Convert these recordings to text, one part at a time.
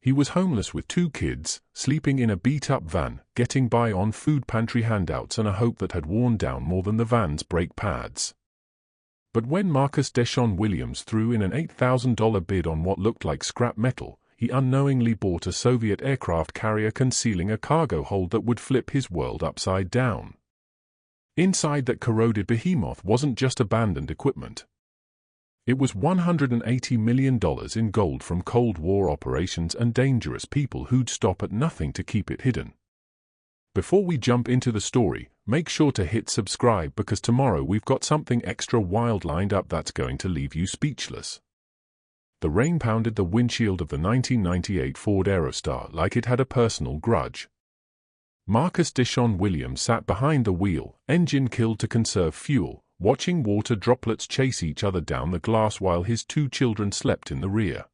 He was homeless with 2 kids, sleeping in a beat-up van, getting by on food pantry handouts and a hope that had worn down more than the van's brake pads. But when Marcus Deshawn Williams threw in an $8,000 bid on what looked like scrap metal, he unknowingly bought a Soviet aircraft carrier concealing a cargo hold that would flip his world upside down. Inside that corroded behemoth wasn't just abandoned equipment. It was $180 million in gold from Cold War operations and dangerous people who'd stop at nothing to keep it hidden. Before we jump into the story, make sure to hit subscribe because tomorrow we've got something extra wild lined up that's going to leave you speechless. The rain pounded the windshield of the 1998 Ford Aerostar like it had a personal grudge. Marcus Deshawn Williams sat behind the wheel, engine killed to conserve fuel, watching water droplets chase each other down the glass while his 2 children slept in the rear.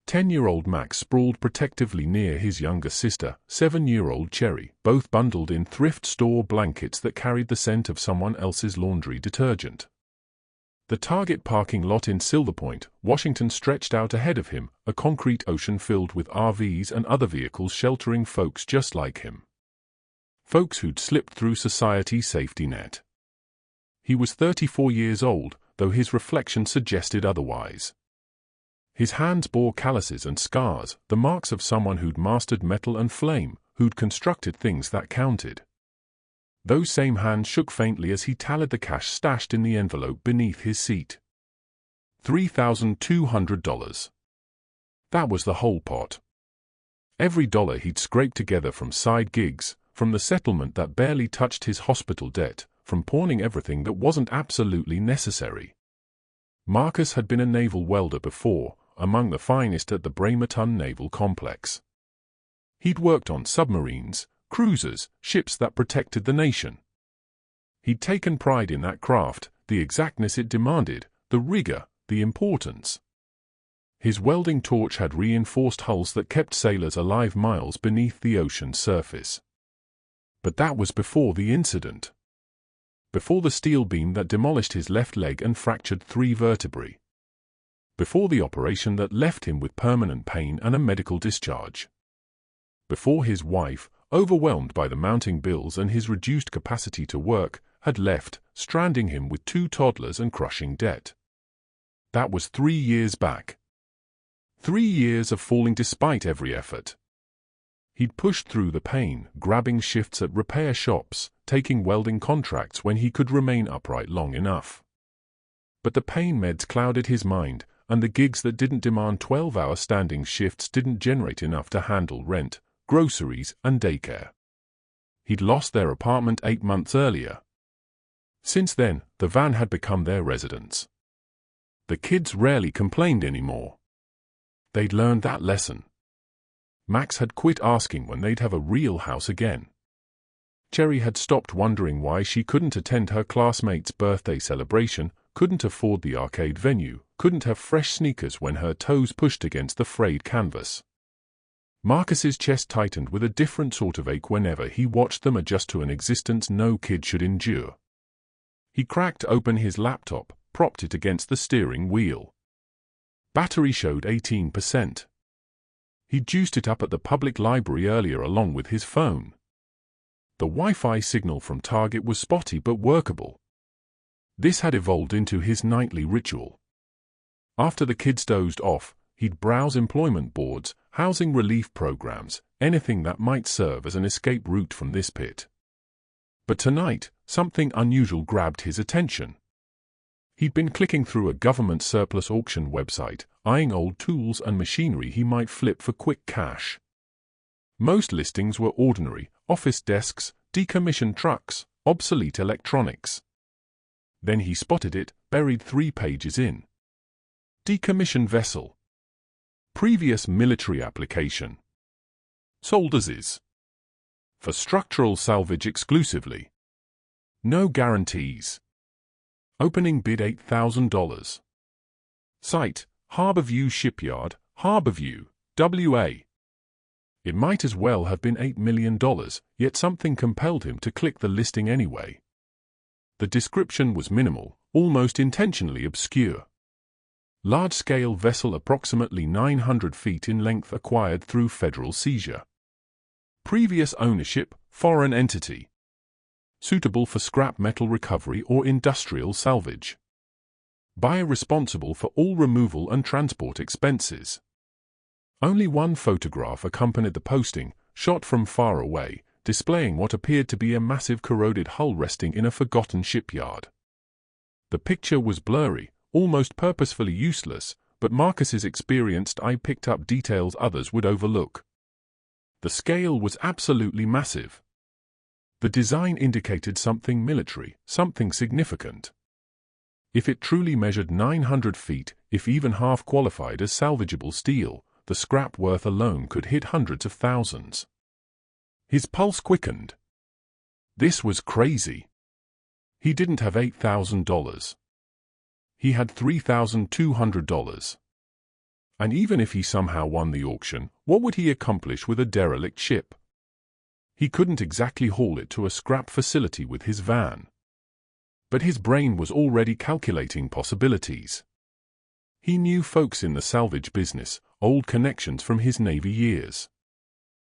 10-year-old Max sprawled protectively near his younger sister, 7-year-old Cherry, both bundled in thrift store blankets that carried the scent of someone else's laundry detergent. The Target parking lot in Silver Point, Washington stretched out ahead of him, a concrete ocean filled with RVs and other vehicles sheltering folks just like him. Folks who'd slipped through society's safety net. He was 34 years old, though his reflection suggested otherwise. His hands bore calluses and scars, the marks of someone who'd mastered metal and flame, who'd constructed things that counted. Those same hands shook faintly as he tallied the cash stashed in the envelope beneath his seat. $3,200. That was the whole pot. Every dollar he'd scraped together from side gigs, from the settlement that barely touched his hospital debt, from pawning everything that wasn't absolutely necessary. Marcus had been a naval welder before, among the finest at the Bremerton Naval Complex. He'd worked on submarines, cruisers, ships that protected the nation. He'd taken pride in that craft, the exactness it demanded, the rigor, the importance. His welding torch had reinforced hulls that kept sailors alive miles beneath the ocean's surface. But that was before the incident. Before the steel beam that demolished his left leg and fractured 3 vertebrae. Before the operation that left him with permanent pain and a medical discharge. Before his wife, overwhelmed by the mounting bills and his reduced capacity to work, had left, stranding him with 2 toddlers and crushing debt. That was 3 years back. 3 years of falling despite every effort. He'd pushed through the pain, grabbing shifts at repair shops, taking welding contracts when he could remain upright long enough. But the pain meds clouded his mind, and the gigs that didn't demand 12-hour standing shifts didn't generate enough to handle rent, groceries, and daycare. He'd lost their apartment 8 months earlier. Since then, the van had become their residence. The kids rarely complained anymore. They'd learned that lesson. Max had quit asking when they'd have a real house again. Cherry had stopped wondering why she couldn't attend her classmate's birthday celebration, couldn't afford the arcade venue, couldn't have fresh sneakers when her toes pushed against the frayed canvas. Marcus's chest tightened with a different sort of ache whenever he watched them adjust to an existence no kid should endure. He cracked open his laptop, propped it against the steering wheel. Battery showed 18%. He'd juiced it up at the public library earlier along with his phone. The Wi-Fi signal from Target was spotty but workable. This had evolved into his nightly ritual. After the kids dozed off, he'd browse employment boards, housing relief programs, anything that might serve as an escape route from this pit. But tonight, something unusual grabbed his attention. He'd been clicking through a government surplus auction website, eyeing old tools and machinery he might flip for quick cash. Most listings were ordinary, office desks, decommissioned trucks, obsolete electronics. Then he spotted it, buried 3 pages in. Decommissioned vessel. Previous military application. Sold as is. For structural salvage exclusively. No guarantees. Opening bid $8,000. Site, Harborview Shipyard, Harborview, WA. It might as well have been $8 million, yet something compelled him to click the listing anyway. The description was minimal, almost intentionally obscure. Large-scale vessel approximately 900 feet in length acquired through federal seizure. Previous ownership, foreign entity. Suitable for scrap metal recovery or industrial salvage. Buyer responsible for all removal and transport expenses. Only one photograph accompanied the posting, shot from far away, displaying what appeared to be a massive corroded hull resting in a forgotten shipyard. The picture was blurry, almost purposefully useless, but Marcus's experienced eye picked up details others would overlook. The scale was absolutely massive. The design indicated something military, something significant. If it truly measured 900 feet, if even half qualified as salvageable steel, the scrap worth alone could hit hundreds of thousands. His pulse quickened. This was crazy. He didn't have $8,000. He had $3,200. And even if he somehow won the auction, what would he accomplish with a derelict ship? He couldn't exactly haul it to a scrap facility with his van. But his brain was already calculating possibilities. He knew folks in the salvage business, old connections from his Navy years.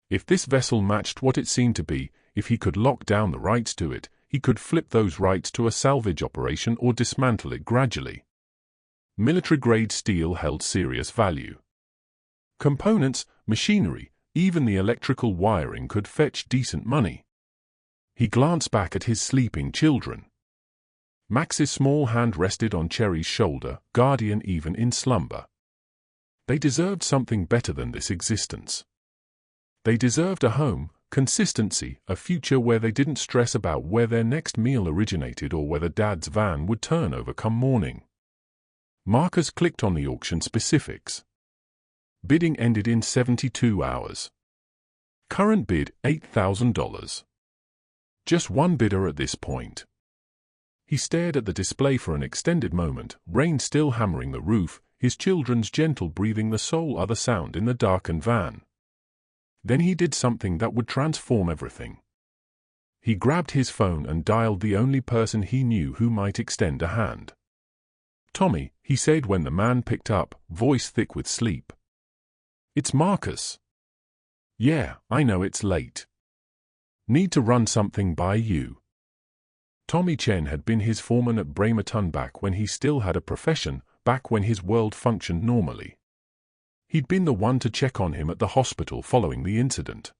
If this vessel matched what it seemed to be, if he could lock down the rights to it, he could flip those rights to a salvage operation or dismantle it gradually. Military-grade steel held serious value. Components, machinery, even the electrical wiring could fetch decent money. He glanced back at his sleeping children. Max's small hand rested on Cherry's shoulder, guardian even in slumber. They deserved something better than this existence. They deserved a home, consistency, a future where they didn't stress about where their next meal originated or whether Dad's van would turn over come morning. Marcus clicked on the auction specifics. Bidding ended in 72 hours. Current bid, $8,000. Just one bidder at this point. He stared at the display for an extended moment, rain still hammering the roof, his children's gentle breathing the sole other sound in the darkened van. Then he did something that would transform everything. He grabbed his phone and dialed the only person he knew who might extend a hand. "Tommy," he said when the man picked up, voice thick with sleep. "It's Marcus." "Yeah, I know it's late. Need to run something by you." Tommy Chen had been his foreman at Bremerton back when he still had a profession, back when his world functioned normally. He'd been the one to check on him at the hospital following the incident.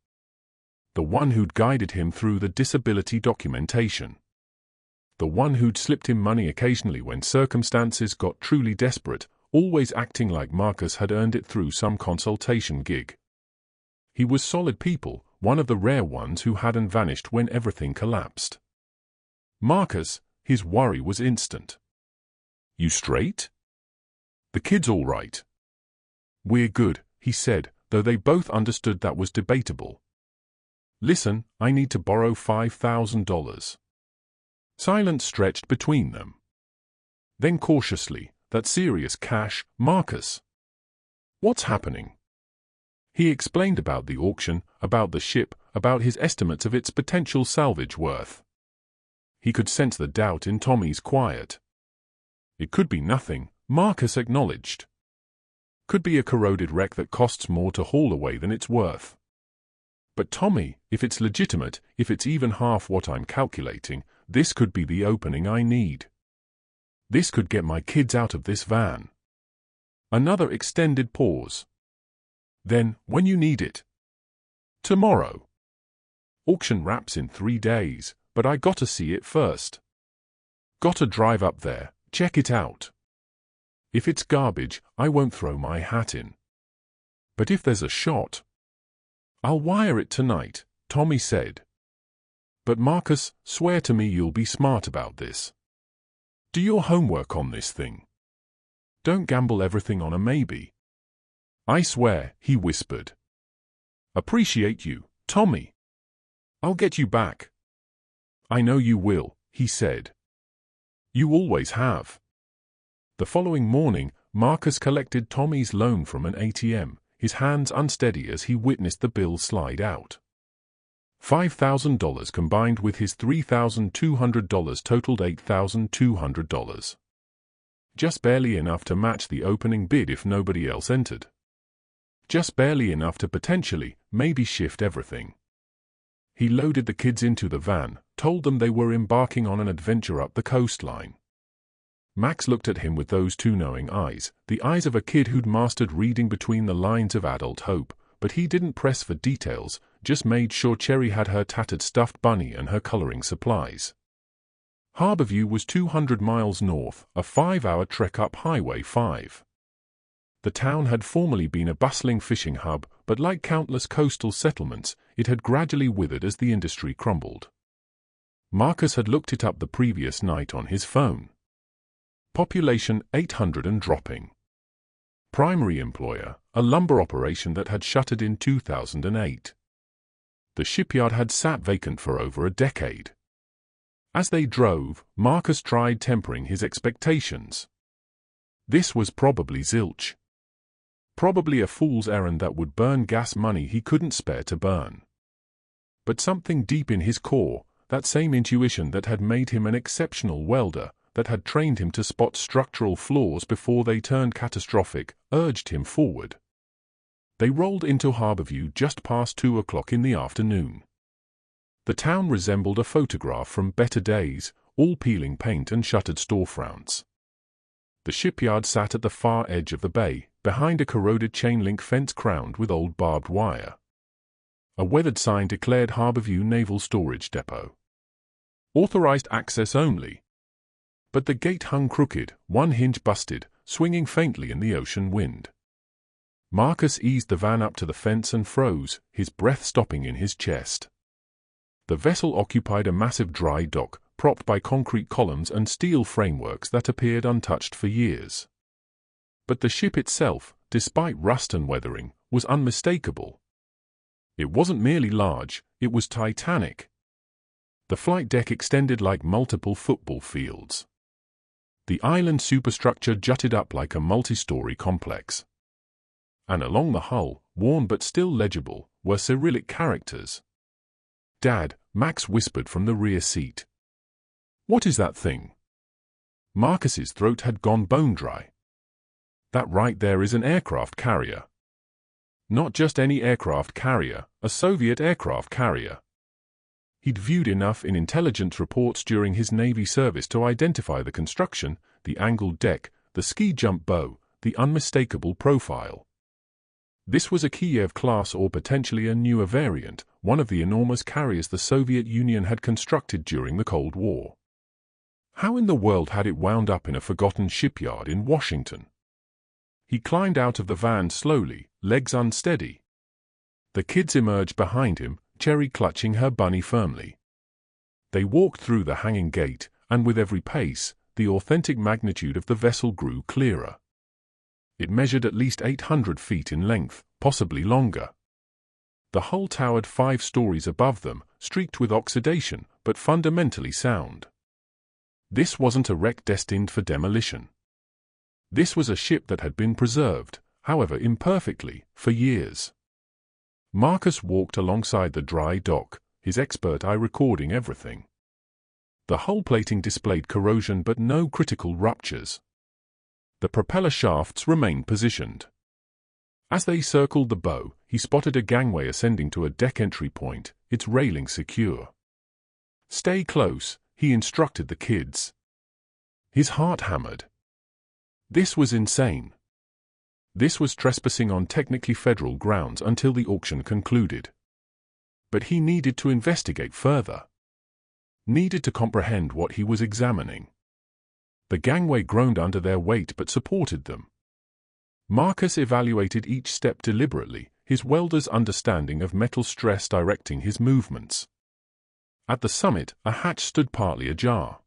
The one who'd guided him through the disability documentation. The one who'd slipped him money occasionally when circumstances got truly desperate, always acting like Marcus had earned it through some consultation gig. He was solid people, one of the rare ones who hadn't vanished when everything collapsed. Marcus, his worry was instant. "You straight?" "The kid's all right." "We're good," he said, though they both understood that was debatable. "Listen, I need to borrow $5,000. Silence stretched between them. Then cautiously, "That serious cash, Marcus." "What's happening?" He explained about the auction, about the ship, about his estimates of its potential salvage worth. He could sense the doubt in Tommy's quiet. "It could be nothing," Marcus acknowledged. "Could be a corroded wreck that costs more to haul away than it's worth. But Tommy, if it's legitimate, if it's even half what I'm calculating, this could be the opening I need. This could get my kids out of this van." Another extended pause. Then, "When you need it?" "Tomorrow. Auction wraps in 3 days, but I gotta see it first. Gotta drive up there, check it out. If it's garbage, I won't throw my hat in. But if there's a shot..." "I'll wire it tonight," Tommy said. "But Marcus, swear to me you'll be smart about this. Do your homework on this thing. Don't gamble everything on a maybe." "I swear," he whispered. "Appreciate you, Tommy. I'll get you back." "I know you will," he said. "You always have." The following morning, Marcus collected Tommy's loan from an ATM, his hands unsteady as he witnessed the bill slide out. $5,000 combined with his $3,200 totaled $8,200. Just barely enough to match the opening bid if nobody else entered. Just barely enough to potentially, maybe shift everything. He loaded the kids into the van, told them they were embarking on an adventure up the coastline. Max looked at him with those two knowing eyes, the eyes of a kid who'd mastered reading between the lines of adult hope, but he didn't press for details, just made sure Cherry had her tattered stuffed bunny and her coloring supplies. Harborview was 200 miles north, a 5-hour trek up Highway 5. The town had formerly been a bustling fishing hub, but like countless coastal settlements, it had gradually withered as the industry crumbled. Marcus had looked it up the previous night on his phone. Population 800 and dropping. Primary employer, a lumber operation that had shuttered in 2008. The shipyard had sat vacant for over a decade. As they drove, Marcus tried tempering his expectations. This was probably zilch. Probably a fool's errand that would burn gas money he couldn't spare to burn. But something deep in his core, that same intuition that had made him an exceptional welder, that had trained him to spot structural flaws before they turned catastrophic, urged him forward. They rolled into Harborview just past 2 o'clock in the afternoon. The town resembled a photograph from better days, all peeling paint and shuttered storefronts. The shipyard sat at the far edge of the bay, behind a corroded chain-link fence crowned with old barbed wire. A weathered sign declared Harborview Naval Storage Depot. Authorized access only. But the gate hung crooked, one hinge busted, swinging faintly in the ocean wind. Marcus eased the van up to the fence and froze, his breath stopping in his chest. The vessel occupied a massive dry dock, propped by concrete columns and steel frameworks that appeared untouched for years. But the ship itself, despite rust and weathering, was unmistakable. It wasn't merely large, it was titanic. The flight deck extended like multiple football fields. The island superstructure jutted up like a multi-story complex. And along the hull, worn but still legible, were Cyrillic characters. "Dad," Max whispered from the rear seat. "What is that thing?" Marcus's throat had gone bone dry. "That right there is an aircraft carrier." Not just any aircraft carrier, a Soviet aircraft carrier. He'd viewed enough in intelligence reports during his Navy service to identify the construction, the angled deck, the ski jump bow, the unmistakable profile. This was a Kiev class or potentially a newer variant, one of the enormous carriers the Soviet Union had constructed during the Cold War. How in the world had it wound up in a forgotten shipyard in Washington? He climbed out of the van slowly, legs unsteady. The kids emerged behind him, Cherry clutching her bunny firmly. They walked through the hanging gate, and with every pace, the authentic magnitude of the vessel grew clearer. It measured at least 800 feet in length, possibly longer. The hull towered 5 stories above them, streaked with oxidation, but fundamentally sound. This wasn't a wreck destined for demolition. This was a ship that had been preserved, however imperfectly, for years. Marcus walked alongside the dry dock, his expert eye recording everything. The hull plating displayed corrosion but no critical ruptures. The propeller shafts remained positioned. As they circled the bow, he spotted a gangway ascending to a deck entry point, its railing secure. "Stay close," he instructed the kids. His heart hammered. This was insane. This was trespassing on technically federal grounds until the auction concluded. But he needed to investigate further. Needed to comprehend what he was examining. The gangway groaned under their weight but supported them. Marcus evaluated each step deliberately, his welder's understanding of metal stress directing his movements. At the summit, a hatch stood partly ajar.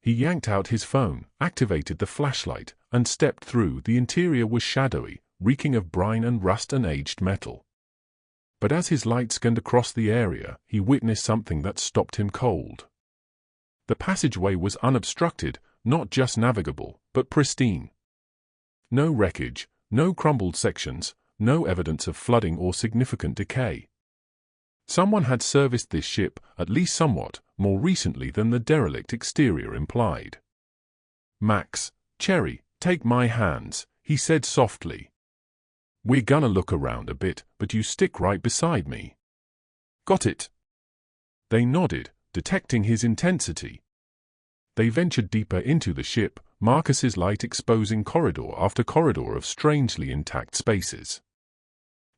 He yanked out his phone, activated the flashlight, and stepped through. The interior was shadowy, reeking of brine and rust and aged metal. But as his light scanned across the area, he witnessed something that stopped him cold. The passageway was unobstructed, not just navigable, but pristine. No wreckage, no crumbled sections, no evidence of flooding or significant decay. Someone had serviced this ship, at least somewhat, more recently than the derelict exterior implied. "Max," "Cherry, take my hands," he said softly. "We're gonna look around a bit, but you stick right beside me. Got it?" They nodded, detecting his intensity. They ventured deeper into the ship, Marcus's light exposing corridor after corridor of strangely intact spaces.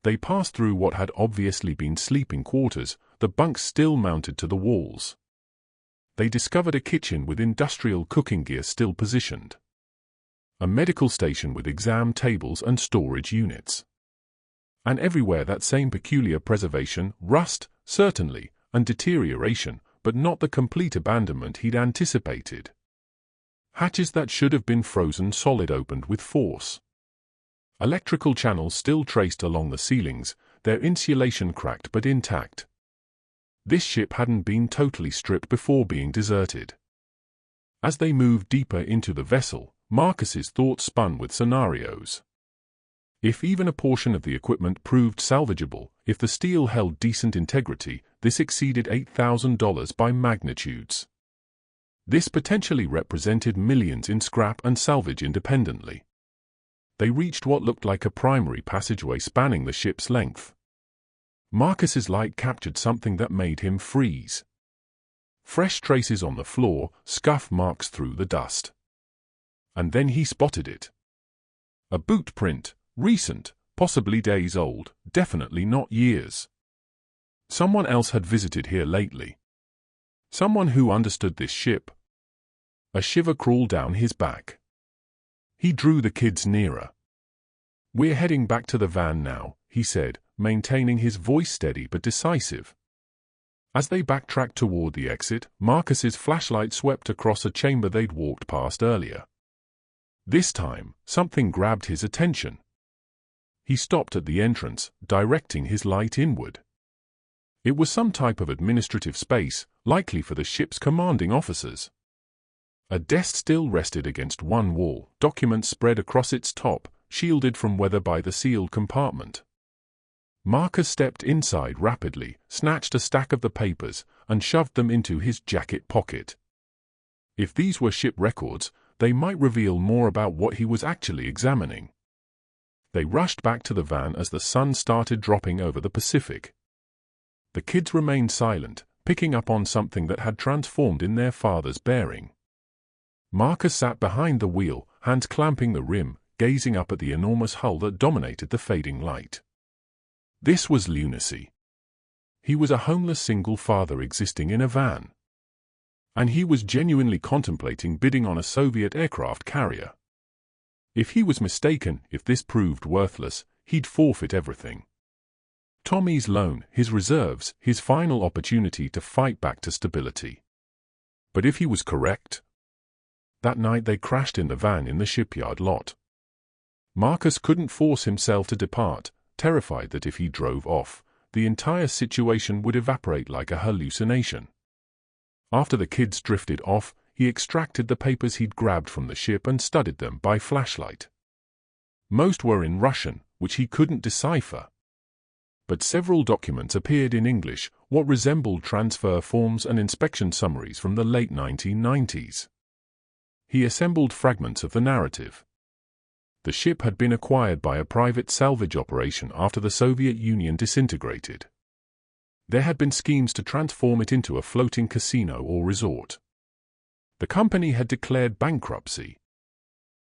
They passed through what had obviously been sleeping quarters, the bunks still mounted to the walls. They discovered a kitchen with industrial cooking gear still positioned. A medical station with exam tables and storage units. And everywhere that same peculiar preservation, rust, certainly, and deterioration, but not the complete abandonment he'd anticipated. Hatches that should have been frozen solid opened with force. Electrical channels still traced along the ceilings, their insulation cracked but intact. This ship hadn't been totally stripped before being deserted. As they moved deeper into the vessel, Marcus's thoughts spun with scenarios. If even a portion of the equipment proved salvageable, if the steel held decent integrity, this exceeded $8,000 by magnitudes. This potentially represented millions in scrap and salvage independently. They reached what looked like a primary passageway spanning the ship's length. Marcus's light captured something that made him freeze. Fresh traces on the floor, scuff marks through the dust. And then he spotted it. A boot print, recent, possibly days old, definitely not years. Someone else had visited here lately. Someone who understood this ship. A shiver crawled down his back. He drew the kids nearer. "We're heading back to the van now," he said, maintaining his voice steady but decisive. As they backtracked toward the exit, Marcus's flashlight swept across a chamber they'd walked past earlier. This time, something grabbed his attention. He stopped at the entrance, directing his light inward. It was some type of administrative space, likely for the ship's commanding officers. A desk still rested against one wall, documents spread across its top, shielded from weather by the sealed compartment. Marcus stepped inside rapidly, snatched a stack of the papers, and shoved them into his jacket pocket. If these were ship records, they might reveal more about what he was actually examining. They rushed back to the van as the sun started dropping over the Pacific. The kids remained silent, picking up on something that had transformed in their father's bearing. Marcus sat behind the wheel, hands clamping the rim, gazing up at the enormous hull that dominated the fading light. This was lunacy. He was a homeless single father existing in a van. And he was genuinely contemplating bidding on a Soviet aircraft carrier. If he was mistaken, if this proved worthless, he'd forfeit everything. Tommy's loan, his reserves, his final opportunity to fight back to stability. But if he was correct? That night they crashed in the van in the shipyard lot. Marcus couldn't force himself to depart, terrified that if he drove off, the entire situation would evaporate like a hallucination. After the kids drifted off, he extracted the papers he'd grabbed from the ship and studied them by flashlight. Most were in Russian, which he couldn't decipher. But several documents appeared in English, what resembled transfer forms and inspection summaries from the late 1990s. He assembled fragments of the narrative. The ship had been acquired by a private salvage operation after the Soviet Union disintegrated. There had been schemes to transform it into a floating casino or resort. The company had declared bankruptcy.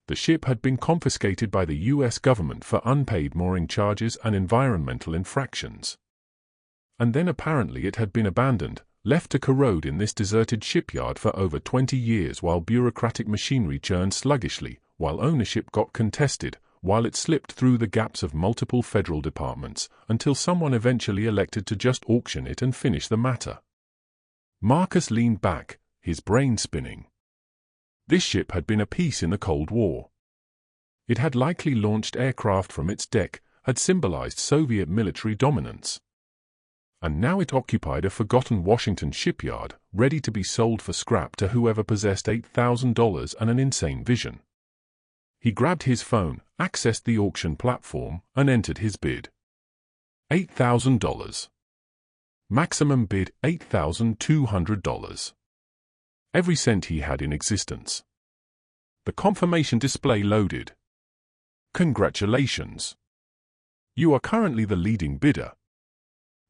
The ship had been confiscated by the U.S. government for unpaid mooring charges and environmental infractions. And then apparently it had been abandoned, left to corrode in this deserted shipyard for over 20 years while bureaucratic machinery churned sluggishly, while ownership got contested, while it slipped through the gaps of multiple federal departments, until someone eventually elected to just auction it and finish the matter. Marcus leaned back, his brain spinning. This ship had been a piece in the Cold War. It had likely launched aircraft from its deck, had symbolized Soviet military dominance. And now it occupied a forgotten Washington shipyard, ready to be sold for scrap to whoever possessed $8,000 and an insane vision. He grabbed his phone, accessed the auction platform, and entered his bid. $8,000. Maximum bid $8,200. Every cent he had in existence. The confirmation display loaded. Congratulations! You are currently the leading bidder.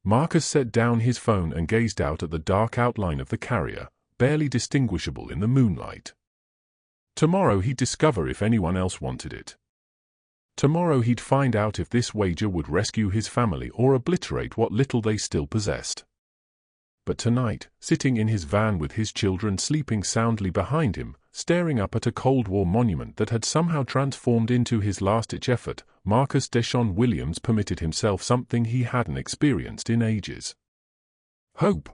Marcus set down his phone and gazed out at the dark outline of the carrier, barely distinguishable in the moonlight. Tomorrow he'd discover if anyone else wanted it. Tomorrow he'd find out if this wager would rescue his family or obliterate what little they still possessed. But tonight, sitting in his van with his children sleeping soundly behind him, staring up at a Cold War monument that had somehow transformed into his last-ditch effort, Marcus Deshawn Williams permitted himself something he hadn't experienced in ages. Hope.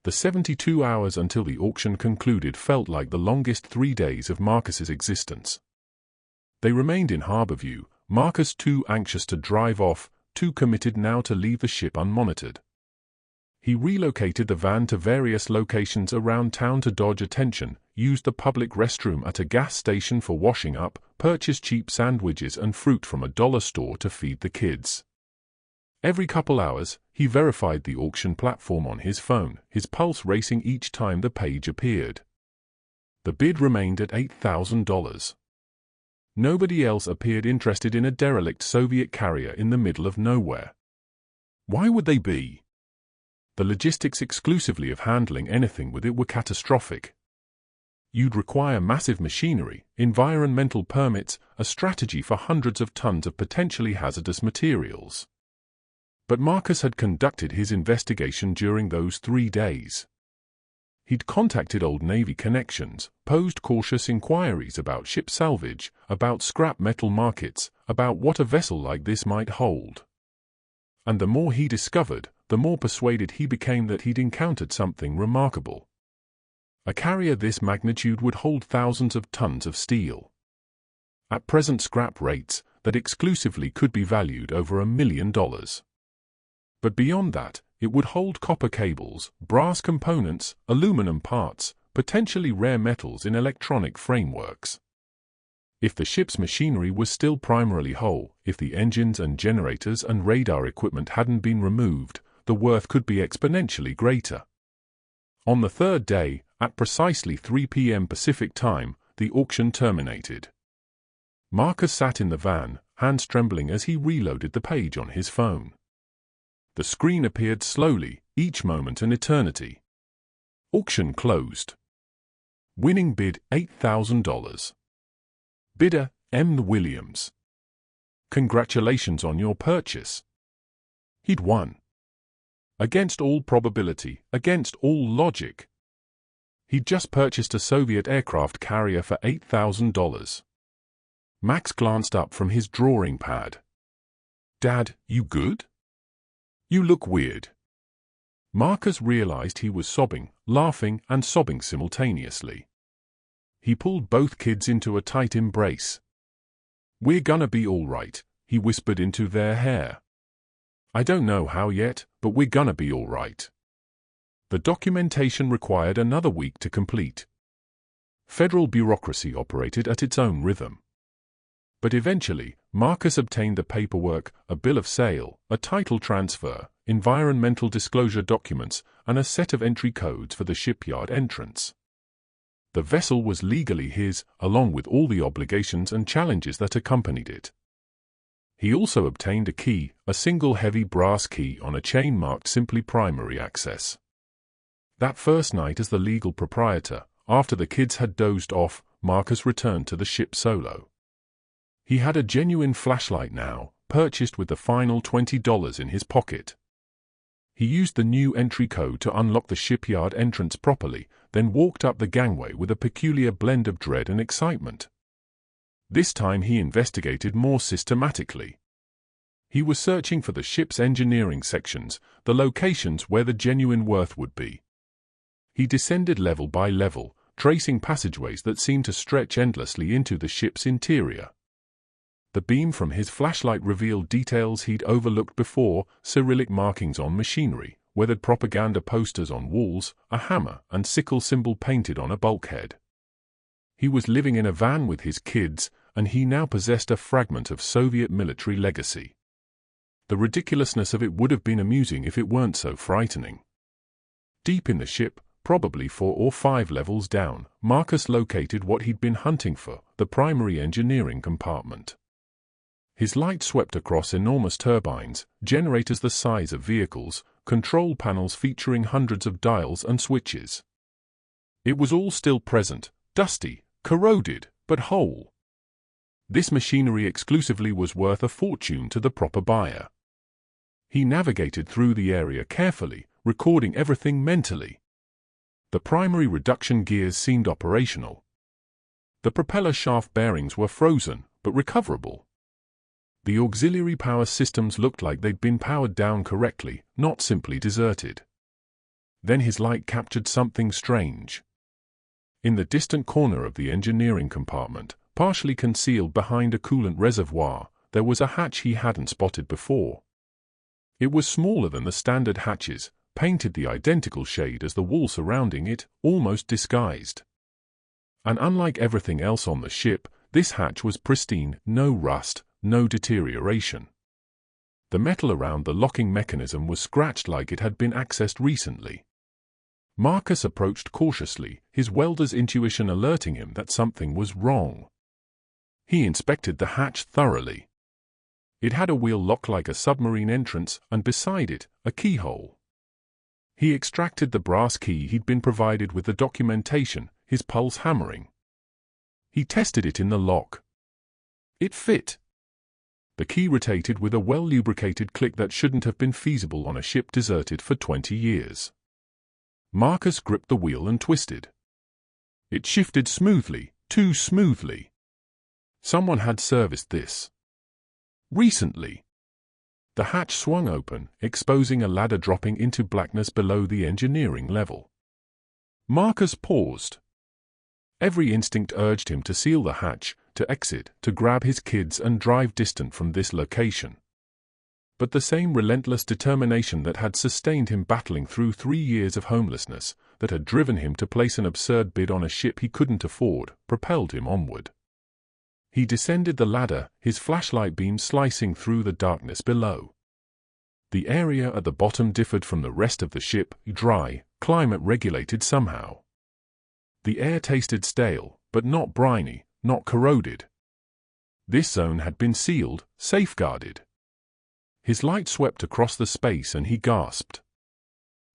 The 72 hours until the auction concluded felt like the longest 3 days of Marcus's existence. They remained in Harborview, Marcus too anxious to drive off, too committed now to leave the ship unmonitored. He relocated the van to various locations around town to dodge attention, used the public restroom at a gas station for washing up, purchased cheap sandwiches and fruit from a dollar store to feed the kids. Every couple hours, he verified the auction platform on his phone, his pulse racing each time the page appeared. The bid remained at $8,000. Nobody else appeared interested in a derelict Soviet carrier in the middle of nowhere. Why would they be? The logistics exclusively of handling anything with it were catastrophic. You'd require massive machinery, environmental permits, a strategy for hundreds of tons of potentially hazardous materials. But Marcus had conducted his investigation during those 3 days. He'd contacted Old Navy connections, posed cautious inquiries about ship salvage, about scrap metal markets, about what a vessel like this might hold. And the more he discovered, the more persuaded he became that he'd encountered something remarkable. A carrier this magnitude would hold thousands of tons of steel. At present scrap rates, that exclusively could be valued over $1 million. But beyond that, it would hold copper cables, brass components, aluminum parts, potentially rare metals in electronic frameworks. If the ship's machinery was still primarily whole, if the engines and generators and radar equipment hadn't been removed, the worth could be exponentially greater. On the third day, at precisely 3 p.m. Pacific time, the auction terminated. Marcus sat in the van, hands trembling as he reloaded the page on his phone. The screen appeared slowly, each moment an eternity. Auction closed. Winning bid $8,000. Bidder, M. Williams. Congratulations on your purchase. He'd won. Against all probability, against all logic. He'd just purchased a Soviet aircraft carrier for $8,000. Max glanced up from his drawing pad. Dad, you good? You look weird. Marcus realized he was sobbing, laughing, and sobbing simultaneously. He pulled both kids into a tight embrace. We're gonna be all right, he whispered into their hair. I don't know how yet, but we're gonna be all right. The documentation required another week to complete. Federal bureaucracy operated at its own rhythm. But eventually, Marcus obtained the paperwork, a bill of sale, a title transfer, environmental disclosure documents, and a set of entry codes for the shipyard entrance. The vessel was legally his, along with all the obligations and challenges that accompanied it. He also obtained a key, a single heavy brass key on a chain marked simply primary access. That first night as the legal proprietor, after the kids had dozed off, Marcus returned to the ship solo. He had a genuine flashlight now, purchased with the final $20 in his pocket. He used the new entry code to unlock the shipyard entrance properly, then walked up the gangway with a peculiar blend of dread and excitement. This time he investigated more systematically. He was searching for the ship's engineering sections, the locations where the genuine worth would be. He descended level by level, tracing passageways that seemed to stretch endlessly into the ship's interior. The beam from his flashlight revealed details he'd overlooked before, Cyrillic markings on machinery, weathered propaganda posters on walls, a hammer and sickle symbol painted on a bulkhead. He was living in a van with his kids, and he now possessed a fragment of Soviet military legacy. The ridiculousness of it would have been amusing if it weren't so frightening. Deep in the ship, probably 4 or 5 levels down, Marcus located what he'd been hunting for, the primary engineering compartment. His light swept across enormous turbines, generators the size of vehicles, control panels featuring hundreds of dials and switches. It was all still present, dusty, corroded, but whole. This machinery exclusively was worth a fortune to the proper buyer. He navigated through the area carefully, recording everything mentally. The primary reduction gears seemed operational. The propeller shaft bearings were frozen, but recoverable. The auxiliary power systems looked like they'd been powered down correctly, not simply deserted. Then his light captured something strange. In the distant corner of the engineering compartment, partially concealed behind a coolant reservoir, there was a hatch he hadn't spotted before. It was smaller than the standard hatches, painted the identical shade as the wall surrounding it, almost disguised. And unlike everything else on the ship, this hatch was pristine, no rust, no deterioration. The metal around the locking mechanism was scratched like it had been accessed recently. Marcus approached cautiously, his welder's intuition alerting him that something was wrong. He inspected the hatch thoroughly. It had a wheel lock like a submarine entrance, and beside it, a keyhole. He extracted the brass key he'd been provided with the documentation, his pulse hammering. He tested it in the lock. It fit. The key rotated with a well-lubricated click that shouldn't have been feasible on a ship deserted for 20 years. Marcus gripped the wheel and twisted. It shifted smoothly, too smoothly. Someone had serviced this. Recently. The hatch swung open, exposing a ladder dropping into blackness below the engineering level. Marcus paused. Every instinct urged him to seal the hatch, to exit, to grab his kids and drive distant from this location. But the same relentless determination that had sustained him battling through 3 years of homelessness, that had driven him to place an absurd bid on a ship he couldn't afford, propelled him onward. He descended the ladder, his flashlight beam slicing through the darkness below. The area at the bottom differed from the rest of the ship, dry, climate-regulated somehow. The air tasted stale, but not briny, not corroded. This zone had been sealed, safeguarded. His light swept across the space and he gasped.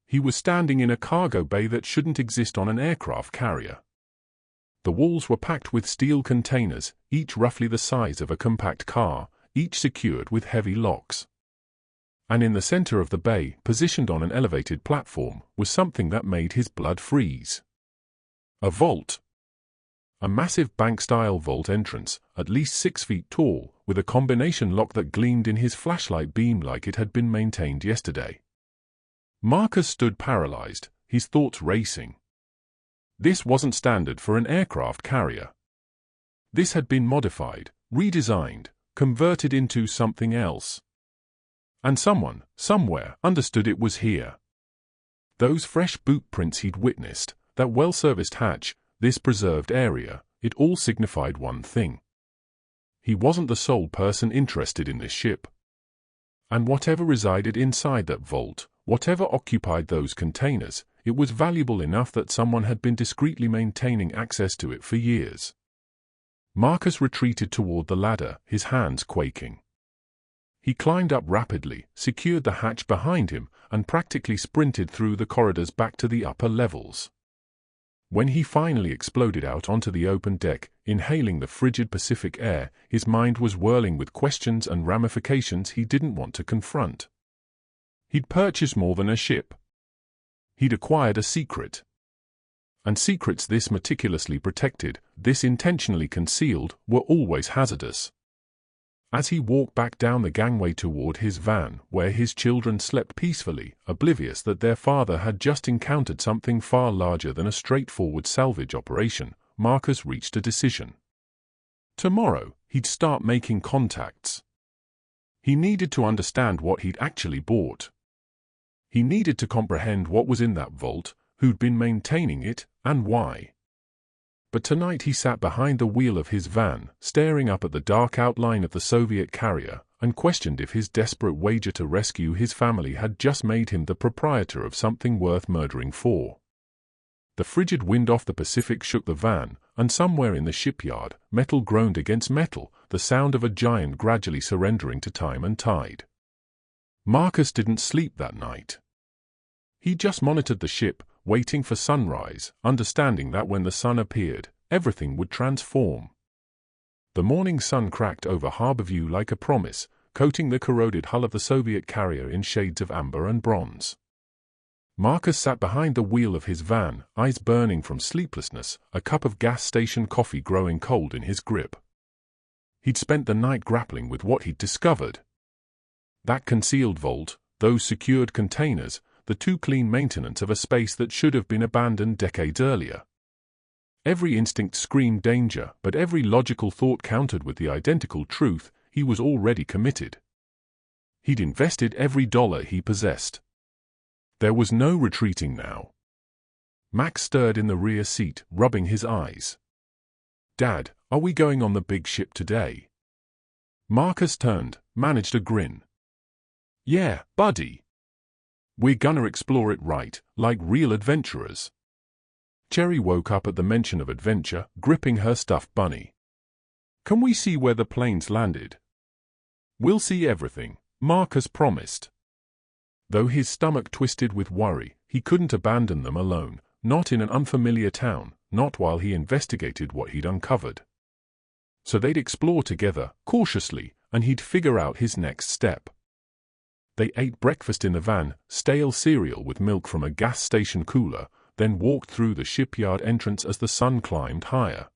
He was standing in a cargo bay that shouldn't exist on an aircraft carrier. The walls were packed with steel containers, each roughly the size of a compact car, each secured with heavy locks. And in the center of the bay, positioned on an elevated platform, was something that made his blood freeze. A vault. A massive bank-style vault entrance, at least 6 feet tall, with a combination lock that gleamed in his flashlight beam like it had been maintained yesterday. Marcus stood paralyzed, his thoughts racing. This wasn't standard for an aircraft carrier. This had been modified, redesigned, converted into something else. And someone, somewhere, understood it was here. Those fresh boot prints he'd witnessed, that well-serviced hatch, this preserved area, it all signified one thing. He wasn't the sole person interested in this ship. And whatever resided inside that vault, whatever occupied those containers, it was valuable enough that someone had been discreetly maintaining access to it for years. Marcus retreated toward the ladder, his hands quaking. He climbed up rapidly, secured the hatch behind him, and practically sprinted through the corridors back to the upper levels. When he finally exploded out onto the open deck, inhaling the frigid Pacific air, his mind was whirling with questions and ramifications he didn't want to confront. He'd purchased more than a ship. He'd acquired a secret. And secrets this meticulously protected, this intentionally concealed, were always hazardous. As he walked back down the gangway toward his van, where his children slept peacefully, oblivious that their father had just encountered something far larger than a straightforward salvage operation, Marcus reached a decision. Tomorrow, he'd start making contacts. He needed to understand what he'd actually bought. He needed to comprehend what was in that vault, who'd been maintaining it, and why. But tonight he sat behind the wheel of his van, staring up at the dark outline of the Soviet carrier, and questioned if his desperate wager to rescue his family had just made him the proprietor of something worth murdering for. The frigid wind off the Pacific shook the van, and somewhere in the shipyard, metal groaned against metal, the sound of a giant gradually surrendering to time and tide. Marcus didn't sleep that night. He just monitored the ship, waiting for sunrise, understanding that when the sun appeared, everything would transform. The morning sun cracked over Harborview like a promise, coating the corroded hull of the Soviet carrier in shades of amber and bronze. Marcus sat behind the wheel of his van, eyes burning from sleeplessness, a cup of gas station coffee growing cold in his grip. He'd spent the night grappling with what he'd discovered. That concealed vault, those secured containers, the too clean maintenance of a space that should have been abandoned decades earlier. Every instinct screamed danger, but every logical thought countered with the identical truth: he was already committed. He'd invested every dollar he possessed. There was no retreating now. Max stirred in the rear seat, rubbing his eyes. "Dad, are we going on the big ship today?" Marcus turned, managed a grin. "Yeah, buddy. We're gonna explore it right, like real adventurers." Cherry woke up at the mention of adventure, gripping her stuffed bunny. "Can we see where the planes landed?" "We'll see everything," Marcus promised. Though his stomach twisted with worry, he couldn't abandon them alone, not in an unfamiliar town, not while he investigated what he'd uncovered. So they'd explore together, cautiously, and he'd figure out his next step. They ate breakfast in the van, stale cereal with milk from a gas station cooler, then walked through the shipyard entrance as the sun climbed higher.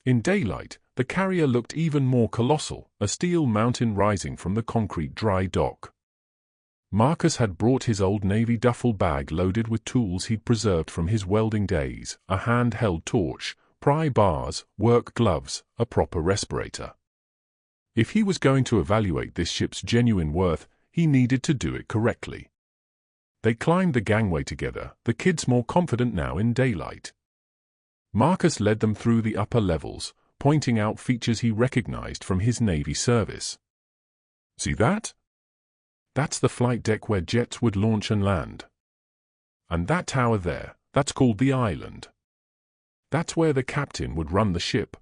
In daylight, the carrier looked even more colossal, a steel mountain rising from the concrete dry dock. Marcus had brought his old Navy duffel bag loaded with tools he'd preserved from his welding days, a hand-held torch, pry bars, work gloves, a proper respirator. If he was going to evaluate this ship's genuine worth, he needed to do it correctly. They climbed the gangway together, the kids more confident now in daylight. Marcus led them through the upper levels, pointing out features he recognized from his Navy service. "See that? That's the flight deck where jets would launch and land. And that tower there, that's called the island. That's where the captain would run the ship."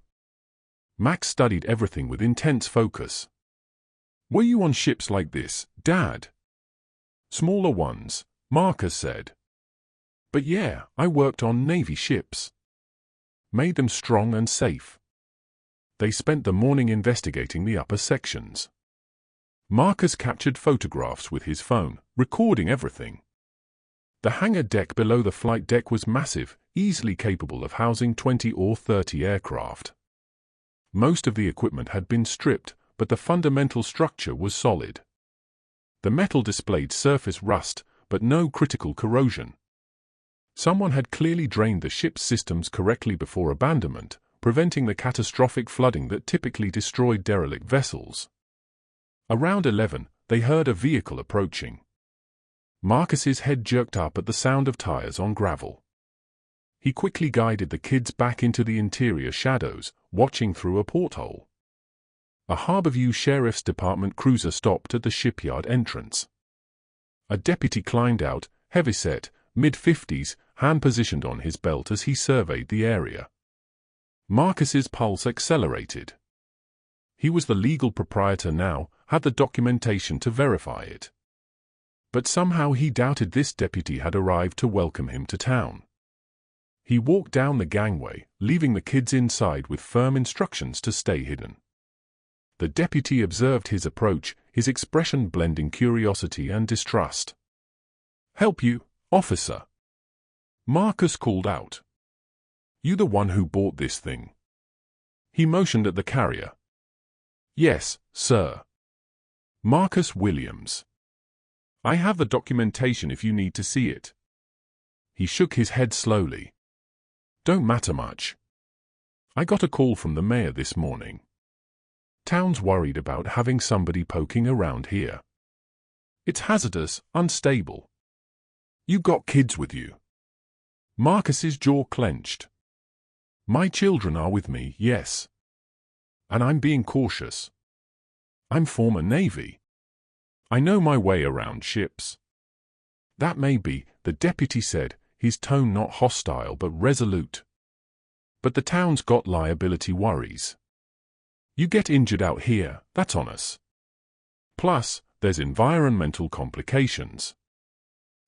Max studied everything with intense focus. "Were you on ships like this, Dad?" "Smaller ones," Marcus said. "But yeah, I worked on Navy ships. Made them strong and safe." They spent the morning investigating the upper sections. Marcus captured photographs with his phone, recording everything. The hangar deck below the flight deck was massive, easily capable of housing 20 or 30 aircraft. Most of the equipment had been stripped, but the fundamental structure was solid. The metal displayed surface rust, but no critical corrosion. Someone had clearly drained the ship's systems correctly before abandonment, preventing the catastrophic flooding that typically destroyed derelict vessels. Around 11, they heard a vehicle approaching. Marcus's head jerked up at the sound of tires on gravel. He quickly guided the kids back into the interior shadows, watching through a porthole. A Harborview Sheriff's Department cruiser stopped at the shipyard entrance. A deputy climbed out, heavyset, mid-50s, hand positioned on his belt as he surveyed the area. Marcus's pulse accelerated. He was the legal proprietor now, had the documentation to verify it. But somehow he doubted this deputy had arrived to welcome him to town. He walked down the gangway, leaving the kids inside with firm instructions to stay hidden. The deputy observed his approach, his expression blending curiosity and distrust. "Help you, officer?" Marcus called out. "You the one who bought this thing?" He motioned at the carrier. "Yes, sir." "Marcus Williams. I have the documentation if you need to see it." He shook his head slowly. "Don't matter much. I got a call from the mayor this morning. Town's worried about having somebody poking around here. It's hazardous, unstable. You got kids with you." Marcus's jaw clenched. "My children are with me, yes. And I'm being cautious. I'm former Navy. I know my way around ships." "That may be," the deputy said, his tone not hostile but resolute. "But the town's got liability worries. You get injured out here, that's on us. Plus, there's environmental complications.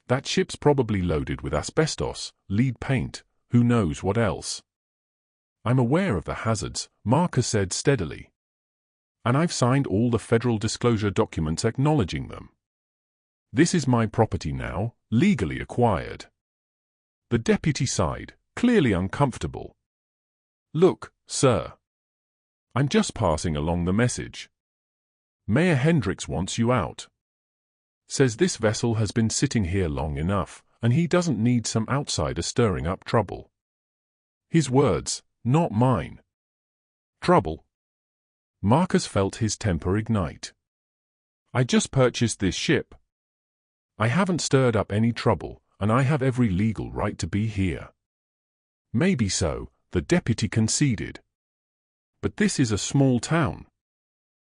That ship's probably loaded with asbestos, lead paint, who knows what else." "I'm aware of the hazards," Marcus said steadily. "And I've signed all the federal disclosure documents acknowledging them. This is my property now, legally acquired." The deputy sighed, clearly uncomfortable. "Look, sir. I'm just passing along the message. Mayor Hendricks wants you out. Says this vessel has been sitting here long enough, and he doesn't need some outsider stirring up trouble." His words, not mine. Trouble? Marcus felt his temper ignite. "I just purchased this ship. I haven't stirred up any trouble, and I have every legal right to be here." "Maybe so," the deputy conceded. "But this is a small town.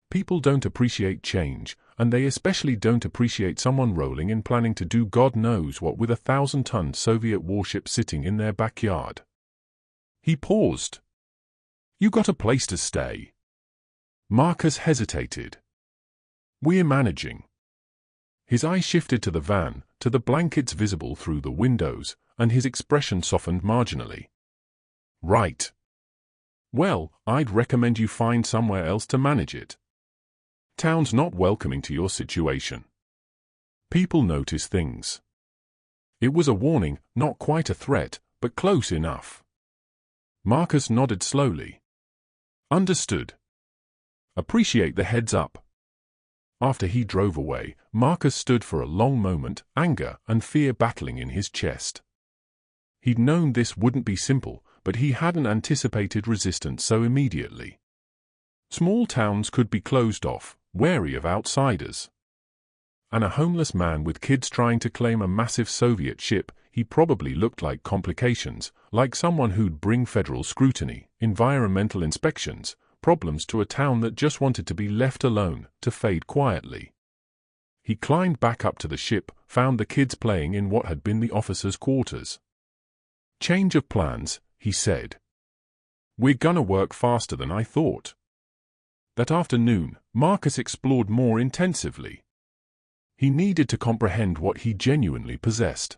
People don't appreciate change, and they especially don't appreciate someone rolling in planning to do God knows what with a 1,000-ton Soviet warship sitting in their backyard." He paused. "You got a place to stay?" Marcus hesitated. "We're managing." His eye shifted to the van, to the blankets visible through the windows, and his expression softened marginally. "Right. Well, I'd recommend you find somewhere else to manage it. Town's not welcoming to your situation. People notice things." It was a warning, not quite a threat, but close enough. Marcus nodded slowly. "Understood. Appreciate the heads up." After he drove away, Marcus stood for a long moment, anger and fear battling in his chest. He'd known this wouldn't be simple, but he hadn't anticipated resistance so immediately. Small towns could be closed off, wary of outsiders. And a homeless man with kids trying to claim a massive Soviet ship, he probably looked like complications, like someone who'd bring federal scrutiny, environmental inspections, problems to a town that just wanted to be left alone, to fade quietly. He climbed back up to the ship, found the kids playing in what had been the officers' quarters. "Change of plans," he said. "We're gonna work faster than I thought." That afternoon, Marcus explored more intensively. He needed to comprehend what he genuinely possessed.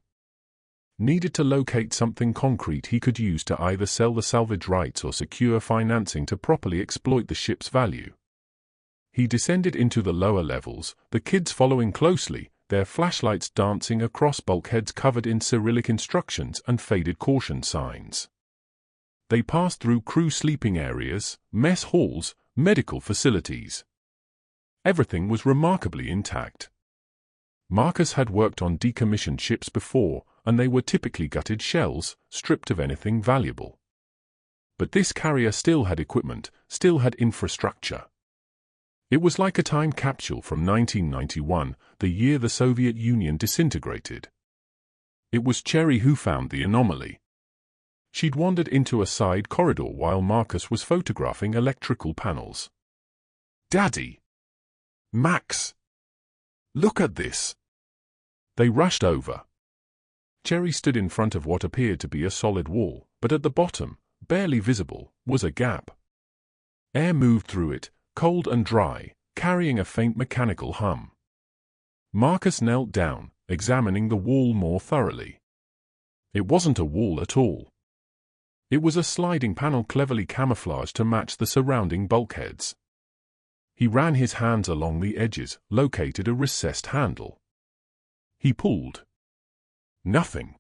Needed to locate something concrete he could use to either sell the salvage rights or secure financing to properly exploit the ship's value. He descended into the lower levels, the kids following closely, their flashlights dancing across bulkheads covered in Cyrillic instructions and faded caution signs. They passed through crew sleeping areas, mess halls, medical facilities. Everything was remarkably intact. Marcus had worked on decommissioned ships before, and they were typically gutted shells, stripped of anything valuable. But this carrier still had equipment, still had infrastructure. It was like a time capsule from 1991, the year the Soviet Union disintegrated. It was Cherry who found the anomaly. She'd wandered into a side corridor while Marcus was photographing electrical panels. "Daddy! Max! Look at this!" They rushed over. Cherry stood in front of what appeared to be a solid wall, but at the bottom, barely visible, was a gap. Air moved through it, cold and dry, carrying a faint mechanical hum. Marcus knelt down, examining the wall more thoroughly. It wasn't a wall at all. It was a sliding panel cleverly camouflaged to match the surrounding bulkheads. He ran his hands along the edges, located a recessed handle. He pulled. Nothing.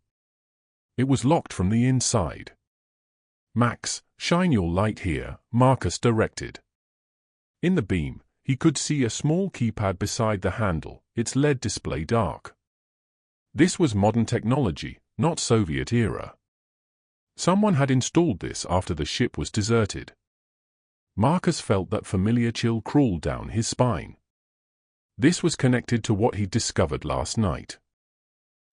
It was locked from the inside. "Max, shine your light here," Marcus directed. In the beam, he could see a small keypad beside the handle, its LED display dark. This was modern technology, not Soviet era. Someone had installed this after the ship was deserted. Marcus felt that familiar chill crawl down his spine. This was connected to what he'd discovered last night.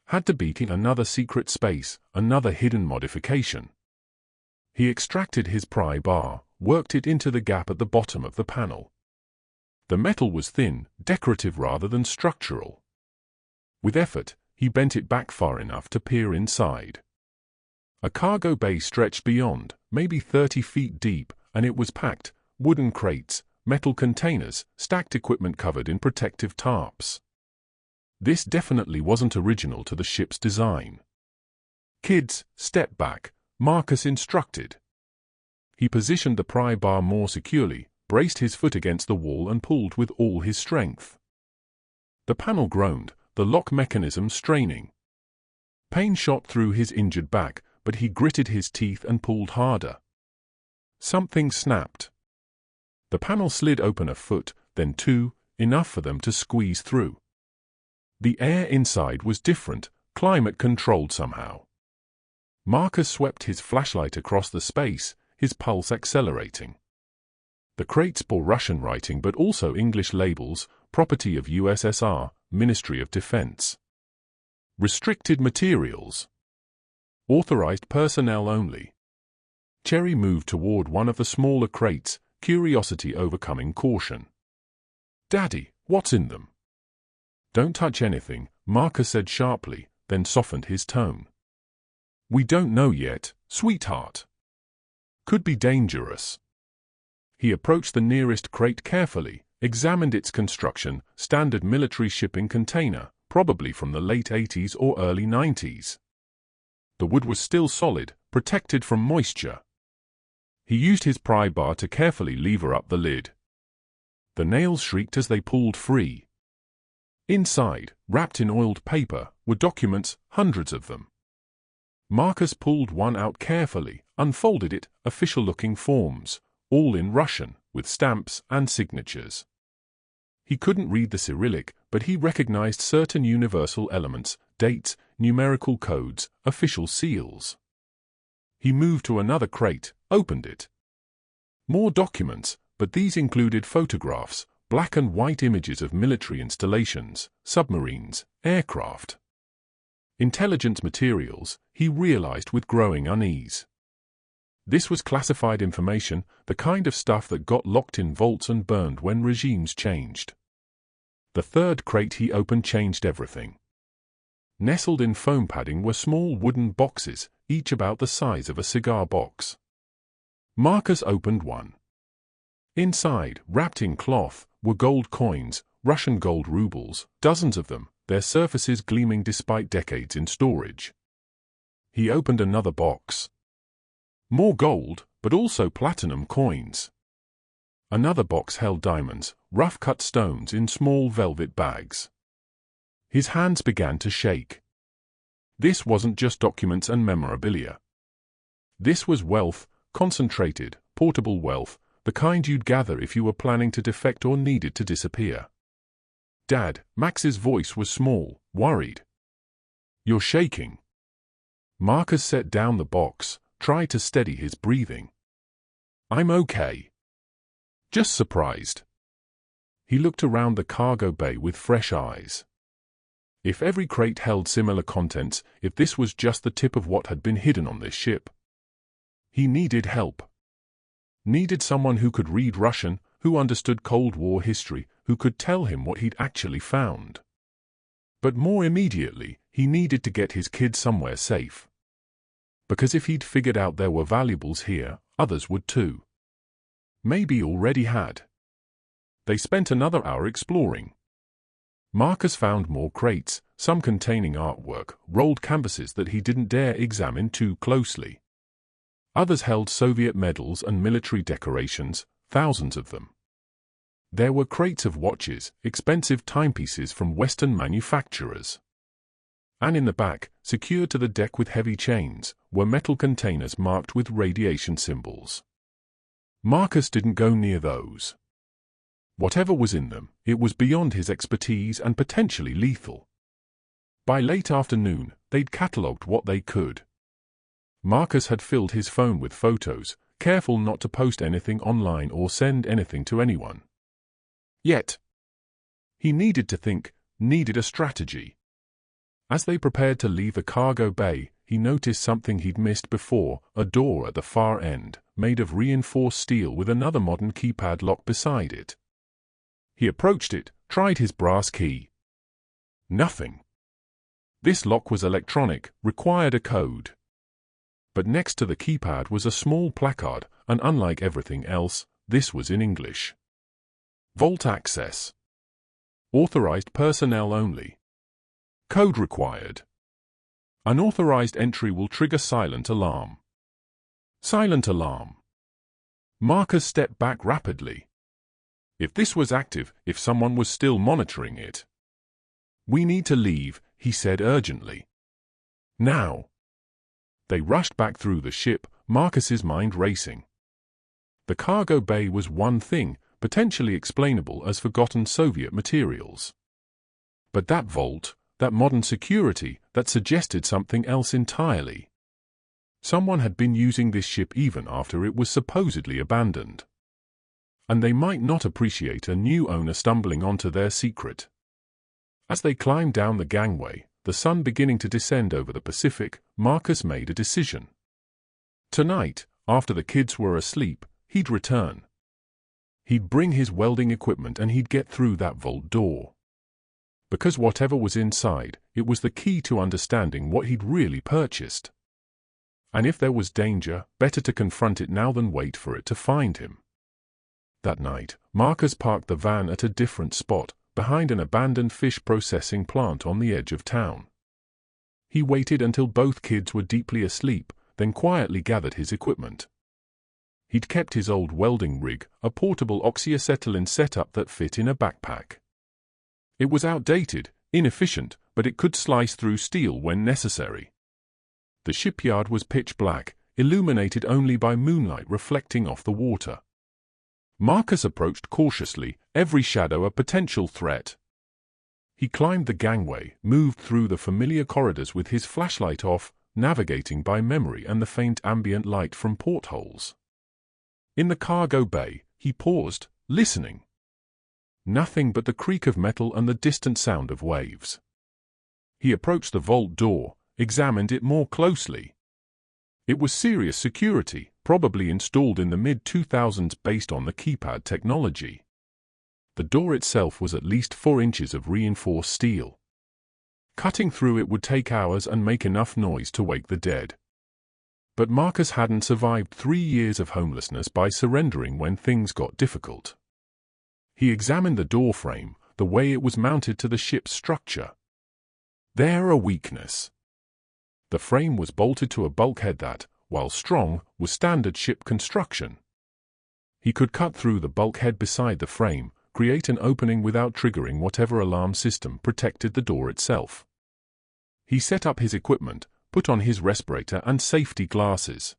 Had to be in another secret space, another hidden modification. He extracted his pry bar, worked it into the gap at the bottom of the panel. The metal was thin, decorative rather than structural. With effort, He bent it back far enough to peer inside. A cargo bay stretched beyond, maybe 30 feet deep, and it was packed: wooden crates, metal containers, stacked equipment covered in protective tarps. This definitely wasn't original to the ship's design. "Kids, step back," Marcus instructed. He positioned the pry bar more securely, braced his foot against the wall and pulled with all his strength. The panel groaned, the lock mechanism straining. Pain shot through his injured back, but he gritted his teeth and pulled harder. Something snapped. The panel slid open a foot, then two, enough for them to squeeze through. The air inside was different, climate-controlled somehow. Marcus swept his flashlight across the space, his pulse accelerating. The crates bore Russian writing but also English labels: property of USSR, Ministry of Defense. Restricted materials. Authorized personnel only. Cherry moved toward one of the smaller crates, curiosity overcoming caution. "Daddy, what's in them?" "Don't touch anything," Marcus said sharply, then softened his tone. "We don't know yet, sweetheart. Could be dangerous." He approached the nearest crate carefully, examined its construction: standard military shipping container, probably from the late 80s or early 90s. The wood was still solid, protected from moisture. He used his pry bar to carefully lever up the lid. The nails shrieked as they pulled free. Inside, wrapped in oiled paper, were documents, hundreds of them. Marcus pulled one out carefully, unfolded it: official-looking forms, all in Russian, with stamps and signatures. He couldn't read the Cyrillic, but he recognized certain universal elements: dates, numerical codes, official seals. He moved to another crate, opened it. More documents, but these included photographs, black and white images of military installations, submarines, aircraft. Intelligence materials, he realized with growing unease. This was classified information, the kind of stuff that got locked in vaults and burned when regimes changed. The third crate he opened changed everything. Nestled in foam padding were small wooden boxes, each about the size of a cigar box. Marcus opened one. Inside, wrapped in cloth, were gold coins, Russian gold rubles, dozens of them, their surfaces gleaming despite decades in storage. He opened another box. More gold, but also platinum coins. Another box held diamonds, rough-cut stones in small velvet bags. His hands began to shake. This wasn't just documents and memorabilia. This was wealth, concentrated, portable wealth, the kind you'd gather if you were planning to defect or needed to disappear. "Dad," Max's voice was small, worried. "You're shaking." Marcus set down the box, tried to steady his breathing. "I'm okay. Just surprised." He looked around the cargo bay with fresh eyes. If every crate held similar contents, if this was just the tip of what had been hidden on this ship. He needed help. Needed someone who could read Russian, who understood Cold War history, who could tell him what he'd actually found. But more immediately, he needed to get his kids somewhere safe. Because if he'd figured out there were valuables here, others would too. Maybe already had. They spent another hour exploring. Marcus found more crates, some containing artwork, rolled canvases that he didn't dare examine too closely. Others held Soviet medals and military decorations, thousands of them. There were crates of watches, expensive timepieces from Western manufacturers. And in the back, secured to the deck with heavy chains, were metal containers marked with radiation symbols. Marcus didn't go near those. Whatever was in them, it was beyond his expertise and potentially lethal. By late afternoon, they'd catalogued what they could. Marcus had filled his phone with photos, careful not to post anything online or send anything to anyone. Yet, he needed to think, needed a strategy. As they prepared to leave the cargo bay, he noticed something he'd missed before: a door at the far end, made of reinforced steel with another modern keypad lock beside it. He approached it, tried his brass key. Nothing. This lock was electronic, required a code. But next to the keypad was a small placard, and unlike everything else, this was in English. Vault access. Authorized personnel only. Code required. Unauthorized entry will trigger silent alarm. Silent alarm. Marcus stepped back rapidly. If this was active, if someone was still monitoring it. "We need to leave," he said urgently. "Now." They rushed back through the ship, Marcus's mind racing. The cargo bay was one thing, potentially explainable as forgotten Soviet materials. But that vault, that modern security, that suggested something else entirely. Someone had been using this ship even after it was supposedly abandoned. And they might not appreciate a new owner stumbling onto their secret. As they climbed down the gangway, the sun beginning to descend over the Pacific, Marcus made a decision. Tonight, after the kids were asleep, he'd return. He'd bring his welding equipment and he'd get through that vault door. Because whatever was inside, it was the key to understanding what he'd really purchased. And if there was danger, better to confront it now than wait for it to find him. That night, Marcus parked the van at a different spot, behind an abandoned fish processing plant on the edge of town. He waited until both kids were deeply asleep, then quietly gathered his equipment. He'd kept his old welding rig, a portable oxyacetylene setup that fit in a backpack. It was outdated, inefficient, but it could slice through steel when necessary. The shipyard was pitch black, illuminated only by moonlight reflecting off the water. Marcus approached cautiously, every shadow a potential threat. He climbed the gangway, moved through the familiar corridors with his flashlight off, navigating by memory and the faint ambient light from portholes. In the cargo bay, he paused, listening. Nothing but the creak of metal and the distant sound of waves. He approached the vault door, examined it more closely. It was serious security, probably installed in the mid-2000s based on the keypad technology. The door itself was at least 4 inches of reinforced steel. Cutting through it would take hours and make enough noise to wake the dead. But Marcus hadn't survived 3 years of homelessness by surrendering when things got difficult. He examined the door frame, the way it was mounted to the ship's structure. There a weakness. The frame was bolted to a bulkhead that, while strong, was standard ship construction. He could cut through the bulkhead beside the frame, create an opening without triggering whatever alarm system protected the door itself. He set up his equipment, put on his respirator and safety glasses.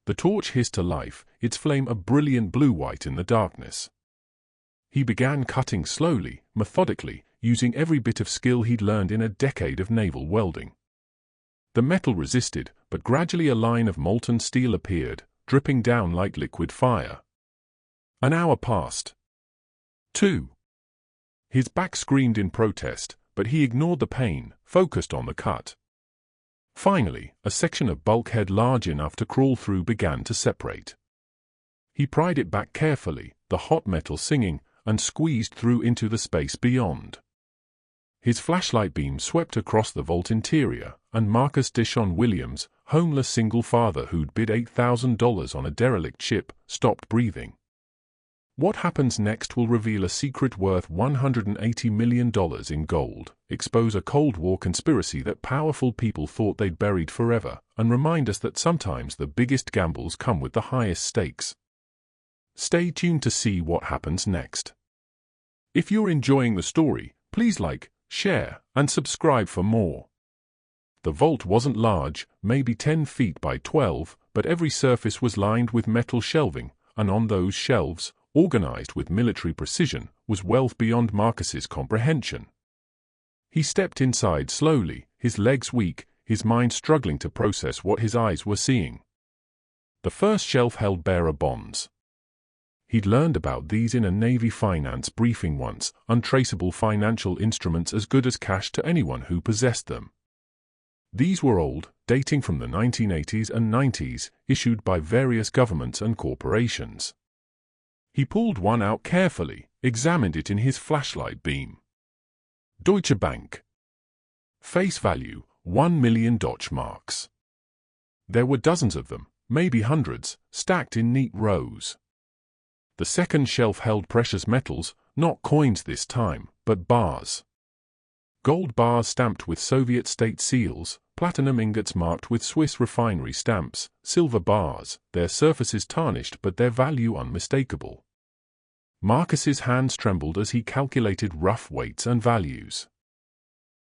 The torch hissed to life, its flame a brilliant blue-white in the darkness. He began cutting slowly, methodically, using every bit of skill he'd learned in a decade of naval welding. The metal resisted, but gradually a line of molten steel appeared, dripping down like liquid fire. An hour passed. 2. His back screamed in protest, but he ignored the pain, focused on the cut. Finally, a section of bulkhead large enough to crawl through began to separate. He pried it back carefully, the hot metal singing, and squeezed through into the space beyond. His flashlight beam swept across the vault interior, and Marcus Dishon Williams, homeless single father who'd bid $8,000 on a derelict ship, stopped breathing. What happens next will reveal a secret worth $180 million in gold, expose a Cold War conspiracy that powerful people thought they'd buried forever, and remind us that sometimes the biggest gambles come with the highest stakes. Stay tuned to see what happens next. If you're enjoying the story, please like, share, and subscribe for more. The vault wasn't large, maybe 10 feet by 12, but every surface was lined with metal shelving, and on those shelves, organized with military precision, was wealth beyond Marcus's comprehension. He stepped inside slowly, his legs weak, his mind struggling to process what his eyes were seeing. The first shelf held bearer bonds. He'd learned about these in a Navy finance briefing once, untraceable financial instruments as good as cash to anyone who possessed them. These were old, dating from the 1980s and 90s, issued by various governments and corporations. He pulled one out carefully, examined it in his flashlight beam. Deutsche Bank. Face value, 1 million Deutschmarks. There were dozens of them, maybe hundreds, stacked in neat rows. The second shelf held precious metals, not coins this time, but bars. Gold bars stamped with Soviet state seals, platinum ingots marked with Swiss refinery stamps, silver bars, their surfaces tarnished but their value unmistakable. Marcus's hands trembled as he calculated rough weights and values.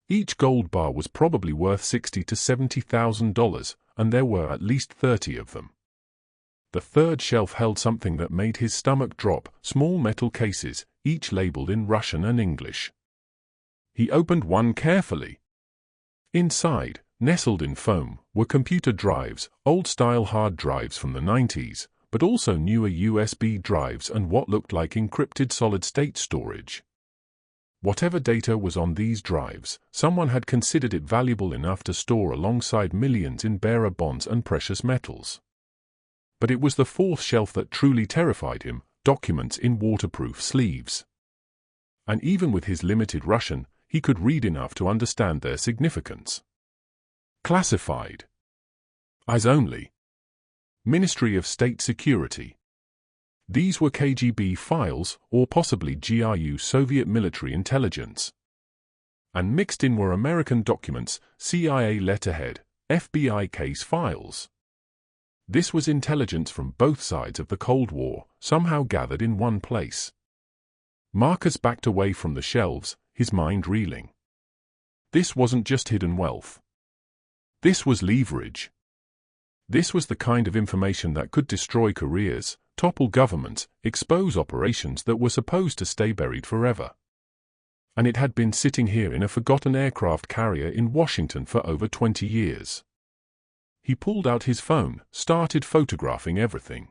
Each gold bar was probably worth $60,000 to $70,000, and there were at least 30 of them. The third shelf held something that made his stomach drop, small metal cases, each labeled in Russian and English. He opened one carefully. Inside, nestled in foam, were computer drives, old-style hard drives from the 90s, but also newer USB drives and what looked like encrypted solid-state storage. Whatever data was on these drives, someone had considered it valuable enough to store alongside millions in bearer bonds and precious metals. But it was the fourth shelf that truly terrified him, documents in waterproof sleeves. And even with his limited Russian, he could read enough to understand their significance. Classified. Eyes only. Ministry of State Security. These were KGB files, or possibly GRU Soviet military intelligence. And mixed in were American documents, CIA letterhead, FBI case files. This was intelligence from both sides of the Cold War, somehow gathered in one place. Marcus backed away from the shelves, his mind reeling. This wasn't just hidden wealth. This was leverage. This was the kind of information that could destroy careers, topple governments, expose operations that were supposed to stay buried forever. And it had been sitting here in a forgotten aircraft carrier in Washington for over 20 years. He pulled out his phone, started photographing everything.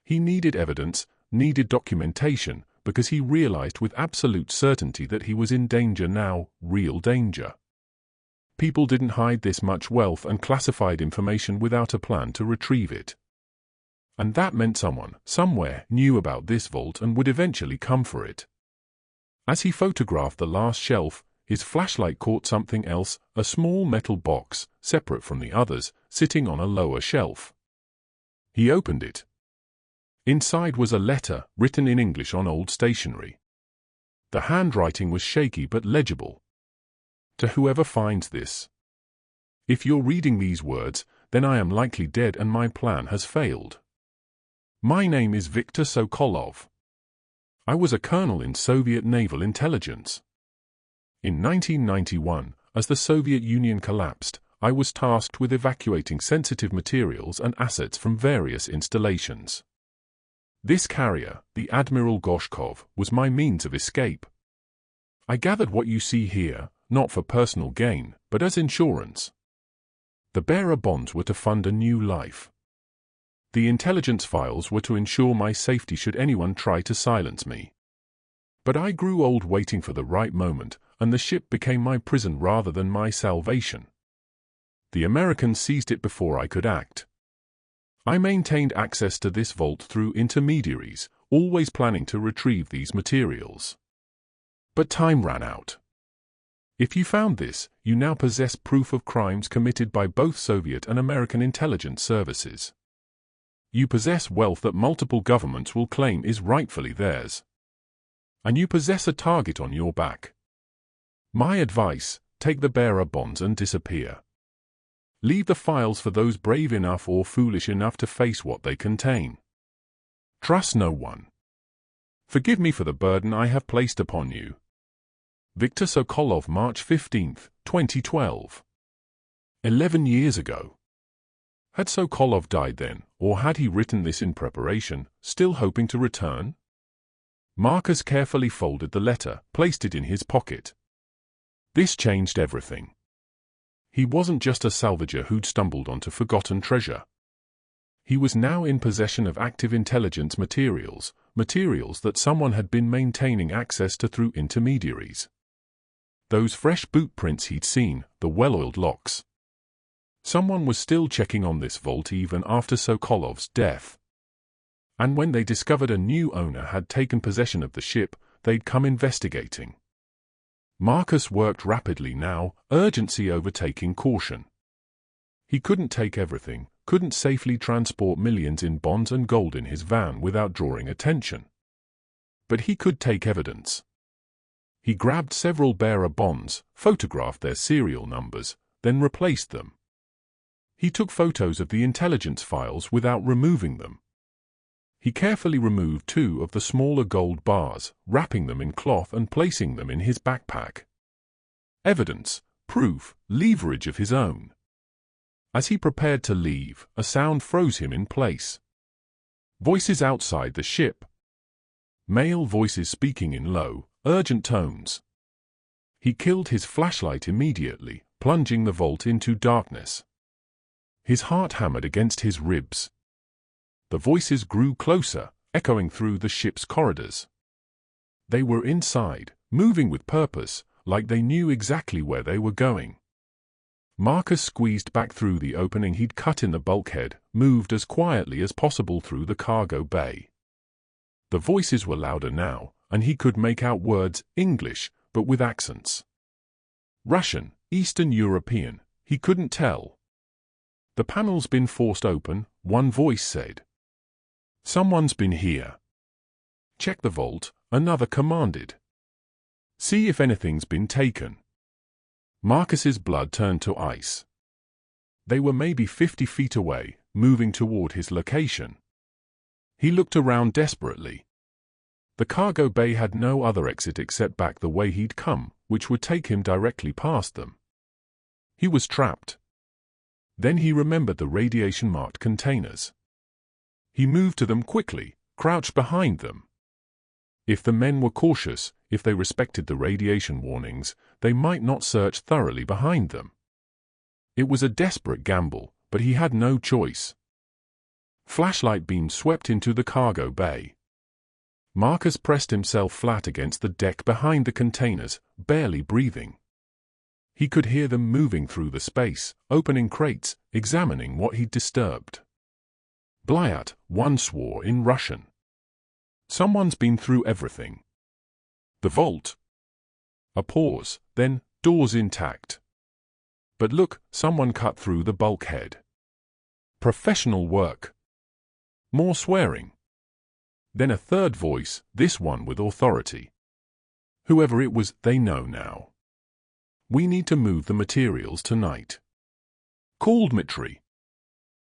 He needed evidence, needed documentation, because he realized with absolute certainty that he was in danger now, real danger. People didn't hide this much wealth and classified information without a plan to retrieve it. And that meant someone, somewhere, knew about this vault and would eventually come for it. As he photographed the last shelf, his flashlight caught something else, a small metal box, separate from the others, sitting on a lower shelf. He opened it. Inside was a letter, written in English on old stationery. The handwriting was shaky but legible. To whoever finds this. If you're reading these words, then I am likely dead and my plan has failed. My name is Viktor Sokolov. I was a colonel in Soviet naval intelligence. In 1991, as the Soviet Union collapsed, I was tasked with evacuating sensitive materials and assets from various installations. This carrier, the Admiral Gorshkov, was my means of escape. I gathered what you see here, not for personal gain, but as insurance. The bearer bonds were to fund a new life. The intelligence files were to ensure my safety should anyone try to silence me. But I grew old waiting for the right moment, and the ship became my prison rather than my salvation. The Americans seized it before I could act. I maintained access to this vault through intermediaries, always planning to retrieve these materials. But time ran out. If you found this, you now possess proof of crimes committed by both Soviet and American intelligence services. You possess wealth that multiple governments will claim is rightfully theirs. And you possess a target on your back. My advice, take the bearer bonds and disappear. Leave the files for those brave enough or foolish enough to face what they contain. Trust no one. Forgive me for the burden I have placed upon you. Viktor Sokolov, March 15, 2012. 11 years ago. Had Sokolov died then, or had he written this in preparation, still hoping to return? Marcus carefully folded the letter, placed it in his pocket. This changed everything. He wasn't just a salvager who'd stumbled onto forgotten treasure. He was now in possession of active intelligence materials that someone had been maintaining access to through intermediaries. Those fresh boot prints he'd seen, the well-oiled locks. Someone was still checking on this vault even after Sokolov's death. And when they discovered a new owner had taken possession of the ship, they'd come investigating. Marcus worked rapidly now, urgency overtaking caution. He couldn't take everything, couldn't safely transport millions in bonds and gold in his van without drawing attention. But he could take evidence. He grabbed several bearer bonds, photographed their serial numbers, then replaced them. He took photos of the intelligence files without removing them. He carefully removed 2 of the smaller gold bars, wrapping them in cloth and placing them in his backpack. Evidence, proof, leverage of his own. As he prepared to leave, a sound froze him in place. Voices outside the ship. Male voices speaking in low, urgent tones. He killed his flashlight immediately, plunging the vault into darkness. His heart hammered against his ribs. The voices grew closer, echoing through the ship's corridors. They were inside, moving with purpose, like they knew exactly where they were going. Marcus squeezed back through the opening he'd cut in the bulkhead, moved as quietly as possible through the cargo bay. The voices were louder now, and he could make out words, English, but with accents. Russian, Eastern European, he couldn't tell. The panel's been forced open, one voice said. Someone's been here. Check the vault, another commanded. See if anything's been taken. Marcus's blood turned to ice. They were maybe 50 feet away, moving toward his location. He looked around desperately. The cargo bay had no other exit except back the way he'd come, which would take him directly past them. He was trapped. Then he remembered the radiation-marked containers. He moved to them quickly, crouched behind them. If the men were cautious, if they respected the radiation warnings, they might not search thoroughly behind them. It was a desperate gamble, but he had no choice. Flashlight beams swept into the cargo bay. Marcus pressed himself flat against the deck behind the containers, barely breathing. He could hear them moving through the space, opening crates, examining what he'd disturbed. Blyat, one swore in Russian. Someone's been through everything. The vault. A pause, then, doors intact. But look, someone cut through the bulkhead. Professional work. More swearing. Then a third voice, this one with authority. Whoever it was, they know now. We need to move the materials tonight. Call Dmitri.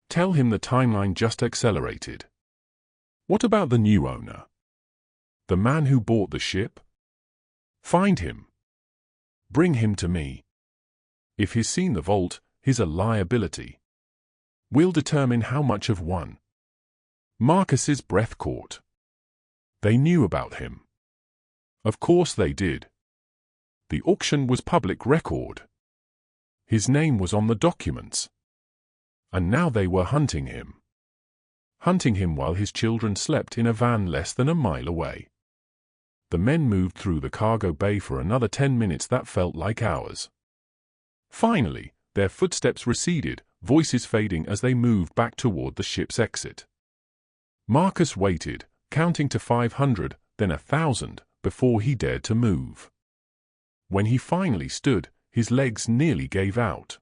Tell him the timeline just accelerated. What about the new owner? The man who bought the ship? Find him. Bring him to me. If he's seen the vault, he's a liability. We'll determine how much of one. Marcus's breath caught. They knew about him. Of course they did. The auction was public record. His name was on the documents. And now they were hunting him. Hunting him while his children slept in a van less than a mile away. The men moved through the cargo bay for another 10 minutes that felt like hours. Finally, their footsteps receded, voices fading as they moved back toward the ship's exit. Marcus waited, counting to 500, then 1,000, before he dared to move. When he finally stood, his legs nearly gave out.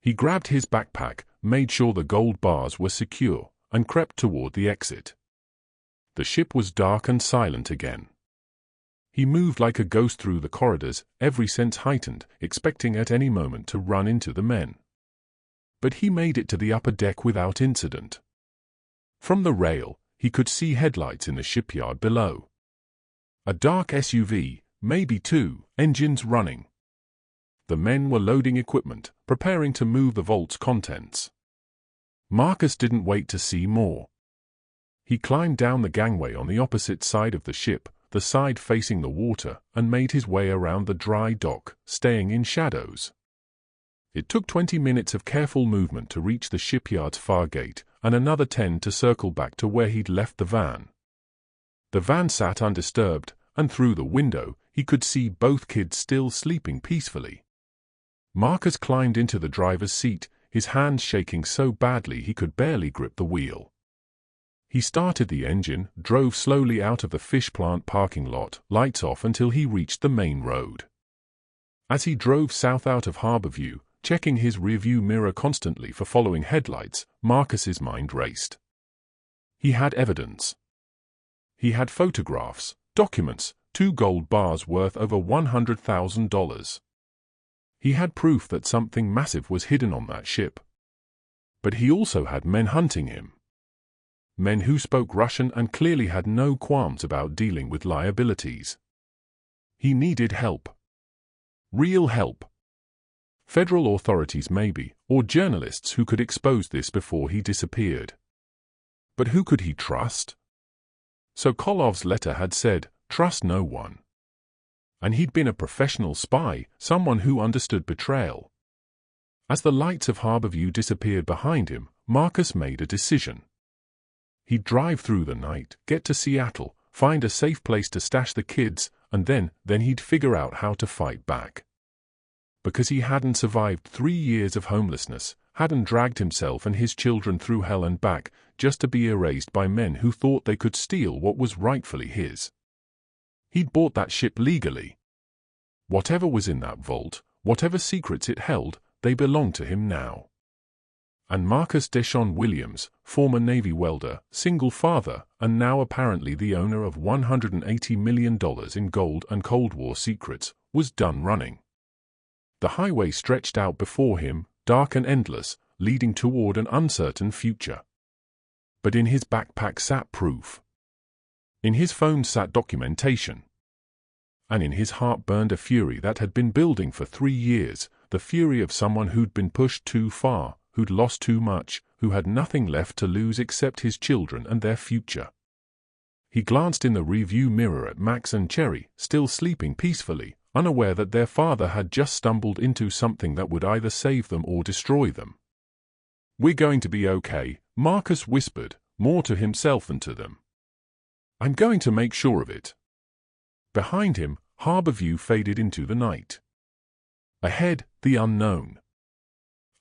He grabbed his backpack, made sure the gold bars were secure, and crept toward the exit. The ship was dark and silent again. He moved like a ghost through the corridors, every sense heightened, expecting at any moment to run into the men. But he made it to the upper deck without incident. From the rail, he could see headlights in the shipyard below. A dark SUV, maybe 2, engines running. The men were loading equipment, preparing to move the vault's contents. Marcus didn't wait to see more. He climbed down the gangway on the opposite side of the ship, the side facing the water, and made his way around the dry dock, staying in shadows. It took 20 minutes of careful movement to reach the shipyard's far gate, and another 10 to circle back to where he'd left the van. The van sat undisturbed, and through the window, he could see both kids still sleeping peacefully. Marcus climbed into the driver's seat, his hands shaking so badly he could barely grip the wheel. He started the engine, drove slowly out of the fish plant parking lot, lights off until he reached the main road. As he drove south out of Harborview, checking his rearview mirror constantly for following headlights, Marcus's mind raced. He had evidence. He had photographs, documents, 2 gold bars worth over $100,000. He had proof that something massive was hidden on that ship. But he also had men hunting him. Men who spoke Russian and clearly had no qualms about dealing with liabilities. He needed help. Real help. Federal authorities maybe, or journalists who could expose this before he disappeared. But who could he trust? Sokolov's letter had said, trust no one. And he'd been a professional spy, someone who understood betrayal. As the lights of Harborview disappeared behind him, Marcus made a decision. He'd drive through the night, get to Seattle, find a safe place to stash the kids, and then he'd figure out how to fight back. Because he hadn't survived 3 years of homelessness, hadn't dragged himself and his children through hell and back, just to be erased by men who thought they could steal what was rightfully his. He'd bought that ship legally. Whatever was in that vault, whatever secrets it held, they belonged to him now. And Marcus Deshawn Williams, former Navy welder, single father, and now apparently the owner of $180 million in gold and Cold War secrets, was done running. The highway stretched out before him, dark and endless, leading toward an uncertain future. But in his backpack sat proof. In his phone sat documentation. And in his heart burned a fury that had been building for 3 years, the fury of someone who'd been pushed too far, who'd lost too much, who had nothing left to lose except his children and their future. He glanced in the rearview mirror at Max and Cherry, still sleeping peacefully, unaware that their father had just stumbled into something that would either save them or destroy them. "We're going to be okay," Marcus whispered, more to himself than to them. "I'm going to make sure of it." Behind him, Harborview faded into the night. Ahead, the unknown.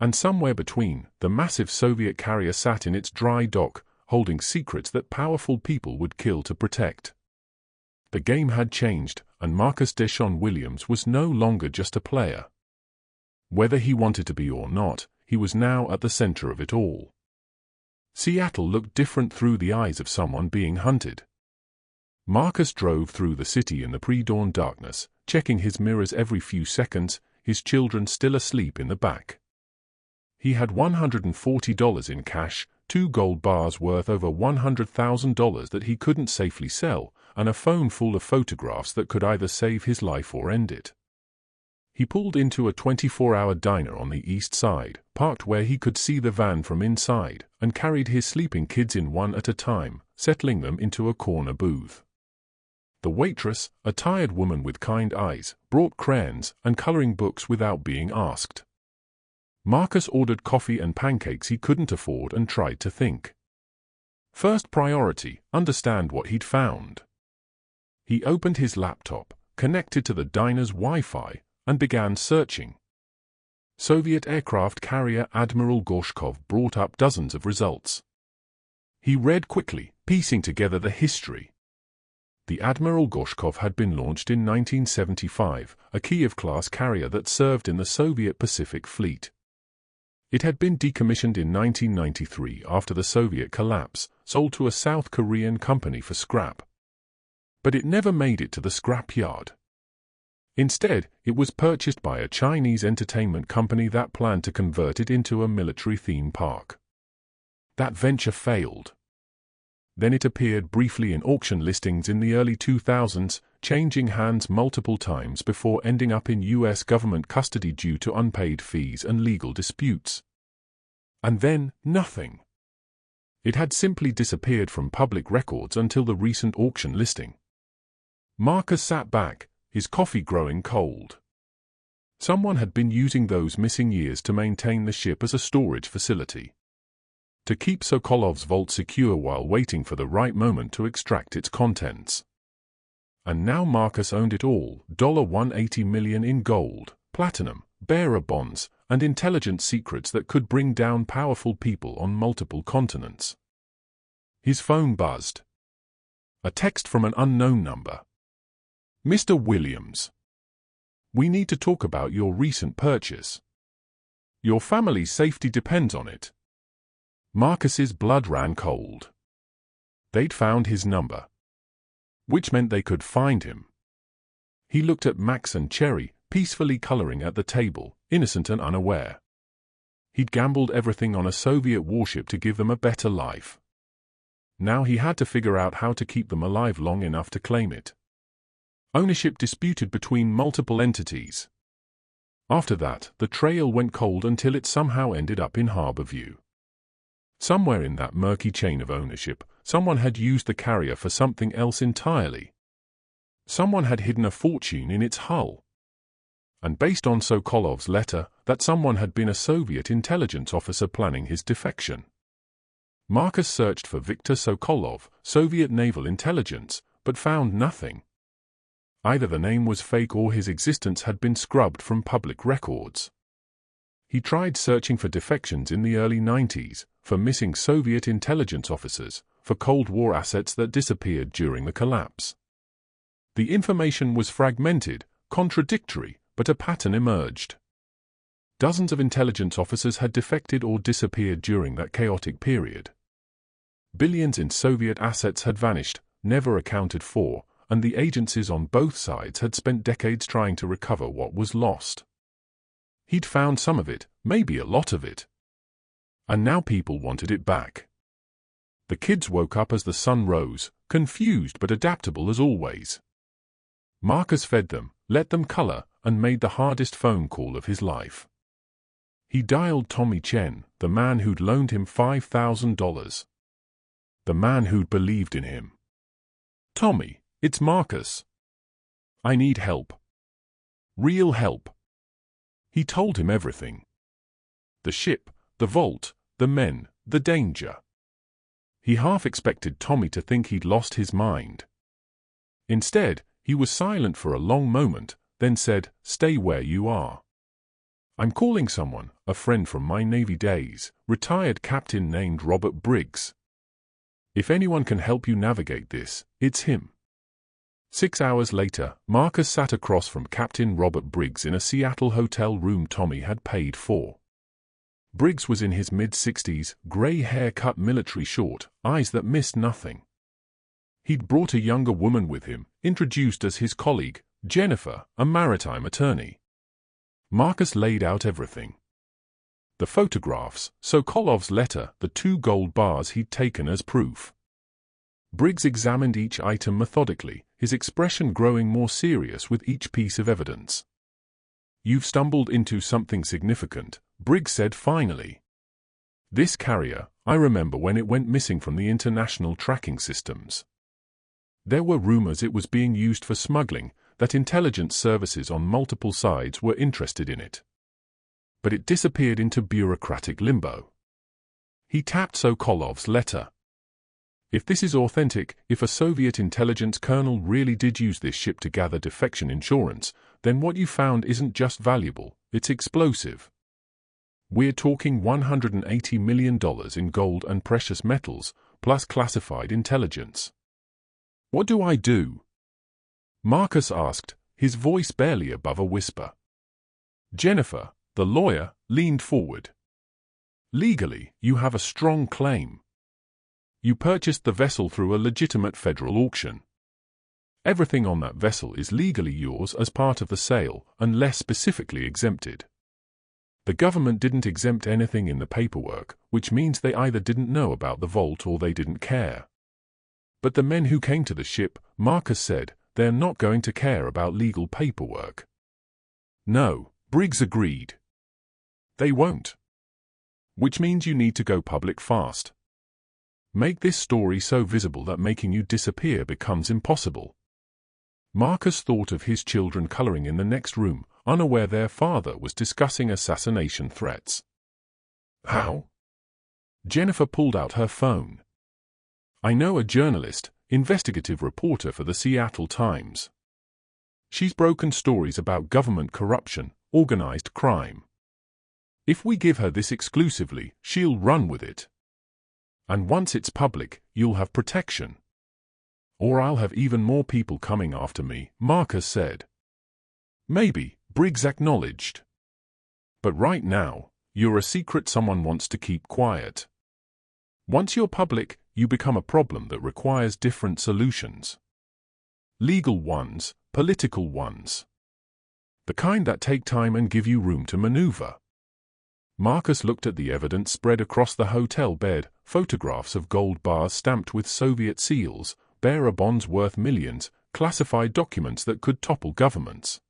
And somewhere between, the massive Soviet carrier sat in its dry dock, holding secrets that powerful people would kill to protect. The game had changed, and Marcus Deshawn Williams was no longer just a player. Whether he wanted to be or not, he was now at the center of it all. Seattle looked different through the eyes of someone being hunted. Marcus drove through the city in the pre-dawn darkness, checking his mirrors every few seconds, his children still asleep in the back. He had $140 in cash, 2 gold bars worth over $100,000 that he couldn't safely sell, and a phone full of photographs that could either save his life or end it. He pulled into a 24-hour diner on the east side, parked where he could see the van from inside, and carried his sleeping kids in one at a time, settling them into a corner booth. The waitress, a tired woman with kind eyes, brought crayons and coloring books without being asked. Marcus ordered coffee and pancakes he couldn't afford and tried to think. First priority, understand what he'd found. He opened his laptop, connected to the diner's Wi-Fi, and began searching. Soviet aircraft carrier Admiral Gorshkov brought up dozens of results. He read quickly, piecing together the history. The Admiral Gorshkov had been launched in 1975, a Kiev-class carrier that served in the Soviet Pacific Fleet. It had been decommissioned in 1993 after the Soviet collapse, sold to a South Korean company for scrap. But it never made it to the scrap yard. Instead, it was purchased by a Chinese entertainment company that planned to convert it into a military theme park. That venture failed. Then it appeared briefly in auction listings in the early 2000s, changing hands multiple times before ending up in U.S. government custody due to unpaid fees and legal disputes. And then, nothing. It had simply disappeared from public records until the recent auction listing. Marcus sat back, his coffee growing cold. Someone had been using those missing years to maintain the ship as a storage facility. To keep Sokolov's vault secure while waiting for the right moment to extract its contents. And now Marcus owned it all, $180 million in gold, platinum, bearer bonds, and intelligence secrets that could bring down powerful people on multiple continents. His phone buzzed. A text from an unknown number. "Mr. Williams." We need to talk about your recent purchase. Your family's safety depends on it. Marcus's blood ran cold. They'd found his number, which meant they could find him. He looked at Max and Cherry, peacefully coloring at the table, innocent and unaware. He'd gambled everything on a Soviet warship to give them a better life. Now he had to figure out how to keep them alive long enough to claim it. Ownership disputed between multiple entities. After that, the trail went cold until it somehow ended up in Harborview. Somewhere in that murky chain of ownership, someone had used the carrier for something else entirely. Someone had hidden a fortune in its hull. And based on Sokolov's letter, that someone had been a Soviet intelligence officer planning his defection. Marcus searched for Viktor Sokolov, Soviet naval intelligence, but found nothing. Either the name was fake or his existence had been scrubbed from public records. He tried searching for defections in the early 90s, for missing Soviet intelligence officers, for Cold War assets that disappeared during the collapse. The information was fragmented, contradictory, but a pattern emerged. Dozens of intelligence officers had defected or disappeared during that chaotic period. Billions in Soviet assets had vanished, never accounted for, and the agencies on both sides had spent decades trying to recover what was lost. He'd found some of it, maybe a lot of it. And now people wanted it back. The kids woke up as the sun rose, confused but adaptable as always. Marcus fed them, let them color, and made the hardest phone call of his life. He dialed Tommy Chen, the man who'd loaned him $5,000. The man who'd believed in him. "Tommy, it's Marcus. I need help. Real help." He told him everything. The ship, the vault, the men, the danger. He half expected Tommy to think he'd lost his mind. Instead, he was silent for a long moment, then said, "Stay where you are. I'm calling someone, a friend from my Navy days, retired captain named Robert Briggs. If anyone can help you navigate this, it's him." 6 hours later, Marcus sat across from Captain Robert Briggs in a Seattle hotel room Tommy had paid for. Briggs was in his mid-60s, grey hair cut military short, eyes that missed nothing. He'd brought a younger woman with him, introduced as his colleague, Jennifer, a maritime attorney. Marcus laid out everything. The photographs, Sokolov's letter, the 2 gold bars he'd taken as proof. Briggs examined each item methodically, his expression growing more serious with each piece of evidence. "You've stumbled into something significant," Briggs said finally. "This carrier, I remember when it went missing from the international tracking systems. There were rumors it was being used for smuggling, that intelligence services on multiple sides were interested in it. But it disappeared into bureaucratic limbo." He tapped Sokolov's letter. "If this is authentic, if a Soviet intelligence colonel really did use this ship to gather defection insurance, then what you found isn't just valuable, it's explosive. We're talking $180 million in gold and precious metals, plus classified intelligence. What do I do?" Marcus asked, his voice barely above a whisper. Jennifer, the lawyer, leaned forward. "Legally, you have a strong claim. You purchased the vessel through a legitimate federal auction. Everything on that vessel is legally yours as part of the sale, unless specifically exempted. The government didn't exempt anything in the paperwork, which means they either didn't know about the vault or they didn't care. But the men who came to the ship," Marcus said, "they're not going to care about legal paperwork." "No," Briggs agreed. "They won't. Which means you need to go public fast. Make this story so visible that making you disappear becomes impossible." Marcus thought of his children coloring in the next room, unaware their father was discussing assassination threats. "How?" Jennifer pulled out her phone. "I know a journalist, investigative reporter for the Seattle Times. She's broken stories about government corruption, organized crime. If we give her this exclusively, she'll run with it. And once it's public, you'll have protection. Or I'll have even more people coming after me," Marcus said. "Maybe," Briggs acknowledged. But right now, you're a secret someone wants to keep quiet. Once you're public, you become a problem that requires different solutions. Legal ones, political ones. The kind that take time and give you room to maneuver. Marcus looked at the evidence spread across the hotel bed, photographs of gold bars stamped with Soviet seals, bearer bonds worth millions, classified documents that could topple governments.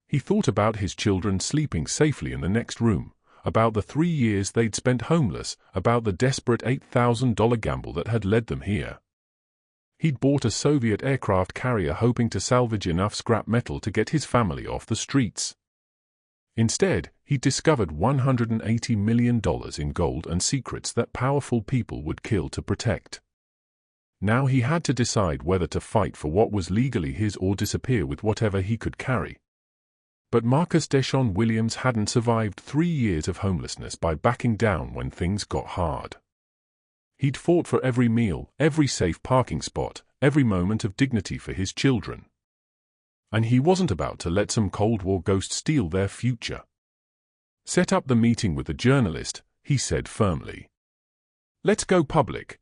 He thought about his children sleeping safely in the next room, about the 3 years they'd spent homeless, about the desperate $8,000 gamble that had led them here. He'd bought a Soviet aircraft carrier hoping to salvage enough scrap metal to get his family off the streets. Instead, he discovered $180 million in gold and secrets that powerful people would kill to protect. Now he had to decide whether to fight for what was legally his or disappear with whatever he could carry. But Marcus Deshawn Williams hadn't survived 3 years of homelessness by backing down when things got hard. He'd fought for every meal, every safe parking spot, every moment of dignity for his children. And he wasn't about to let some Cold War ghost steal their future. Set up the meeting with the journalist, he said firmly. Let's go public.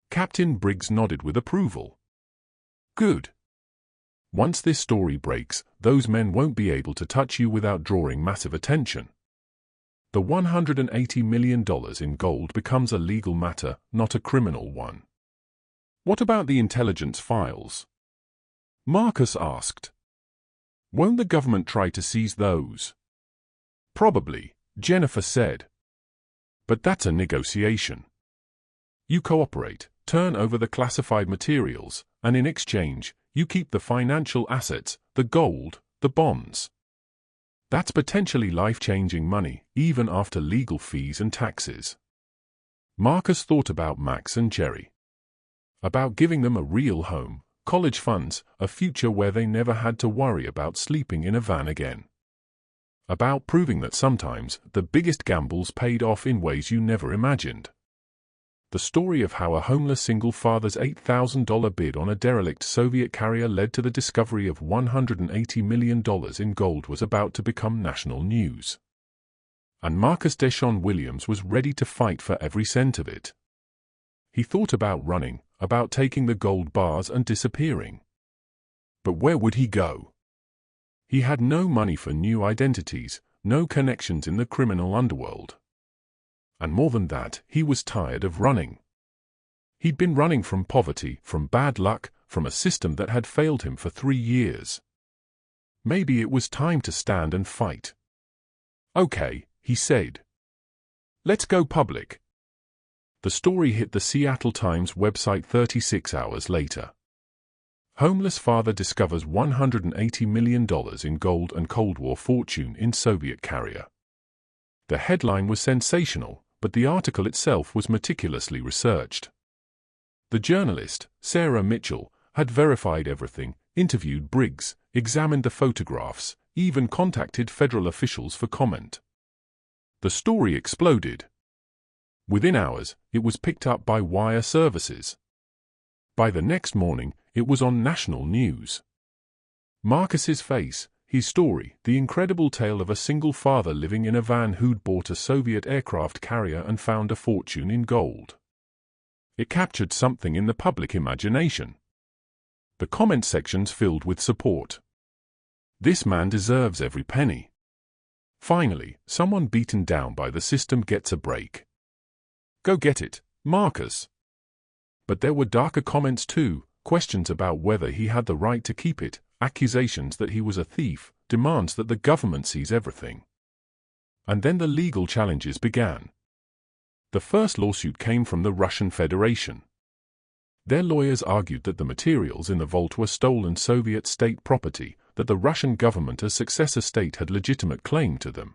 Captain Briggs nodded with approval. Good. Once this story breaks, those men won't be able to touch you without drawing massive attention. The $180 million in gold becomes a legal matter, not a criminal one. What about the intelligence files? Marcus asked. Won't the government try to seize those? Probably, Jennifer said. But that's a negotiation. You cooperate, turn over the classified materials, and in exchange, you keep the financial assets, the gold, the bonds. That's potentially life-changing money, even after legal fees and taxes. Marcus thought about Max and Jerry. About giving them a real home, college funds, a future where they never had to worry about sleeping in a van again. About proving that sometimes the biggest gambles paid off in ways you never imagined. The story of how a homeless single father's $8,000 bid on a derelict Soviet carrier led to the discovery of $180 million in gold was about to become national news. And Marcus Deshawn Williams was ready to fight for every cent of it. He thought about running, about taking the gold bars and disappearing. But where would he go? He had no money for new identities, no connections in the criminal underworld. And more than that, he was tired of running. He'd been running from poverty, from bad luck, from a system that had failed him for 3 years. Maybe it was time to stand and fight. Okay, he said. Let's go public. The story hit the Seattle Times website 36 hours later. Homeless father discovers $180 million in gold and Cold War fortune in Soviet carrier. The headline was sensational, but the article itself was meticulously researched. The journalist, Sarah Mitchell, had verified everything, interviewed Briggs, examined the photographs, even contacted federal officials for comment. The story exploded. Within hours, it was picked up by wire services. By the next morning, it was on national news. Marcus's face, his story, the incredible tale of a single father living in a van who'd bought a Soviet aircraft carrier and found a fortune in gold. It captured something in the public imagination. The comment sections filled with support. This man deserves every penny. Finally, someone beaten down by the system gets a break. Go get it, Marcus. But there were darker comments too, questions about whether he had the right to keep it, accusations that he was a thief, demands that the government seize everything. And then the legal challenges began. The first lawsuit came from the Russian Federation. Their lawyers argued that the materials in the vault were stolen Soviet state property, that the Russian government as successor state had legitimate claim to them.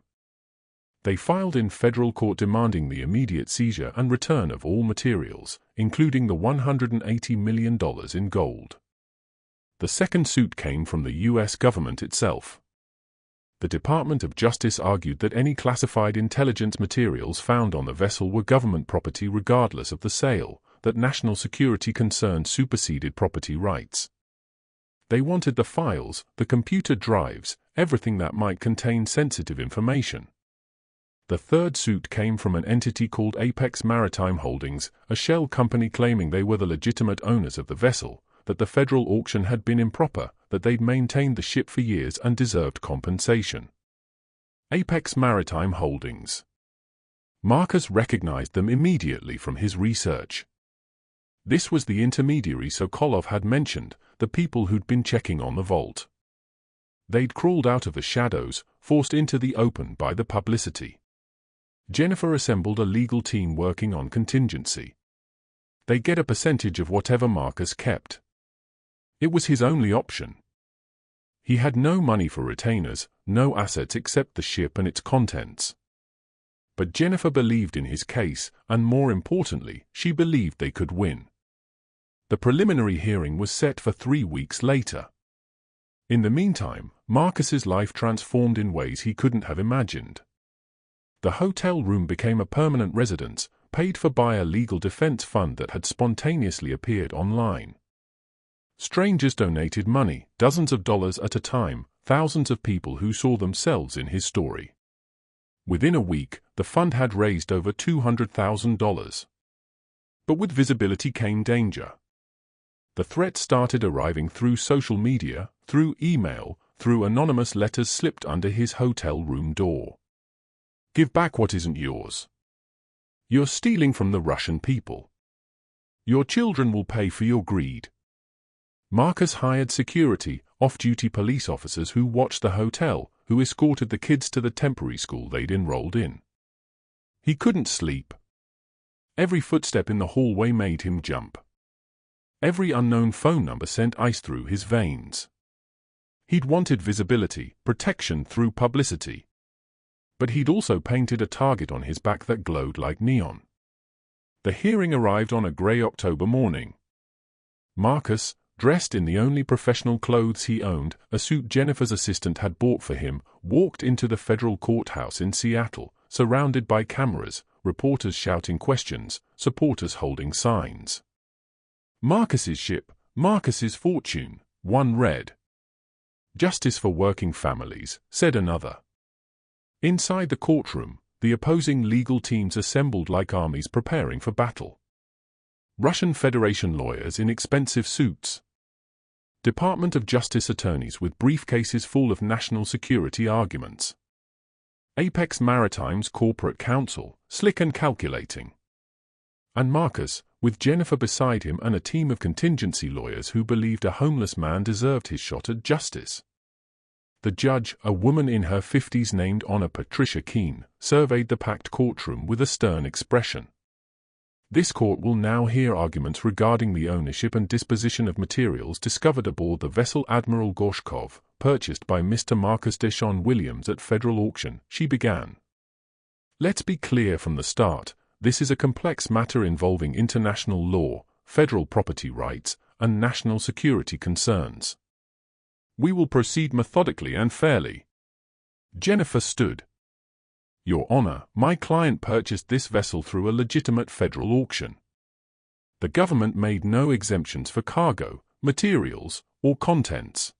They filed in federal court demanding the immediate seizure and return of all materials, including the $180 million in gold. The second suit came from the U.S. government itself. The Department of Justice argued that any classified intelligence materials found on the vessel were government property regardless of the sale, that national security concerns superseded property rights. They wanted the files, the computer drives, everything that might contain sensitive information. The third suit came from an entity called Apex Maritime Holdings, a shell company claiming they were the legitimate owners of the vessel, that the federal auction had been improper, that they'd maintained the ship for years and deserved compensation. Apex Maritime Holdings. Marcus recognized them immediately from his research. This was the intermediary Sokolov had mentioned, the people who'd been checking on the vault. They'd crawled out of the shadows, forced into the open by the publicity. Jennifer assembled a legal team working on contingency. They get a percentage of whatever Marcus kept. It was his only option. He had no money for retainers, no assets except the ship and its contents. But Jennifer believed in his case, and more importantly, she believed they could win. The preliminary hearing was set for 3 weeks later. In the meantime, Marcus's life transformed in ways he couldn't have imagined. The hotel room became a permanent residence, paid for by a legal defense fund that had spontaneously appeared online. Strangers donated money, dozens of dollars at a time, thousands of people who saw themselves in his story. Within a week, the fund had raised over $200,000. But with visibility came danger. The threats started arriving through social media, through email, through anonymous letters slipped under his hotel room door. Give back what isn't yours. You're stealing from the Russian people. Your children will pay for your greed. Marcus hired security, off-duty police officers who watched the hotel, who escorted the kids to the temporary school they'd enrolled in. He couldn't sleep. Every footstep in the hallway made him jump. Every unknown phone number sent ice through his veins. He'd wanted visibility, protection through publicity. But he'd also painted a target on his back that glowed like neon. The hearing arrived on a grey October morning. Marcus, dressed in the only professional clothes he owned, a suit Jennifer's assistant had bought for him, walked into the federal courthouse in Seattle, surrounded by cameras, reporters shouting questions, supporters holding signs. Marcus's ship, Marcus's fortune, one read. Justice for working families, said another. Inside the courtroom, the opposing legal teams assembled like armies preparing for battle. Russian Federation lawyers in expensive suits. Department of Justice attorneys with briefcases full of national security arguments. Apex Maritime's corporate counsel, slick and calculating. And Marcus, with Jennifer beside him and a team of contingency lawyers who believed a homeless man deserved his shot at justice. The judge, a woman in her 50s named Honor Patricia Keene, surveyed the packed courtroom with a stern expression. This court will now hear arguments regarding the ownership and disposition of materials discovered aboard the vessel Admiral Gorshkov, purchased by Mr. Marcus Deshawn Williams at federal auction, she began. Let's be clear from the start, this is a complex matter involving international law, federal property rights, and national security concerns. We will proceed methodically and fairly. Jennifer stood. Your Honor, my client purchased this vessel through a legitimate federal auction. The government made no exemptions for cargo, materials, or contents.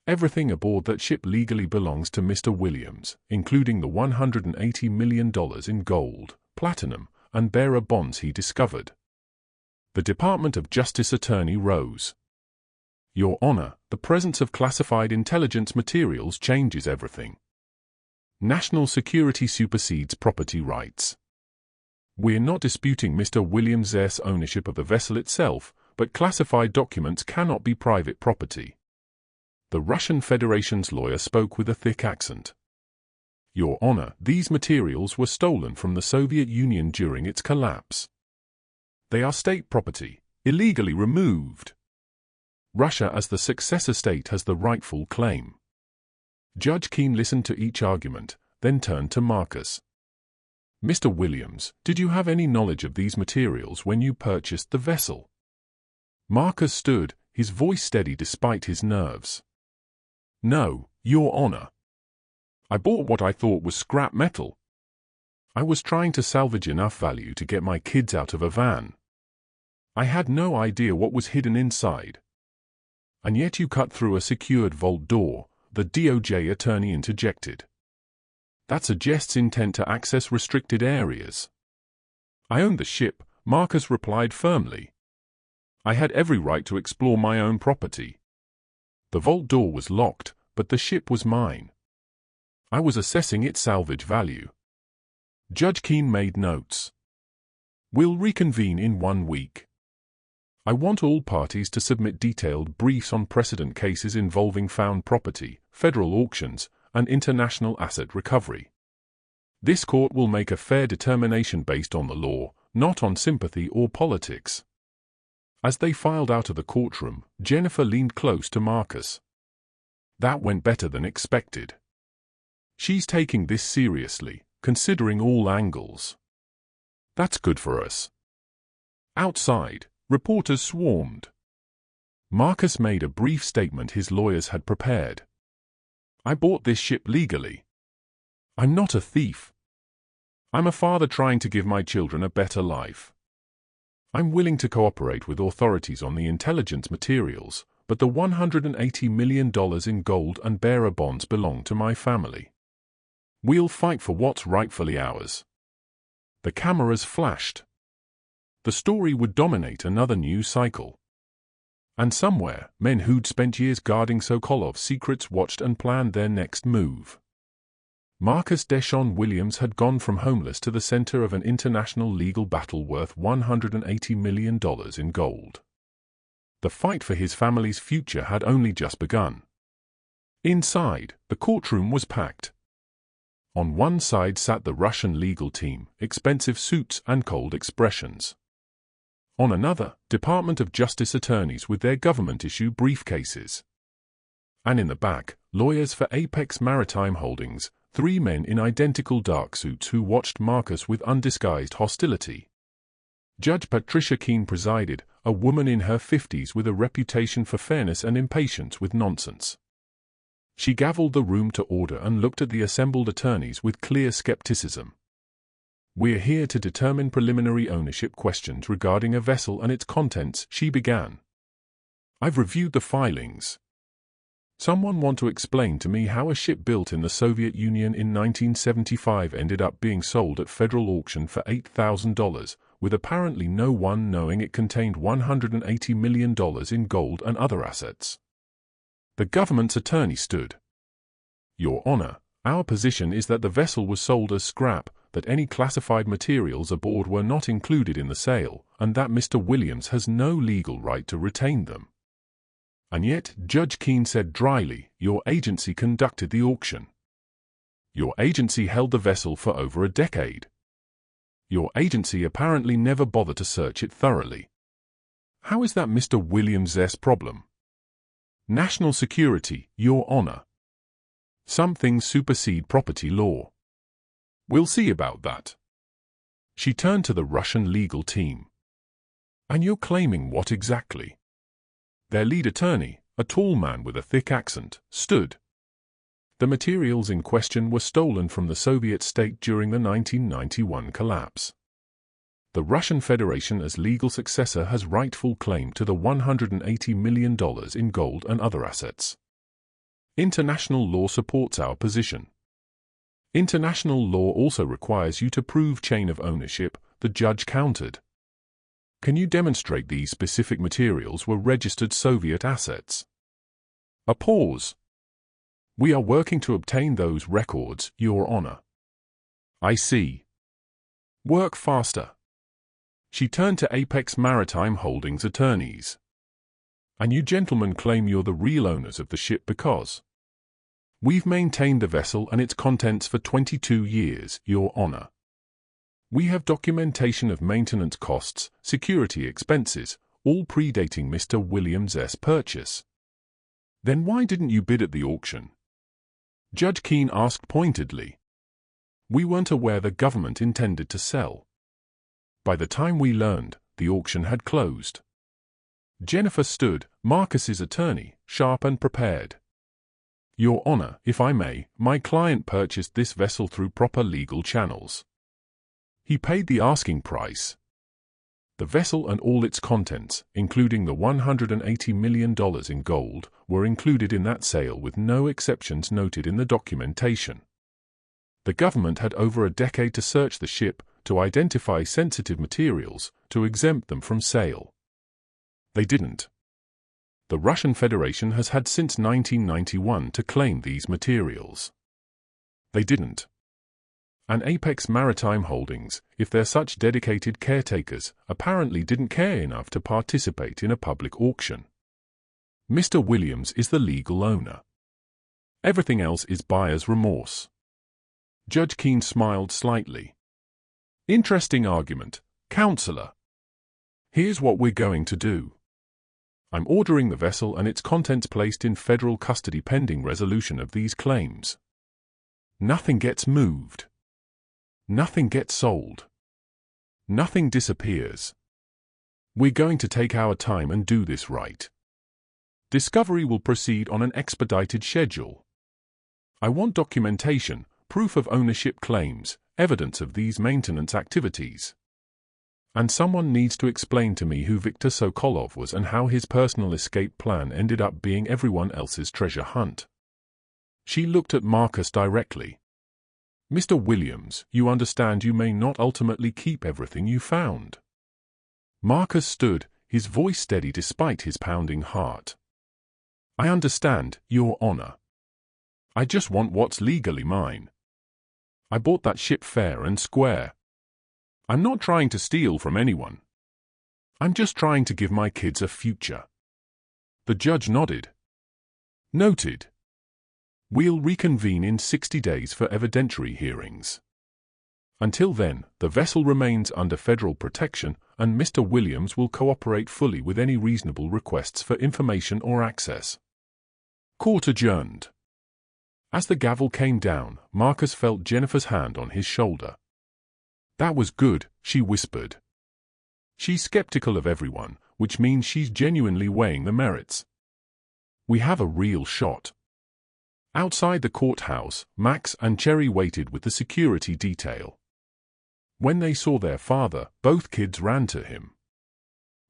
Everything aboard that ship legally belongs to Mr. Williams, including the $180 million in gold, platinum, and bearer bonds he discovered. The Department of Justice attorney rose. Your Honor, the presence of classified intelligence materials changes everything. National security supersedes property rights. We're not disputing Mr. Williams' ownership of the vessel itself, but classified documents cannot be private property. The Russian Federation's lawyer spoke with a thick accent. Your Honor, these materials were stolen from the Soviet Union during its collapse. They are state property, illegally removed. Russia as the successor state has the rightful claim. Judge Keene listened to each argument, then turned to Marcus. Mr. Williams, did you have any knowledge of these materials when you purchased the vessel? Marcus stood, his voice steady despite his nerves. No, Your Honor. I bought what I thought was scrap metal. I was trying to salvage enough value to get my kids out of a van. I had no idea what was hidden inside. And yet you cut through a secured vault door, the DOJ attorney interjected. That suggests intent to access restricted areas. I owned the ship, Marcus replied firmly. I had every right to explore my own property. The vault door was locked, but the ship was mine. I was assessing its salvage value. Judge Keene made notes. We'll reconvene in 1 week. I want all parties to submit detailed briefs on precedent cases involving found property, federal auctions, and international asset recovery. This court will make a fair determination based on the law, not on sympathy or politics. As they filed out of the courtroom, Jennifer leaned close to Marcus. That went better than expected. She's taking this seriously, considering all angles. That's good for us. Outside, reporters swarmed. Marcus made a brief statement his lawyers had prepared. I bought this ship legally. I'm not a thief. I'm a father trying to give my children a better life. I'm willing to cooperate with authorities on the intelligence materials, but the $180 million in gold and bearer bonds belong to my family. We'll fight for what's rightfully ours. The cameras flashed. The story would dominate another news cycle. And somewhere, men who'd spent years guarding Sokolov's secrets watched and planned their next move. Marcus Deshawn Williams had gone from homeless to the center of an international legal battle worth $180 million in gold. The fight for his family's future had only just begun. Inside, the courtroom was packed. On one side sat the Russian legal team, expensive suits and cold expressions. On another, Department of Justice attorneys with their government-issue briefcases. And in the back, lawyers for Apex Maritime Holdings, 3 men in identical dark suits who watched Marcus with undisguised hostility. Judge Patricia Keene presided, a woman in her 50s with a reputation for fairness and impatience with nonsense. She gavelled the room to order and looked at the assembled attorneys with clear skepticism. We're here to determine preliminary ownership questions regarding a vessel and its contents, she began. I've reviewed the filings. Someone want to explain to me how a ship built in the Soviet Union in 1975 ended up being sold at federal auction for $8,000, with apparently no one knowing it contained $180 million in gold and other assets. The government's attorney stood. Your Honor, our position is that the vessel was sold as scrap, that any classified materials aboard were not included in the sale, and that Mr. Williams has no legal right to retain them. And yet, Judge Keene said dryly, your agency conducted the auction. Your agency held the vessel for over a decade. Your agency apparently never bothered to search it thoroughly. How is that Mr. Williams' problem? National security, Your Honor. Some things supersede property law. We'll see about that. She turned to the Russian legal team. And you're claiming what exactly? Their lead attorney, a tall man with a thick accent, stood. The materials in question were stolen from the Soviet state during the 1991 collapse. The Russian Federation as legal successor has rightful claim to the $180 million in gold and other assets. International law supports our position. International law also requires you to prove chain of ownership, the judge countered. Can you demonstrate these specific materials were registered Soviet assets? A pause. We are working to obtain those records, Your Honor. I see. Work faster. She turned to Apex Maritime Holdings attorneys. And you gentlemen claim you're the real owners of the ship because we've maintained the vessel and its contents for 22 years, Your Honor. We have documentation of maintenance costs, security expenses, all predating Mr. Williams' purchase. Then why didn't you bid at the auction? Judge Keene asked pointedly. We weren't aware the government intended to sell. By the time we learned, the auction had closed. Jennifer stood, Marcus's attorney, sharp and prepared. Your Honor, if I may, my client purchased this vessel through proper legal channels. He paid the asking price. The vessel and all its contents, including the $180 million in gold, were included in that sale with no exceptions noted in the documentation. The government had over a decade to search the ship, to identify sensitive materials, to exempt them from sale. They didn't. The Russian Federation has had since 1991 to claim these materials. They didn't. And Apex Maritime Holdings, if they're such dedicated caretakers, apparently didn't care enough to participate in a public auction. Mr. Williams is the legal owner. Everything else is buyer's remorse. Judge Keene smiled slightly. Interesting argument, Counselor. Here's what we're going to do. I'm ordering the vessel and its contents placed in federal custody pending resolution of these claims. Nothing gets moved. Nothing gets sold. Nothing disappears. We're going to take our time and do this right. Discovery will proceed on an expedited schedule. I want documentation, proof of ownership claims, evidence of these maintenance activities. And someone needs to explain to me who Viktor Sokolov was and how his personal escape plan ended up being everyone else's treasure hunt. She looked at Marcus directly. Mr. Williams, you understand you may not ultimately keep everything you found. Marcus stood, his voice steady despite his pounding heart. I understand, Your Honor. I just want what's legally mine. I bought that ship fair and square. I'm not trying to steal from anyone. I'm just trying to give my kids a future. The judge nodded. Noted. We'll reconvene in 60 days for evidentiary hearings. Until then, the vessel remains under federal protection, and Mr. Williams will cooperate fully with any reasonable requests for information or access. Court adjourned. As the gavel came down, Marcus felt Jennifer's hand on his shoulder. That was good, she whispered. She's skeptical of everyone, which means she's genuinely weighing the merits. We have a real shot. Outside the courthouse, Max and Cherry waited with the security detail. When they saw their father, both kids ran to him.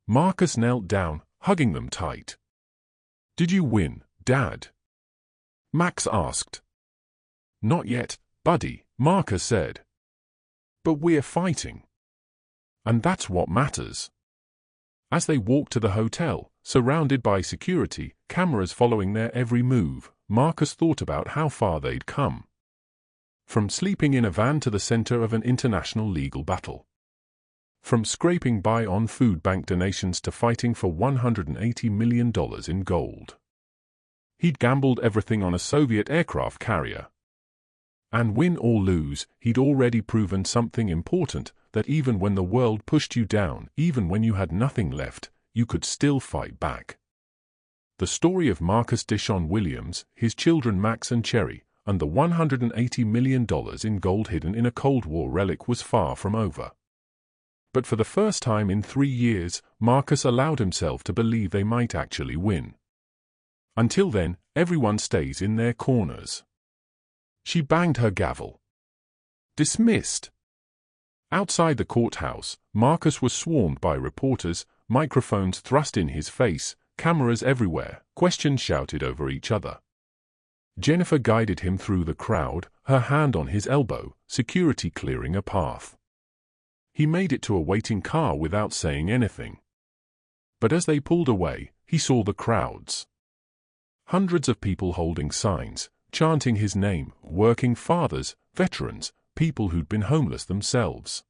Marcus knelt down, hugging them tight. Did you win, Dad? Max asked. Not yet, buddy, Marcus said. But we're fighting. And that's what matters. As they walked to the hotel, surrounded by security, cameras following their every move, Marcus thought about how far they'd come. From sleeping in a van to the center of an international legal battle. From scraping by on food bank donations to fighting for $180 million in gold. He'd gambled everything on a Soviet aircraft carrier. And win or lose, he'd already proven something important, that even when the world pushed you down, even when you had nothing left, you could still fight back. The story of Marcus Dishon Williams, his children Max and Cherry, and the $180 million in gold hidden in a Cold War relic was far from over. But for the first time in 3 years, Marcus allowed himself to believe they might actually win. Until then, everyone stays in their corners. She banged her gavel. Dismissed. Outside the courthouse, Marcus was swarmed by reporters, microphones thrust in his face, cameras everywhere, questions shouted over each other. Jennifer guided him through the crowd, her hand on his elbow, security clearing a path. He made it to a waiting car without saying anything. But as they pulled away, he saw the crowds. Hundreds of people holding signs, chanting his name, working fathers, veterans, people who'd been homeless themselves.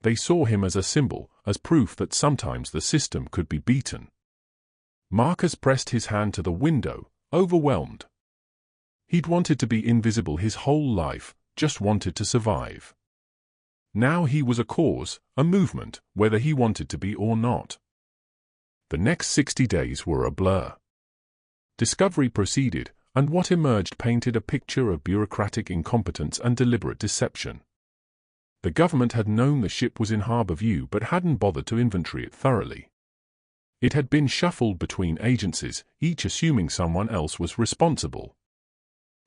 They saw him as a symbol, as proof that sometimes the system could be beaten. Marcus pressed his hand to the window, overwhelmed. He'd wanted to be invisible his whole life, just wanted to survive. Now he was a cause, a movement, whether he wanted to be or not. The next 60 days were a blur. Discovery proceeded, and what emerged painted a picture of bureaucratic incompetence and deliberate deception. The government had known the ship was in harbor view but hadn't bothered to inventory it thoroughly. It had been shuffled between agencies, each assuming someone else was responsible.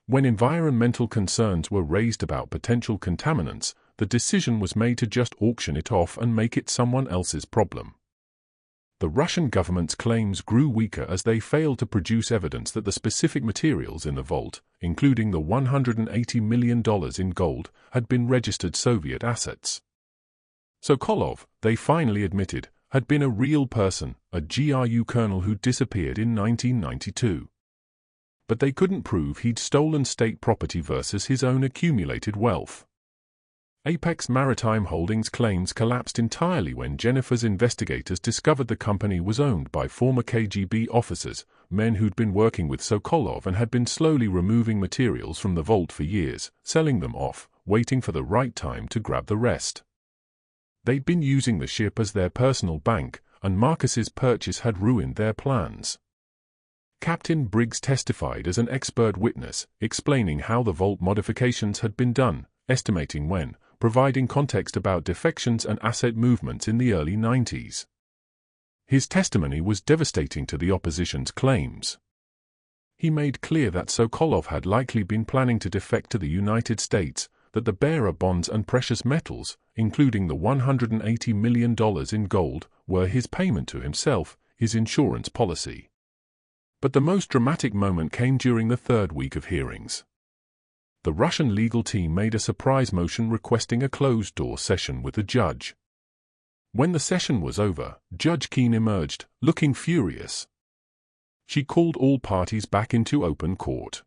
When environmental concerns were raised about potential contaminants, the decision was made to just auction it off and make it someone else's problem. The Russian government's claims grew weaker as they failed to produce evidence that the specific materials in the vault, including the $180 million in gold, had been registered Soviet assets. Sokolov, they finally admitted, had been a real person, a GRU colonel who'd disappeared in 1992. But they couldn't prove he'd stolen state property versus his own accumulated wealth. Apex Maritime Holdings' claims collapsed entirely when Jennifer's investigators discovered the company was owned by former KGB officers, men who'd been working with Sokolov and had been slowly removing materials from the vault for years, selling them off, waiting for the right time to grab the rest. They'd been using the ship as their personal bank, and Marcus's purchase had ruined their plans. Captain Briggs testified as an expert witness, explaining how the vault modifications had been done, estimating when, providing context about defections and asset movements in the early 90s. His testimony was devastating to the opposition's claims. He made clear that Sokolov had likely been planning to defect to the United States, that the bearer bonds and precious metals, including the $180 million in gold, were his payment to himself, his insurance policy. But the most dramatic moment came during the third week of hearings. The Russian legal team made a surprise motion requesting a closed-door session with the judge. When the session was over, Judge Keene emerged, looking furious. She called all parties back into open court.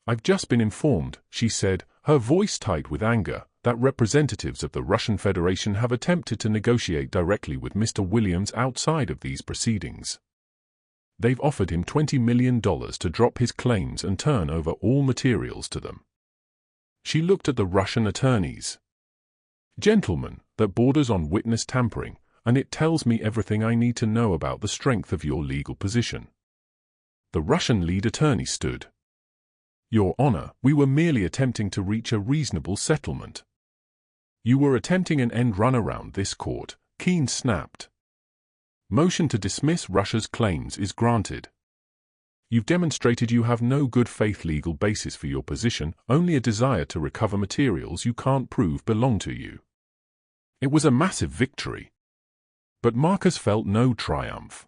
"I've just been informed," she said, her voice tight with anger, "that representatives of the Russian Federation have attempted to negotiate directly with Mr. Williams outside of these proceedings. They've offered him $20 million to drop his claims and turn over all materials to them." She looked at the Russian attorneys. "Gentlemen, that borders on witness tampering, and it tells me everything I need to know about the strength of your legal position." The Russian lead attorney stood. "Your Honor, we were merely attempting to reach a reasonable settlement." "You were attempting an end run around this court," Keene snapped. "Motion to dismiss Russia's claims is granted. You've demonstrated you have no good faith legal basis for your position, only a desire to recover materials you can't prove belong to you." It was a massive victory. But Marcus felt no triumph.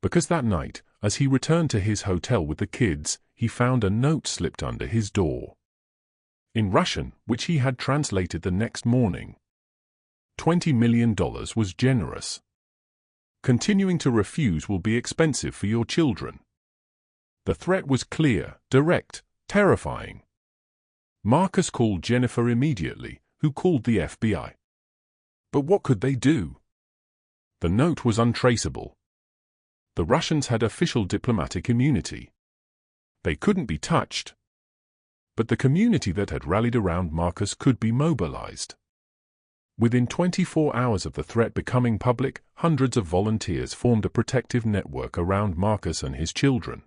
Because that night, as he returned to his hotel with the kids, he found a note slipped under his door. In Russian, which he had translated the next morning. $20 million was generous. Continuing to refuse will be expensive for your children. The threat was clear, direct, terrifying. Marcus called Jennifer immediately, who called the FBI. But what could they do? The note was untraceable. The Russians had official diplomatic immunity. They couldn't be touched. But the community that had rallied around Marcus could be mobilized. Within 24 hours of the threat becoming public, hundreds of volunteers formed a protective network around Marcus and his children.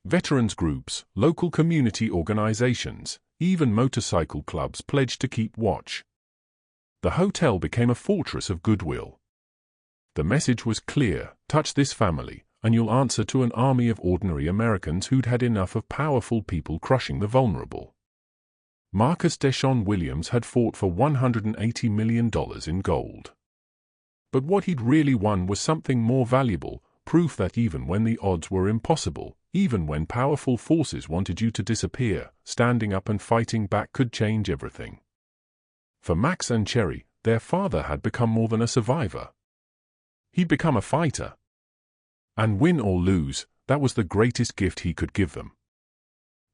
Veterans groups, local community organizations, even motorcycle clubs pledged to keep watch. The hotel became a fortress of goodwill. The message was clear: touch this family, and you'll answer to an army of ordinary Americans who'd had enough of powerful people crushing the vulnerable. Marcus Deshaun Williams had fought for $180 million in gold. But what he'd really won was something more valuable, proof that even when the odds were impossible, even when powerful forces wanted you to disappear, standing up and fighting back could change everything. For Max and Cherry, their father had become more than a survivor. He'd become a fighter. And win or lose, that was the greatest gift he could give them.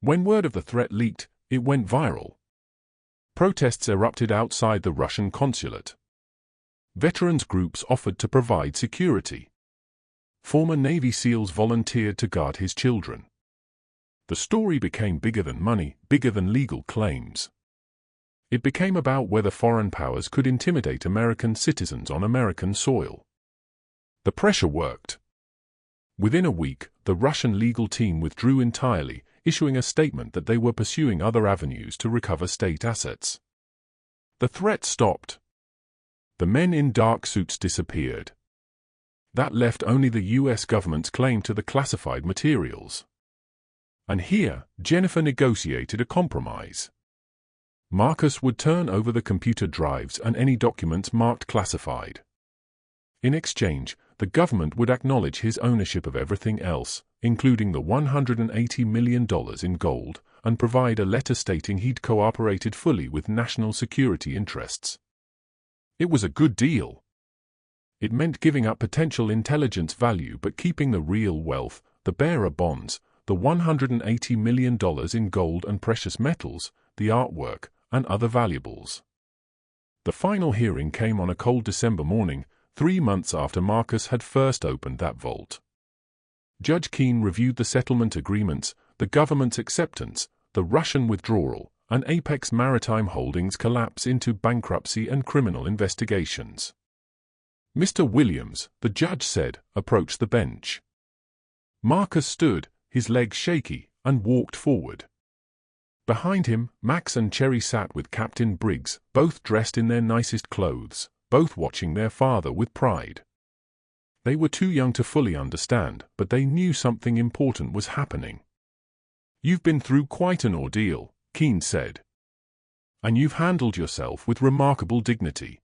When word of the threat leaked, it went viral. Protests erupted outside the Russian consulate. Veterans groups offered to provide security. Former Navy SEALs volunteered to guard his children. The story became bigger than money, bigger than legal claims. It became about whether foreign powers could intimidate American citizens on American soil. The pressure worked. Within a week, the Russian legal team withdrew entirely, issuing a statement that they were pursuing other avenues to recover state assets. The threat stopped. The men in dark suits disappeared. That left only the U.S. government's claim to the classified materials. And here, Jennifer negotiated a compromise. Marcus would turn over the computer drives and any documents marked classified. In exchange, the government would acknowledge his ownership of everything else, including the $180 million in gold, and provide a letter stating he'd cooperated fully with national security interests. It was a good deal. It meant giving up potential intelligence value but keeping the real wealth, the bearer bonds, the $180 million in gold and precious metals, the artwork, and other valuables. The final hearing came on a cold December morning, 3 months after Marcus had first opened that vault. Judge Keene reviewed the settlement agreements, the government's acceptance, the Russian withdrawal, and Apex Maritime Holdings' collapse into bankruptcy and criminal investigations. Mr. Williams, the judge said, approached the bench. Marcus stood, his legs shaky, and walked forward. Behind him, Max and Cherry sat with Captain Briggs, both dressed in their nicest clothes, both watching their father with pride. They were too young to fully understand, but they knew something important was happening. "You've been through quite an ordeal," Keene said. "And you've handled yourself with remarkable dignity.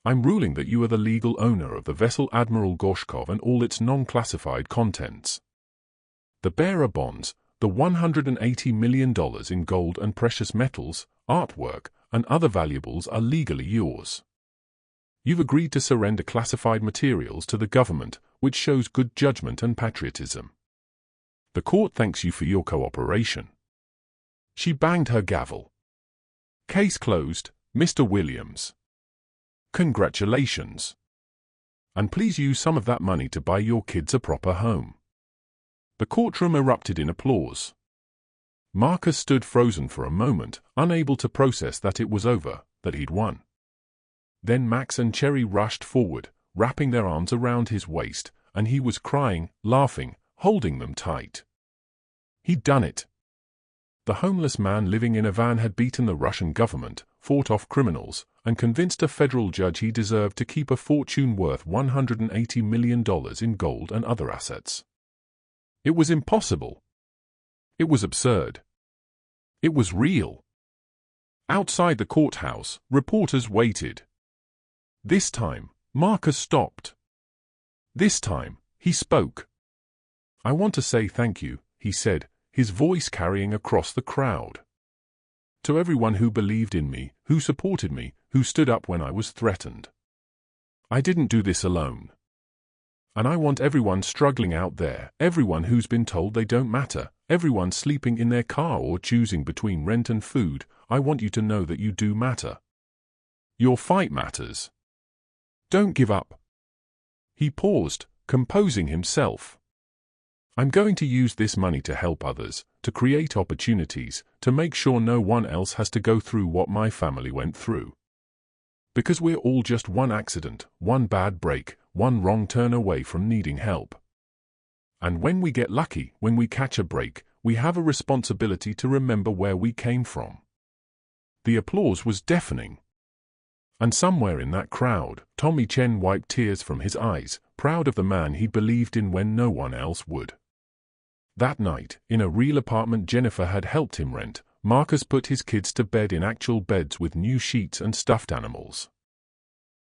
I'm ruling that you are the legal owner of the vessel Admiral Gorshkov and all its non-classified contents. The bearer bonds, the $180 million in gold and precious metals, artwork, and other valuables are legally yours. You've agreed to surrender classified materials to the government, which shows good judgment and patriotism. The court thanks you for your cooperation." She banged her gavel. "Case closed, Mr. Williams. Congratulations. And please use some of that money to buy your kids a proper home." The courtroom erupted in applause. Marcus stood frozen for a moment, unable to process that it was over, that he'd won. Then Max and Cherry rushed forward, wrapping their arms around his waist, and he was crying, laughing, holding them tight. He'd done it. The homeless man living in a van had beaten the Russian government, fought off criminals, and convinced a federal judge he deserved to keep a fortune worth $180 million in gold and other assets. It was impossible. It was absurd. It was real. Outside the courthouse, reporters waited. This time, Marcus stopped. This time, he spoke. "I want to say thank you," he said, his voice carrying across the crowd. "To everyone who believed in me, who supported me, who stood up when I was threatened. I didn't do this alone. And I want everyone struggling out there, everyone who's been told they don't matter, everyone sleeping in their car or choosing between rent and food, I want you to know that you do matter. Your fight matters. Don't give up." He paused, composing himself. "I'm going to use this money to help others, to create opportunities, to make sure no one else has to go through what my family went through. Because we're all just one accident, one bad break, one wrong turn away from needing help. And when we get lucky, when we catch a break, we have a responsibility to remember where we came from." The applause was deafening. And somewhere in that crowd, Tommy Chen wiped tears from his eyes, proud of the man he believed in when no one else would. That night, in a real apartment Jennifer had helped him rent, Marcus put his kids to bed in actual beds with new sheets and stuffed animals.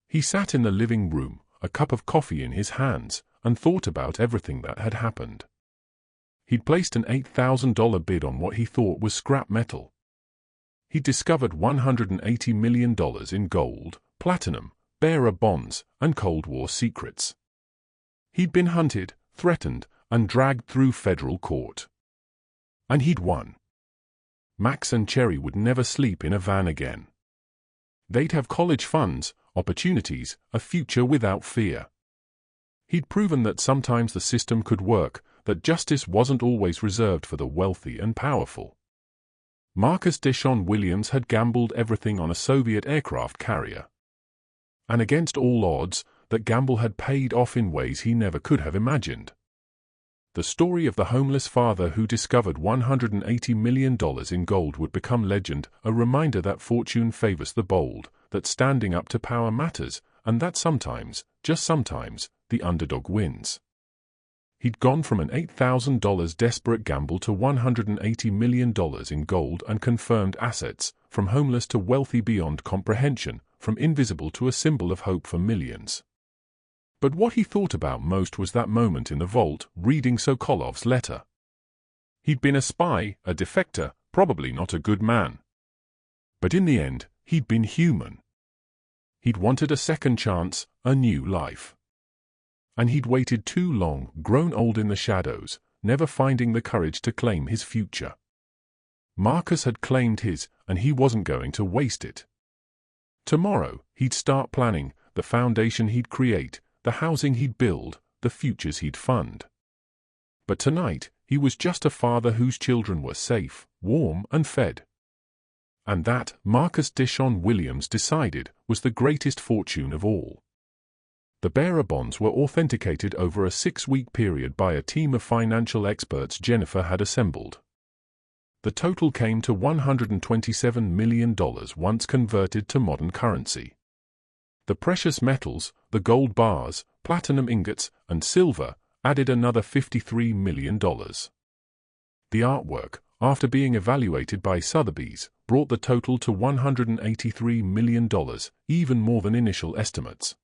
He sat in the living room, a cup of coffee in his hands, and thought about everything that had happened. He'd placed an $8,000 bid on what he thought was scrap metal. He'd discovered $180 million in gold, platinum, bearer bonds, and Cold War secrets. He'd been hunted, threatened, and dragged through federal court. And he'd won. Max and Cherry would never sleep in a van again. They'd have college funds, opportunities, a future without fear. He'd proven that sometimes the system could work, that justice wasn't always reserved for the wealthy and powerful. Marcus Deshawn Williams had gambled everything on a Soviet aircraft carrier. And against all odds, that gamble had paid off in ways he never could have imagined. The story of the homeless father who discovered $180 million in gold would become legend, a reminder that fortune favors the bold, that standing up to power matters, and that sometimes, just sometimes, the underdog wins. He'd gone from an $8,000 desperate gamble to $180 million in gold and confirmed assets, from homeless to wealthy beyond comprehension, from invisible to a symbol of hope for millions. But what he thought about most was that moment in the vault, reading Sokolov's letter. He'd been a spy, a defector, probably not a good man. But in the end, he'd been human. He'd wanted a second chance, a new life. And he'd waited too long, grown old in the shadows, never finding the courage to claim his future. Marcus had claimed his, and he wasn't going to waste it. Tomorrow, he'd start planning, the foundation he'd create, the housing he'd build, the futures he'd fund. But tonight, he was just a father whose children were safe, warm, and fed. And that, Marcus Dishon Williams decided, was the greatest fortune of all. The bearer bonds were authenticated over a 6-week period by a team of financial experts Jennifer had assembled. The total came to $127 million once converted to modern currency. The precious metals, the gold bars, platinum ingots, and silver, added another $53 million. The artwork, after being evaluated by Sotheby's, brought the total to $183 million, even more than initial estimates.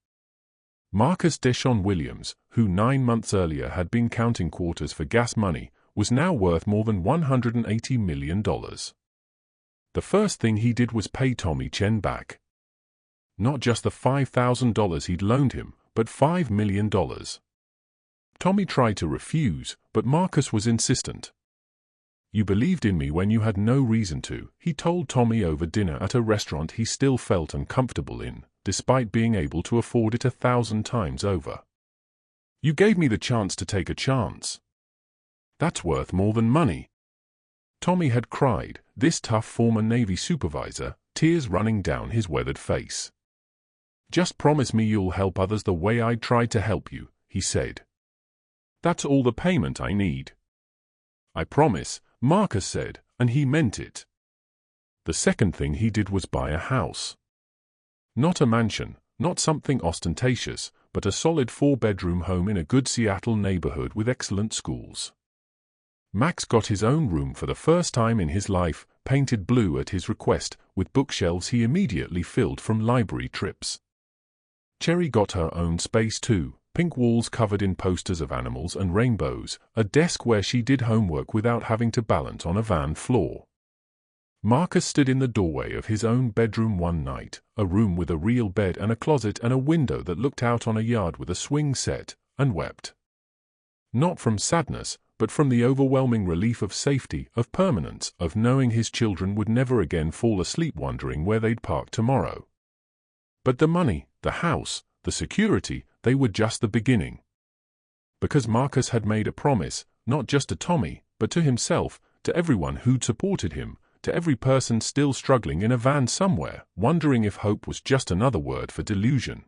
Marcus Dishon Williams, who 9 months earlier had been counting quarters for gas money, was now worth more than $180 million. The first thing he did was pay Tommy Chen back. Not just the $5,000 he'd loaned him, but $5 million. Tommy tried to refuse, but Marcus was insistent. "You believed in me when you had no reason to," he told Tommy over dinner at a restaurant he still felt uncomfortable in, despite being able to afford it 1,000 times over. "You gave me the chance to take a chance. That's worth more than money." Tommy had cried, this tough former Navy supervisor, tears running down his weathered face. "Just promise me you'll help others the way I tried to help you," he said. "That's all the payment I need." "I promise," Marcus said, and he meant it. The second thing he did was buy a house. Not a mansion, not something ostentatious, but a solid 4-bedroom home in a good Seattle neighborhood with excellent schools. Max got his own room for the first time in his life, painted blue at his request, with bookshelves he immediately filled from library trips. Cherry got her own space too, pink walls covered in posters of animals and rainbows, a desk where she did homework without having to balance on a van floor. Marcus stood in the doorway of his own bedroom one night, a room with a real bed and a closet and a window that looked out on a yard with a swing set, and wept. Not from sadness, but from the overwhelming relief of safety, of permanence, of knowing his children would never again fall asleep wondering where they'd park tomorrow. But the money, the house, the security, they were just the beginning. Because Marcus had made a promise, not just to Tommy, but to himself, to everyone who'd supported him, to every person still struggling in a van somewhere, wondering if hope was just another word for delusion.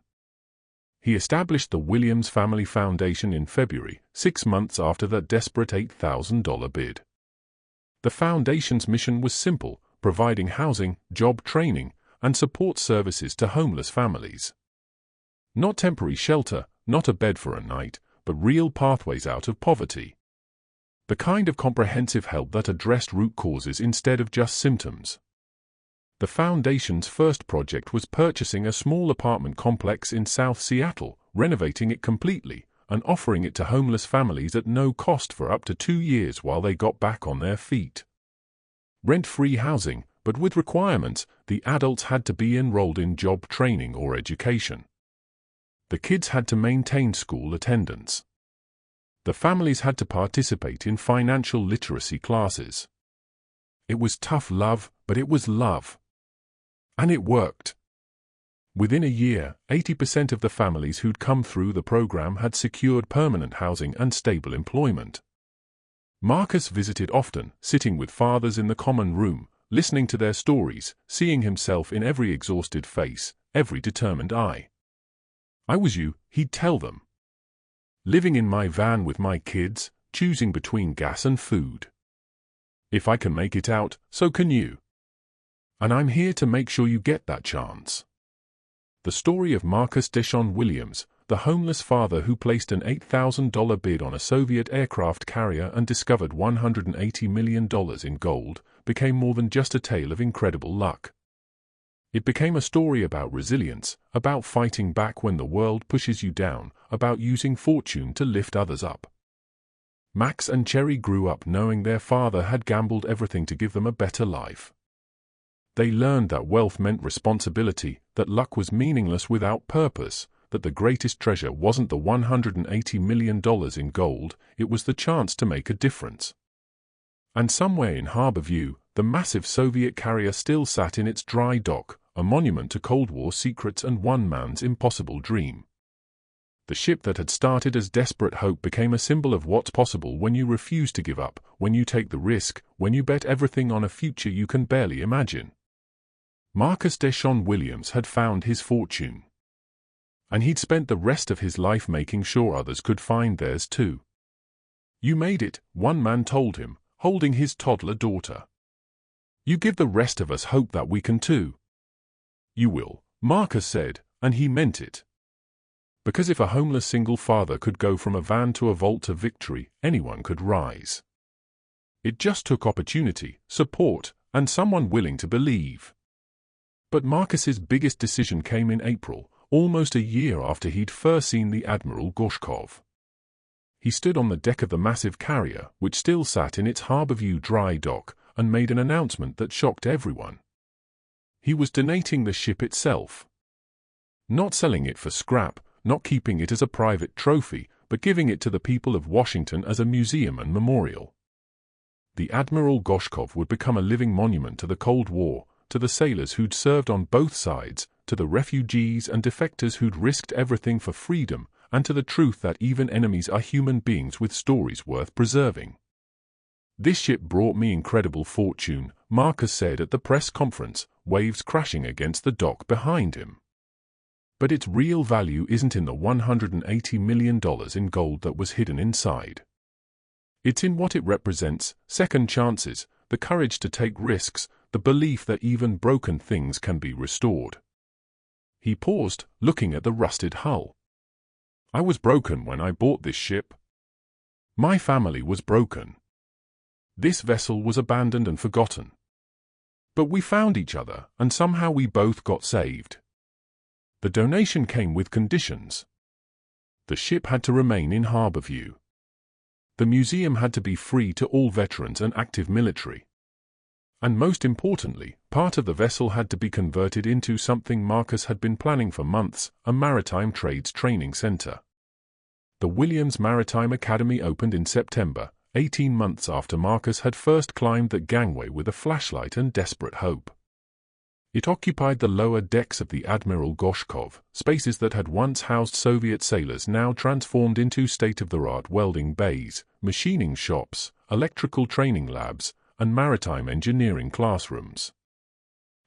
He established the Williams Family Foundation in February, 6 months after that desperate $8,000 bid. The foundation's mission was simple, providing housing, job training, and support services to homeless families. Not temporary shelter, not a bed for a night, but real pathways out of poverty. The kind of comprehensive help that addressed root causes instead of just symptoms. The foundation's first project was purchasing a small apartment complex in South Seattle, renovating it completely, and offering it to homeless families at no cost for up to 2 years while they got back on their feet. Rent-free housing, but with requirements: the adults had to be enrolled in job training or education. The kids had to maintain school attendance. The families had to participate in financial literacy classes. It was tough love, but it was love. And it worked. Within a year, 80% of the families who'd come through the program had secured permanent housing and stable employment. Marcus visited often, sitting with fathers in the common room, listening to their stories, seeing himself in every exhausted face, every determined eye. "I was you," he'd tell them. "Living in my van with my kids, choosing between gas and food. If I can make it out, so can you. And I'm here to make sure you get that chance." The story of Marcus Dishon Williams, the homeless father who placed an $8,000 bid on a Soviet aircraft carrier and discovered $180 million in gold, became more than just a tale of incredible luck. It became a story about resilience, about fighting back when the world pushes you down, about using fortune to lift others up. Max and Cherry grew up knowing their father had gambled everything to give them a better life. They learned that wealth meant responsibility, that luck was meaningless without purpose, that the greatest treasure wasn't the $180 million in gold, it was the chance to make a difference. And somewhere in Harbor View, the massive Soviet carrier still sat in its dry dock, a monument to Cold War secrets and one man's impossible dream. The ship that had started as desperate hope became a symbol of what's possible when you refuse to give up, when you take the risk, when you bet everything on a future you can barely imagine. Marcus Deshawn Williams had found his fortune. And he'd spent the rest of his life making sure others could find theirs too. "You made it," one man told him, holding his toddler daughter. "You give the rest of us hope that we can too." "You will," Marcus said, and he meant it. Because if a homeless single father could go from a van to a vault to victory, anyone could rise. It just took opportunity, support, and someone willing to believe. But Marcus's biggest decision came in April, almost a year after he'd first seen the Admiral Gorshkov. He stood on the deck of the massive carrier, which still sat in its Harbor View dry dock, and made an announcement that shocked everyone. He was donating the ship itself. Not selling it for scrap, not keeping it as a private trophy, but giving it to the people of Washington as a museum and memorial. The Admiral Gorshkov would become a living monument to the Cold War, to the sailors who'd served on both sides, to the refugees and defectors who'd risked everything for freedom, and to the truth that even enemies are human beings with stories worth preserving. "This ship brought me incredible fortune," Marcus said at the press conference, waves crashing against the dock behind him. "But its real value isn't in the $180 million in gold that was hidden inside. It's in what it represents: second chances, the courage to take risks, the belief that even broken things can be restored." He paused, looking at the rusted hull. "I was broken when I bought this ship. My family was broken. This vessel was abandoned and forgotten. But we found each other, and somehow we both got saved. The donation came with conditions. The ship had to remain in Harbor View. The museum had to be free to all veterans and active military. And most importantly, part of the vessel had to be converted into something Marcus had been planning for months: a maritime trades training center. The Williams Maritime Academy opened in September, 18 months after Marcus had first climbed that gangway with a flashlight and desperate hope. It occupied the lower decks of the Admiral Gorshkov, spaces that had once housed Soviet sailors now transformed into state-of-the-art welding bays, machining shops, electrical training labs, and maritime engineering classrooms.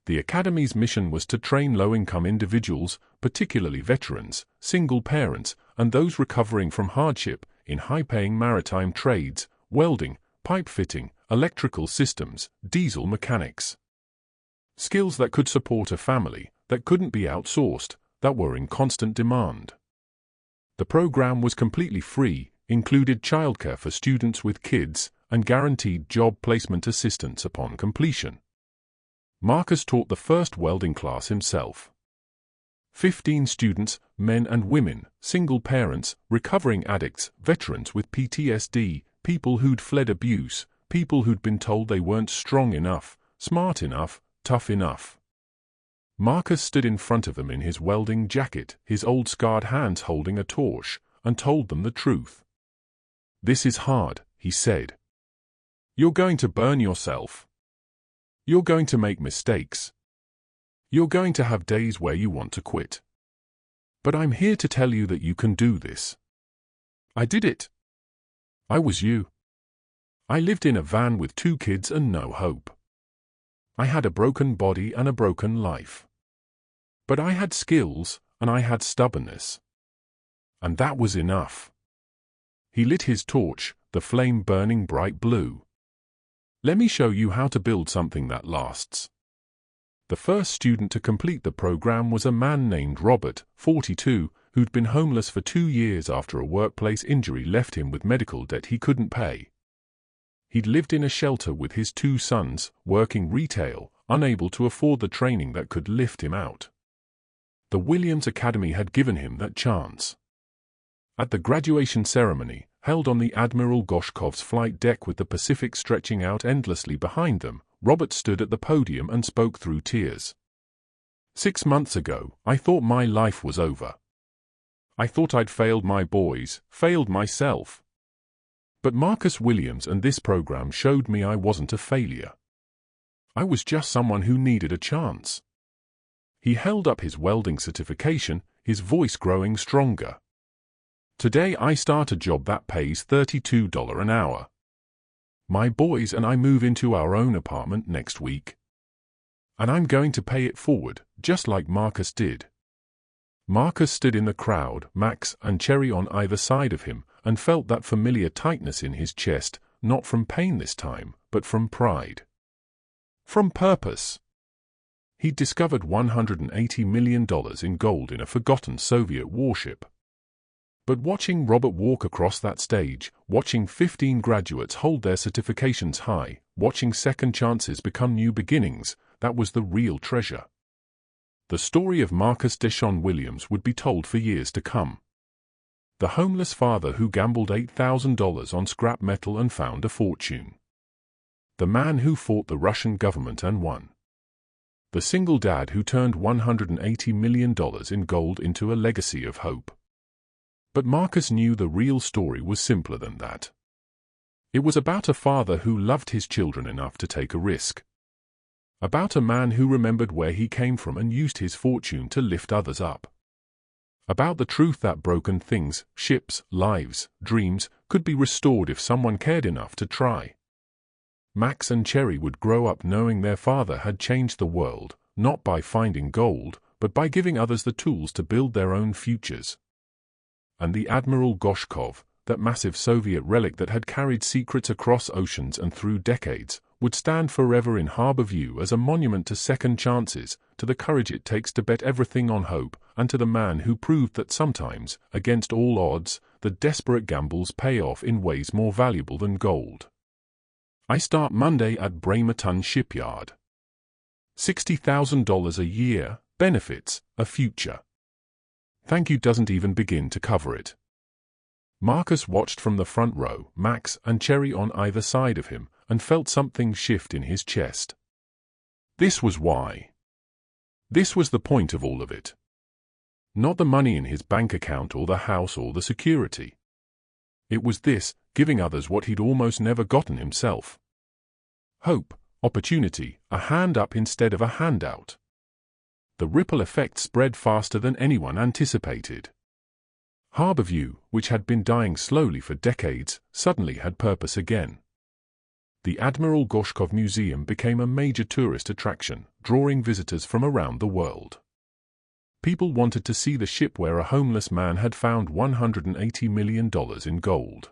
The Academy's mission was to train low-income individuals, particularly veterans, single parents, and those recovering from hardship, in high-paying maritime trades: welding, pipe fitting, electrical systems, diesel mechanics. Skills that could support a family, that couldn't be outsourced, that were in constant demand. The program was completely free, included childcare for students with kids, and guaranteed job placement assistance upon completion. Marcus taught the first welding class himself. 15 students, men and women, single parents, recovering addicts, veterans with PTSD, people who'd fled abuse, people who'd been told they weren't strong enough, smart enough, tough enough. Marcus stood in front of them in his welding jacket, his old scarred hands holding a torch, and told them the truth. "This is hard," he said. "You're going to burn yourself. You're going to make mistakes. You're going to have days where you want to quit. But I'm here to tell you that you can do this. I did it. I was you. I lived in a van with 2 kids and no hope. I had a broken body and a broken life. But I had skills, and I had stubbornness. And that was enough." He lit his torch, the flame burning bright blue. "Let me show you how to build something that lasts." The first student to complete the program was a man named Robert, 42, who'd been homeless for 2 years after a workplace injury left him with medical debt he couldn't pay. He'd lived in a shelter with his 2 sons, working retail, unable to afford the training that could lift him out. The Williams Academy had given him that chance. At the graduation ceremony, held on the Admiral Goshkov's flight deck with the Pacific stretching out endlessly behind them, Robert stood at the podium and spoke through tears. 6 months ago, I thought my life was over. I thought I'd failed my boys, failed myself. But Marcus Williams and this program showed me I wasn't a failure. I was just someone who needed a chance. He held up his welding certification, his voice growing stronger. Today I start a job that pays $32 an hour. My boys and I move into our own apartment next week. And I'm going to pay it forward, just like Marcus did. Marcus stood in the crowd, Max and Cherry on either side of him, and felt that familiar tightness in his chest, not from pain this time, but from pride. From purpose. He'd discovered $180 million in gold in a forgotten Soviet warship. But watching Robert walk across that stage, watching 15 graduates hold their certifications high, watching second chances become new beginnings, that was the real treasure. The story of Marcus Deshawn Williams would be told for years to come. The homeless father who gambled $8,000 on scrap metal and found a fortune. The man who fought the Russian government and won. The single dad who turned $180 million in gold into a legacy of hope. But Marcus knew the real story was simpler than that. It was about a father who loved his children enough to take a risk. About a man who remembered where he came from and used his fortune to lift others up. About the truth that broken things, ships, lives, dreams, could be restored if someone cared enough to try. Max and Cherry would grow up knowing their father had changed the world, not by finding gold, but by giving others the tools to build their own futures. And the Admiral Goshkov, that massive Soviet relic that had carried secrets across oceans and through decades, would stand forever in Harbor View as a monument to second chances, to the courage it takes to bet everything on hope, and to the man who proved that sometimes, against all odds, the desperate gambles pay off in ways more valuable than gold. I start Monday at Bremerton Shipyard. $60,000 a year, benefits, a future. Thank you doesn't even begin to cover it. Marcus watched from the front row, Max and Cherry on either side of him, and felt something shift in his chest. This was why. This was the point of all of it. Not the money in his bank account or the house or the security. It was this, giving others what he'd almost never gotten himself. Hope, opportunity, a hand up instead of a handout. The ripple effect spread faster than anyone anticipated. Harbor View, which had been dying slowly for decades, suddenly had purpose again. The Admiral Goshkov Museum became a major tourist attraction, drawing visitors from around the world. People wanted to see the ship where a homeless man had found $180 million in gold.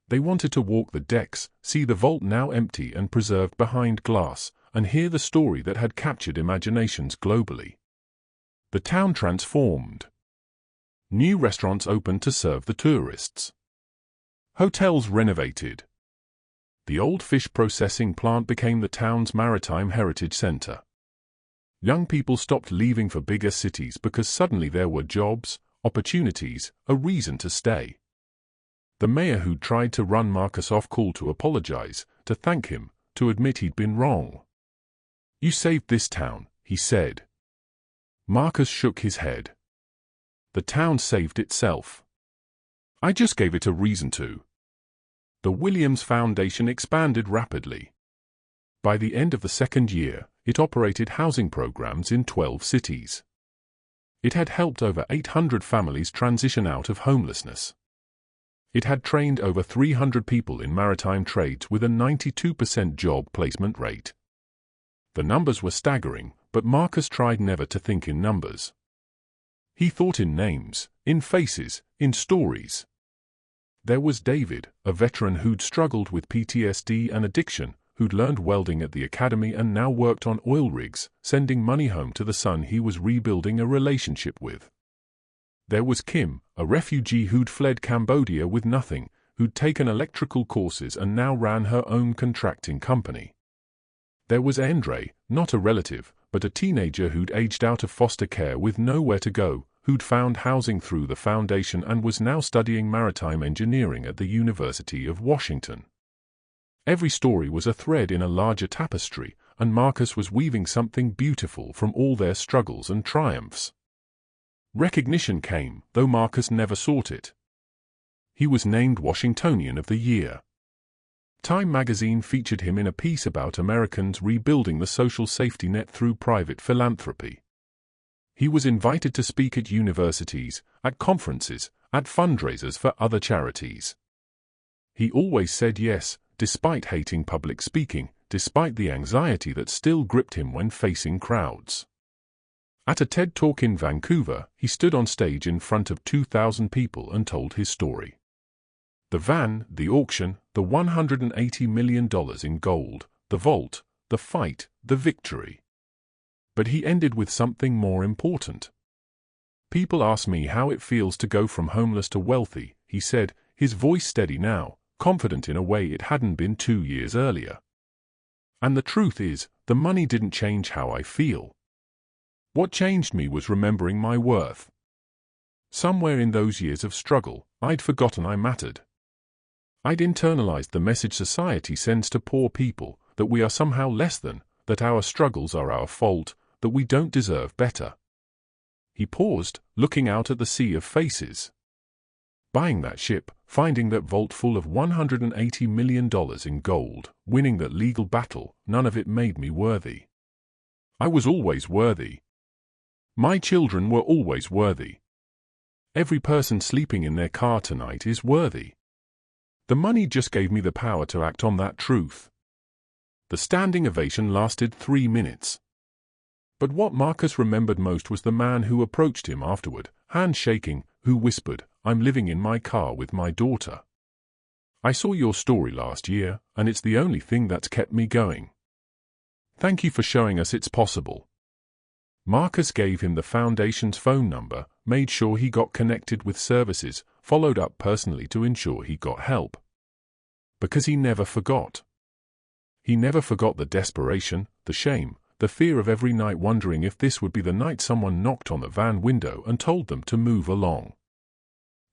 They wanted to walk the decks, see the vault now empty and preserved behind glass, and hear the story that had captured imaginations globally. The town transformed. New restaurants opened to serve the tourists. Hotels renovated. The old fish processing plant became the town's maritime heritage center. Young people stopped leaving for bigger cities because suddenly there were jobs, opportunities, a reason to stay. The mayor who'd tried to run Marcus off called to apologize, to thank him, to admit he'd been wrong. "You saved this town," he said. Marcus shook his head. "The town saved itself. I just gave it a reason to." The Williams Foundation expanded rapidly. By the end of the second year, it operated housing programs in 12 cities. It had helped over 800 families transition out of homelessness. It had trained over 300 people in maritime trades with a 92% job placement rate. The numbers were staggering, but Marcus tried never to think in numbers. He thought in names, in faces, in stories. There was David, a veteran who'd struggled with PTSD and addiction, who'd learned welding at the academy and now worked on oil rigs, sending money home to the son he was rebuilding a relationship with. There was Kim, a refugee who'd fled Cambodia with nothing, who'd taken electrical courses and now ran her own contracting company. There was Andre, not a relative, but a teenager who'd aged out of foster care with nowhere to go, who'd found housing through the foundation and was now studying maritime engineering at the University of Washington. Every story was a thread in a larger tapestry, and Marcus was weaving something beautiful from all their struggles and triumphs. Recognition came, though Marcus never sought it. He was named Washingtonian of the Year. Time magazine featured him in a piece about Americans rebuilding the social safety net through private philanthropy. He was invited to speak at universities, at conferences, at fundraisers for other charities. He always said yes, despite hating public speaking, despite the anxiety that still gripped him when facing crowds. At a TED Talk in Vancouver, he stood on stage in front of 2,000 people and told his story. The van, the auction, the $180 million in gold, the vault, the fight, the victory. But he ended with something more important. People ask me how it feels to go from homeless to wealthy, he said, his voice steady now, confident in a way it hadn't been 2 years earlier. And the truth is, the money didn't change how I feel. What changed me was remembering my worth. Somewhere in those years of struggle, I'd forgotten I mattered. I'd internalized the message society sends to poor people, that we are somehow less than, that our struggles are our fault, that we don't deserve better. He paused, looking out at the sea of faces. Buying that ship, finding that vault full of $180 million in gold, winning that legal battle, none of it made me worthy. I was always worthy. My children were always worthy. Every person sleeping in their car tonight is worthy. The money just gave me the power to act on that truth. The standing ovation lasted 3 minutes. But what Marcus remembered most was the man who approached him afterward, hand shaking, who whispered, "I'm living in my car with my daughter. I saw your story last year, and it's the only thing that's kept me going. Thank you for showing us it's possible." Marcus gave him the foundation's phone number, made sure he got connected with services, followed up personally to ensure he got help. Because he never forgot. He never forgot the desperation, the shame, the fear of every night wondering if this would be the night someone knocked on the van window and told them to move along.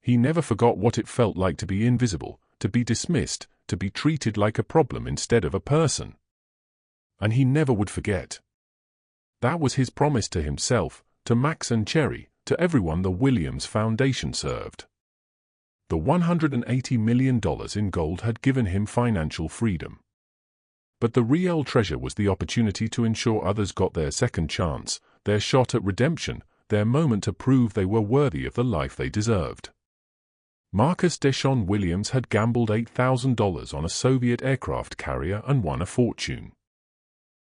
He never forgot what it felt like to be invisible, to be dismissed, to be treated like a problem instead of a person. And he never would forget. That was his promise to himself, to Max and Cherry, to everyone the Williams Foundation served. The $180 million in gold had given him financial freedom. But the real treasure was the opportunity to ensure others got their second chance, their shot at redemption, their moment to prove they were worthy of the life they deserved. Marcus Deshawn Williams had gambled $8,000 on a Soviet aircraft carrier and won a fortune.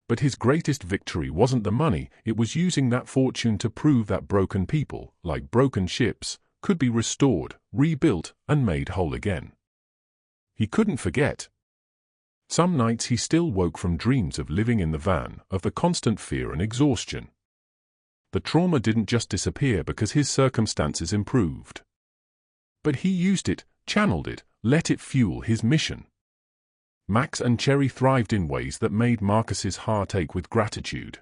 But his greatest victory wasn't the money, it was using that fortune to prove that broken people, like broken ships, could be restored, rebuilt, and made whole again. He couldn't forget. Some nights he still woke from dreams of living in the van, of the constant fear and exhaustion. The trauma didn't just disappear because his circumstances improved. But he used it, channeled it, let it fuel his mission. Max and Cherry thrived in ways that made Marcus's heart ache with gratitude.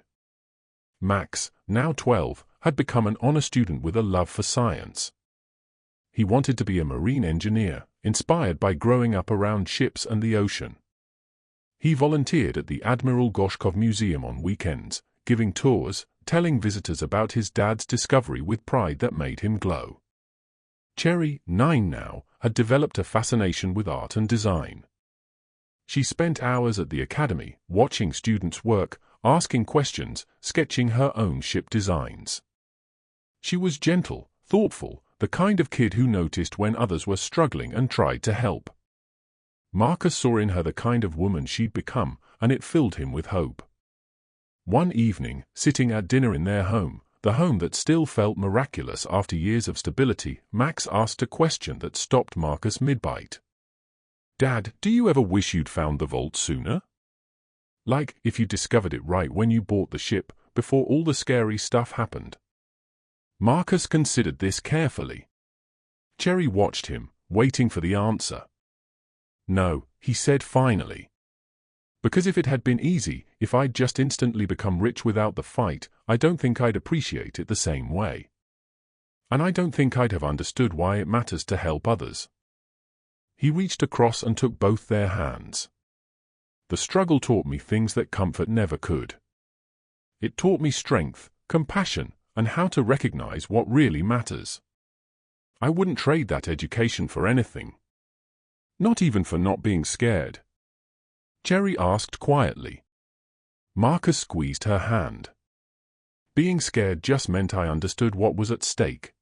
Max, now 12, had become an honor student with a love for science. He wanted to be a marine engineer, inspired by growing up around ships and the ocean. He volunteered at the Admiral Goshkov Museum on weekends, giving tours, telling visitors about his dad's discovery with pride that made him glow. Cherry, 9 now, had developed a fascination with art and design. She spent hours at the academy, watching students work, asking questions, sketching her own ship designs. She was gentle, thoughtful, the kind of kid who noticed when others were struggling and tried to help. Marcus saw in her the kind of woman she'd become, and it filled him with hope. One evening, sitting at dinner in their home, the home that still felt miraculous after years of stability, Max asked a question that stopped Marcus mid-bite. "Dad, do you ever wish you'd found the vault sooner? Like, if you discovered it right when you bought the ship, before all the scary stuff happened?" Marcus considered this carefully. Cherry watched him, waiting for the answer. No, he said finally. Because if it had been easy, if I'd just instantly become rich without the fight, I don't think I'd appreciate it the same way. And I don't think I'd have understood why it matters to help others. He reached across and took both their hands. The struggle taught me things that comfort never could. It taught me strength, compassion, and how to recognize what really matters. I wouldn't trade that education for anything. Not even for not being scared. Cherry asked quietly. Marcus squeezed her hand. Being scared just meant I understood what was at stake.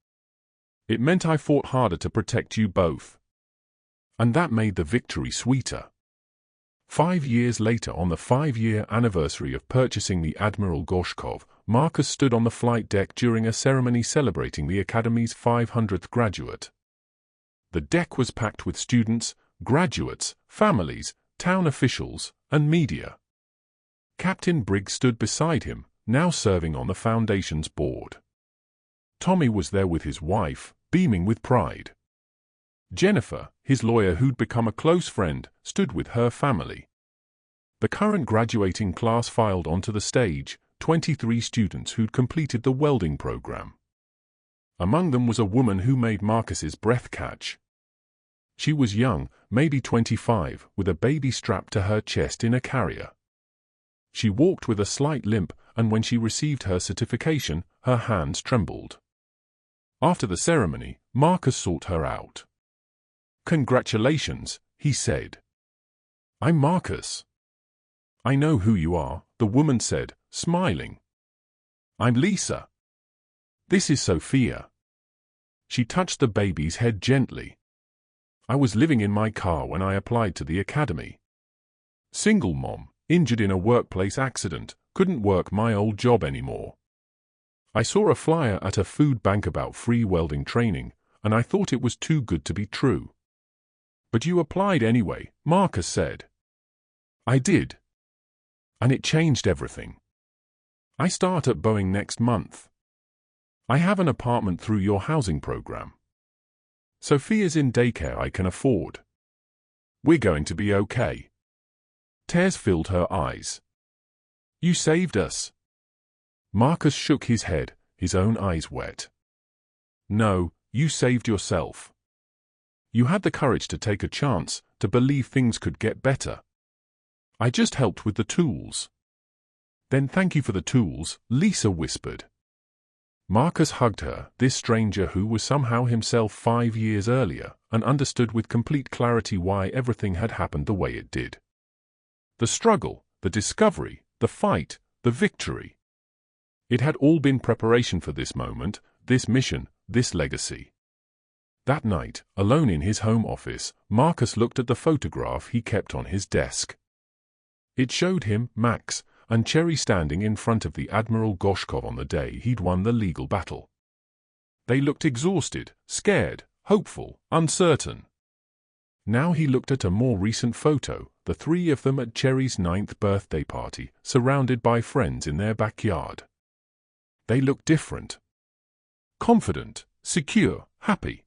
It meant I fought harder to protect you both. And that made the victory sweeter. 5 years later, on the 5-year anniversary of purchasing the Admiral Gorshkov, Marcus stood on the flight deck during a ceremony celebrating the Academy's 500th graduate. The deck was packed with students, graduates, families, town officials, and media. Captain Briggs stood beside him, now serving on the Foundation's board. Tommy was there with his wife, beaming with pride. Jennifer, his lawyer who'd become a close friend, stood with her family. The current graduating class filed onto the stage, 23 students who'd completed the welding program. Among them was a woman who made Marcus's breath catch. She was young, maybe 25, with a baby strapped to her chest in a carrier. She walked with a slight limp, and when she received her certification, her hands trembled. After the ceremony, Marcus sought her out. "Congratulations," he said. "I'm Marcus." "I know who you are," the woman said, smiling. "I'm Lisa. This is Sophia." She touched the baby's head gently. "I was living in my car when I applied to the academy. Single mom, injured in a workplace accident, couldn't work my old job anymore. I saw a flyer at a food bank about free welding training, and I thought it was too good to be true." "But you applied anyway," Marcus said. "I did. And it changed everything. I start at Boeing next month. I have an apartment through your housing program. Sophia's in daycare I can afford. We're going to be okay." Tears filled her eyes. "You saved us." Marcus shook his head, his own eyes wet. "No, you saved yourself. You had the courage to take a chance, to believe things could get better. I just helped with the tools." "Then thank you for the tools," Lisa whispered. Marcus hugged her, this stranger who was somehow himself 5 years earlier, and understood with complete clarity why everything had happened the way it did. The struggle, the discovery, the fight, the victory. It had all been preparation for this moment, this mission, this legacy. That night, alone in his home office, Marcus looked at the photograph he kept on his desk. It showed him, Max, and Cherry standing in front of the Admiral Gorshkov on the day he'd won the legal battle. They looked exhausted, scared, hopeful, uncertain. Now he looked at a more recent photo, the 3 of them at Cherry's 9th birthday party, surrounded by friends in their backyard. They looked different. Confident, secure, happy.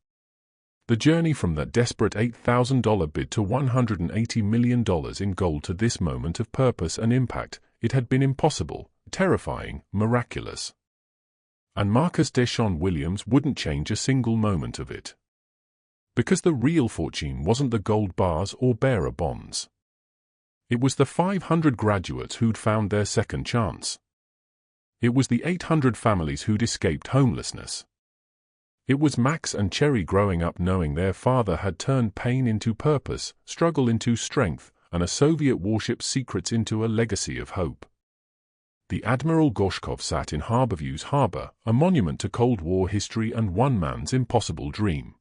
The journey from that desperate $8,000 bid to $180 million in gold to this moment of purpose and impact, it had been impossible, terrifying, miraculous. And Marcus Deshawn Williams wouldn't change a single moment of it. Because the real fortune wasn't the gold bars or bearer bonds. It was the 500 graduates who'd found their second chance. It was the 800 families who'd escaped homelessness. It was Max and Cherry growing up knowing their father had turned pain into purpose, struggle into strength, and a Soviet warship's secrets into a legacy of hope. The Admiral Gorshkov sat in Harborview's harbor, a monument to Cold War history and one man's impossible dream.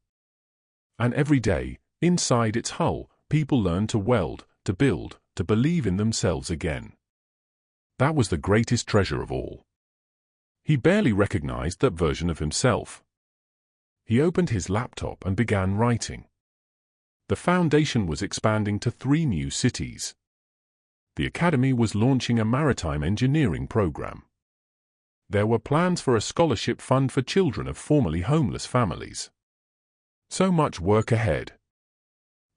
And every day, inside its hull, people learned to weld, to build, to believe in themselves again. That was the greatest treasure of all. He barely recognized that version of himself. He opened his laptop and began writing. The Foundation was expanding to 3 new cities. The Academy was launching a maritime engineering program. There were plans for a scholarship fund for children of formerly homeless families. So much work ahead.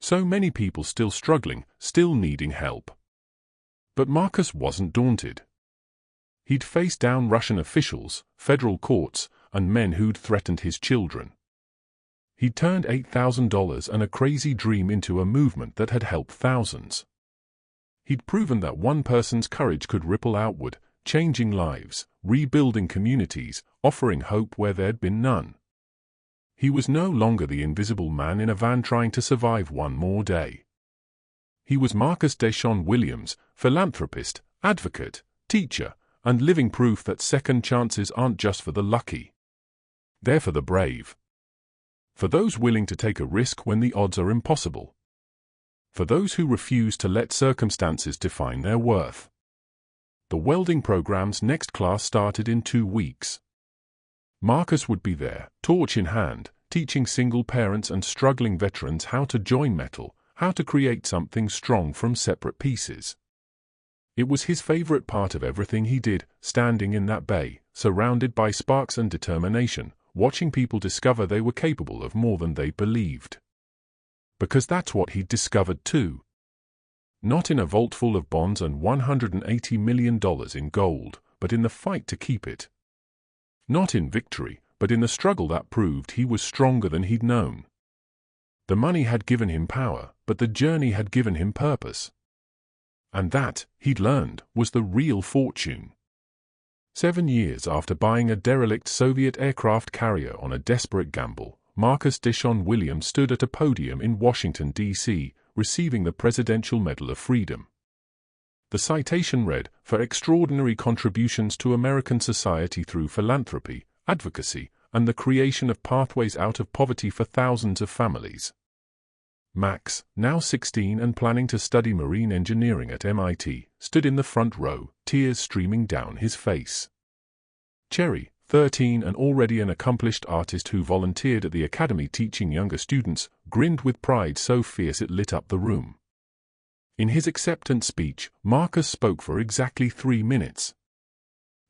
So many people still struggling, still needing help. But Marcus wasn't daunted. He'd faced down Russian officials, federal courts, and men who'd threatened his children. He'd turned $8,000 and a crazy dream into a movement that had helped thousands. He'd proven that one person's courage could ripple outward, changing lives, rebuilding communities, offering hope where there'd been none. He was no longer the invisible man in a van trying to survive one more day. He was Marcus Deshaun Williams, philanthropist, advocate, teacher, and living proof that second chances aren't just for the lucky. They're for the brave. For those willing to take a risk when the odds are impossible. For those who refuse to let circumstances define their worth. The welding program's next class started in 2 weeks. Marcus would be there, torch in hand, teaching single parents and struggling veterans how to join metal, how to create something strong from separate pieces. It was his favorite part of everything he did, standing in that bay, surrounded by sparks and determination, watching people discover they were capable of more than they believed. Because that's what he'd discovered too. Not in a vault full of bonds and $180 million in gold, but in the fight to keep it. Not in victory, but in the struggle that proved he was stronger than he'd known. The money had given him power, but the journey had given him purpose. And that, he'd learned, was the real fortune. 7 years after buying a derelict Soviet aircraft carrier on a desperate gamble, Marcus Deshaun Williams stood at a podium in Washington, D.C., receiving the Presidential Medal of Freedom. The citation read, "For extraordinary contributions to American society through philanthropy, advocacy, and the creation of pathways out of poverty for thousands of families." Max, now 16 and planning to study marine engineering at MIT, stood in the front row, tears streaming down his face. Cherry, 13 and already an accomplished artist who volunteered at the academy teaching younger students, grinned with pride so fierce it lit up the room. In his acceptance speech, Marcus spoke for exactly 3 minutes.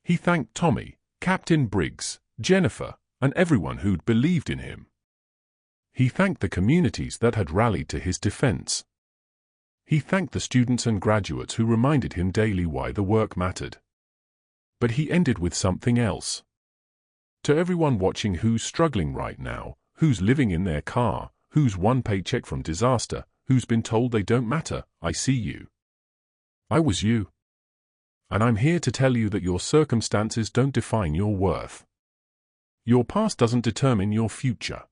He thanked Tommy, Captain Briggs, Jennifer, and everyone who'd believed in him. He thanked the communities that had rallied to his defense. He thanked the students and graduates who reminded him daily why the work mattered. But he ended with something else. To everyone watching who's struggling right now, who's living in their car, who's one paycheck from disaster, who's been told they don't matter, I see you. I was you. And I'm here to tell you that your circumstances don't define your worth. Your past doesn't determine your future.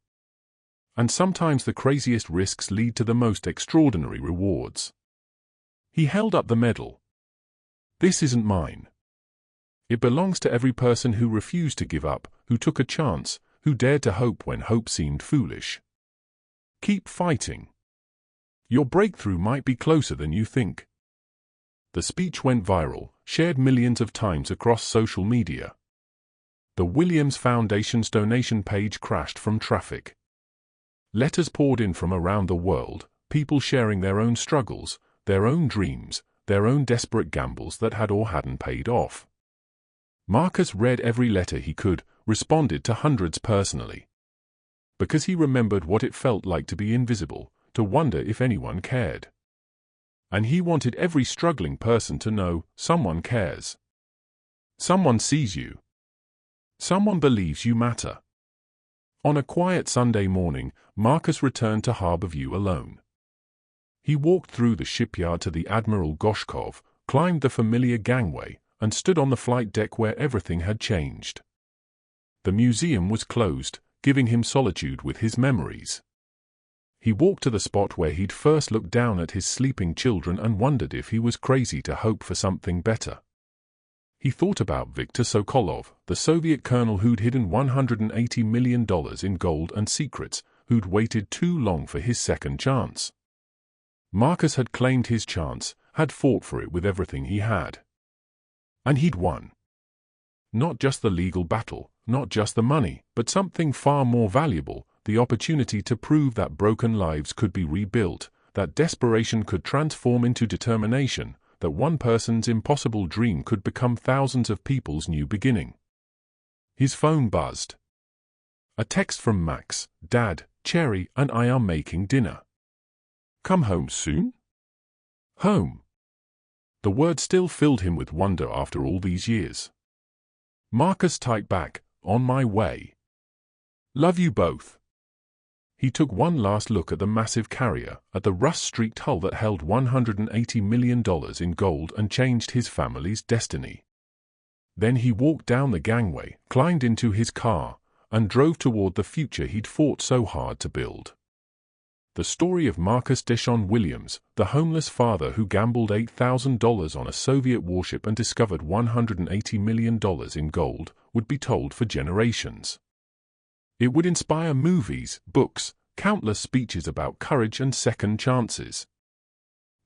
And sometimes the craziest risks lead to the most extraordinary rewards. He held up the medal. This isn't mine. It belongs to every person who refused to give up, who took a chance, who dared to hope when hope seemed foolish. Keep fighting. Your breakthrough might be closer than you think. The speech went viral, shared millions of times across social media. The Williams Foundation's donation page crashed from traffic. Letters poured in from around the world, people sharing their own struggles, their own dreams, their own desperate gambles that had or hadn't paid off. Marcus read every letter he could, responded to hundreds personally. Because he remembered what it felt like to be invisible, to wonder if anyone cared. And he wanted every struggling person to know someone cares. Someone sees you. Someone believes you matter. On a quiet Sunday morning, Marcus returned to Harborview alone. He walked through the shipyard to the Admiral Goshkov, climbed the familiar gangway, and stood on the flight deck where everything had changed. The museum was closed, giving him solitude with his memories. He walked to the spot where he'd first looked down at his sleeping children and wondered if he was crazy to hope for something better. He thought about Viktor Sokolov, the Soviet colonel who'd hidden $180 million in gold and secrets, who'd waited too long for his second chance. Marcus had claimed his chance, had fought for it with everything he had. And he'd won. Not just the legal battle, not just the money, but something far more valuable, the opportunity to prove that broken lives could be rebuilt, that desperation could transform into determination, that one person's impossible dream could become thousands of people's new beginning. His phone buzzed. A text from Max. Dad, Cherry and I are making dinner. Come home soon? Home. The word still filled him with wonder after all these years. Marcus typed back, on my way. Love you both. He took one last look at the massive carrier, at the rust-streaked hull that held $180 million in gold and changed his family's destiny. Then he walked down the gangway, climbed into his car, and drove toward the future he'd fought so hard to build. The story of Marcus Deshawn Williams, the homeless father who gambled $8,000 on a Soviet warship and discovered $180 million in gold, would be told for generations. It would inspire movies, books, countless speeches about courage and second chances.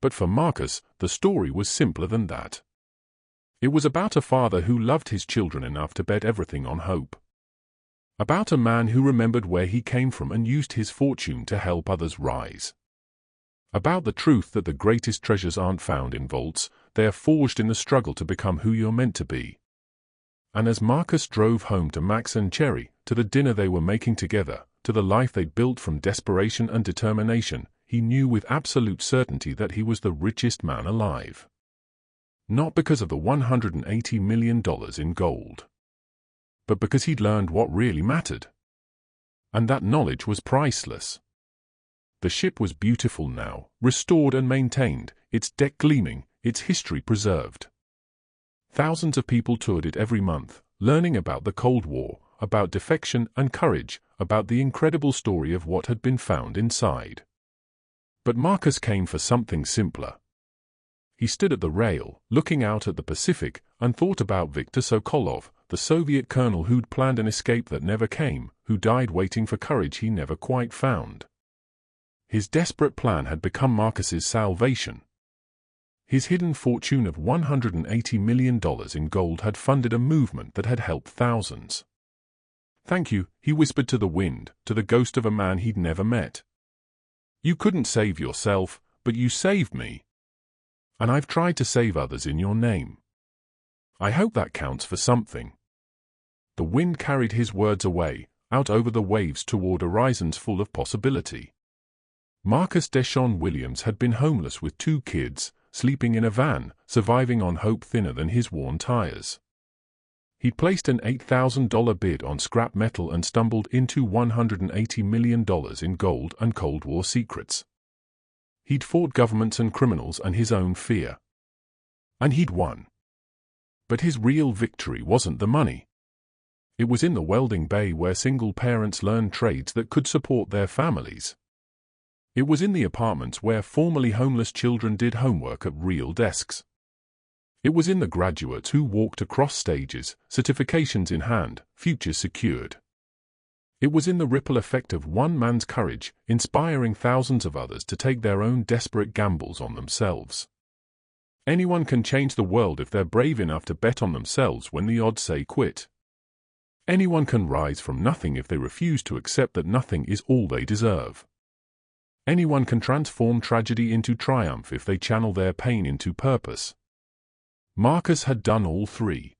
But for Marcus, the story was simpler than that. It was about a father who loved his children enough to bet everything on hope. About a man who remembered where he came from and used his fortune to help others rise. About the truth that the greatest treasures aren't found in vaults, they are forged in the struggle to become who you're meant to be. And as Marcus drove home to Max and Cherry, to the dinner they were making together, to the life they'd built from desperation and determination, he knew with absolute certainty that he was the richest man alive. Not because of the $180 million in gold, but because he'd learned what really mattered. And that knowledge was priceless. The ship was beautiful now, restored and maintained, its deck gleaming, its history preserved. Thousands of people toured it every month, learning about the Cold War, about defection and courage, about the incredible story of what had been found inside. But Marcus came for something simpler. He stood at the rail, looking out at the Pacific, and thought about Viktor Sokolov, the Soviet colonel who'd planned an escape that never came, who died waiting for courage he never quite found. His desperate plan had become Marcus's salvation. His hidden fortune of $180 million in gold had funded a movement that had helped thousands. Thank you, he whispered to the wind, to the ghost of a man he'd never met. You couldn't save yourself, but you saved me. And I've tried to save others in your name. I hope that counts for something. The wind carried his words away, out over the waves toward horizons full of possibility. Marcus Deshawn Williams had been homeless with 2 kids, sleeping in a van, surviving on hope thinner than his worn tires. He'd placed an $8,000 bid on scrap metal and stumbled into $180 million in gold and Cold War secrets. He'd fought governments and criminals and his own fear. And he'd won. But his real victory wasn't the money. It was in the welding bay where single parents learned trades that could support their families. It was in the apartments where formerly homeless children did homework at real desks. It was in the graduates who walked across stages, certifications in hand, futures secured. It was in the ripple effect of one man's courage, inspiring thousands of others to take their own desperate gambles on themselves. Anyone can change the world if they're brave enough to bet on themselves when the odds say quit. Anyone can rise from nothing if they refuse to accept that nothing is all they deserve. Anyone can transform tragedy into triumph if they channel their pain into purpose. Marcus had done all 3.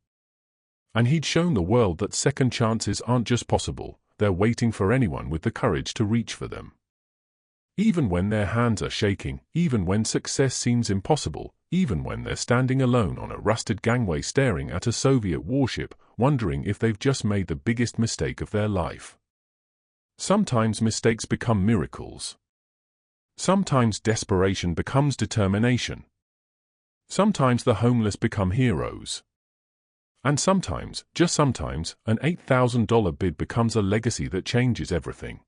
And he'd shown the world that second chances aren't just possible, they're waiting for anyone with the courage to reach for them. Even when their hands are shaking, even when success seems impossible, even when they're standing alone on a rusted gangway staring at a Soviet warship, wondering if they've just made the biggest mistake of their life. Sometimes mistakes become miracles. Sometimes desperation becomes determination. Sometimes the homeless become heroes. And sometimes, just sometimes, an $8,000 bid becomes a legacy that changes everything.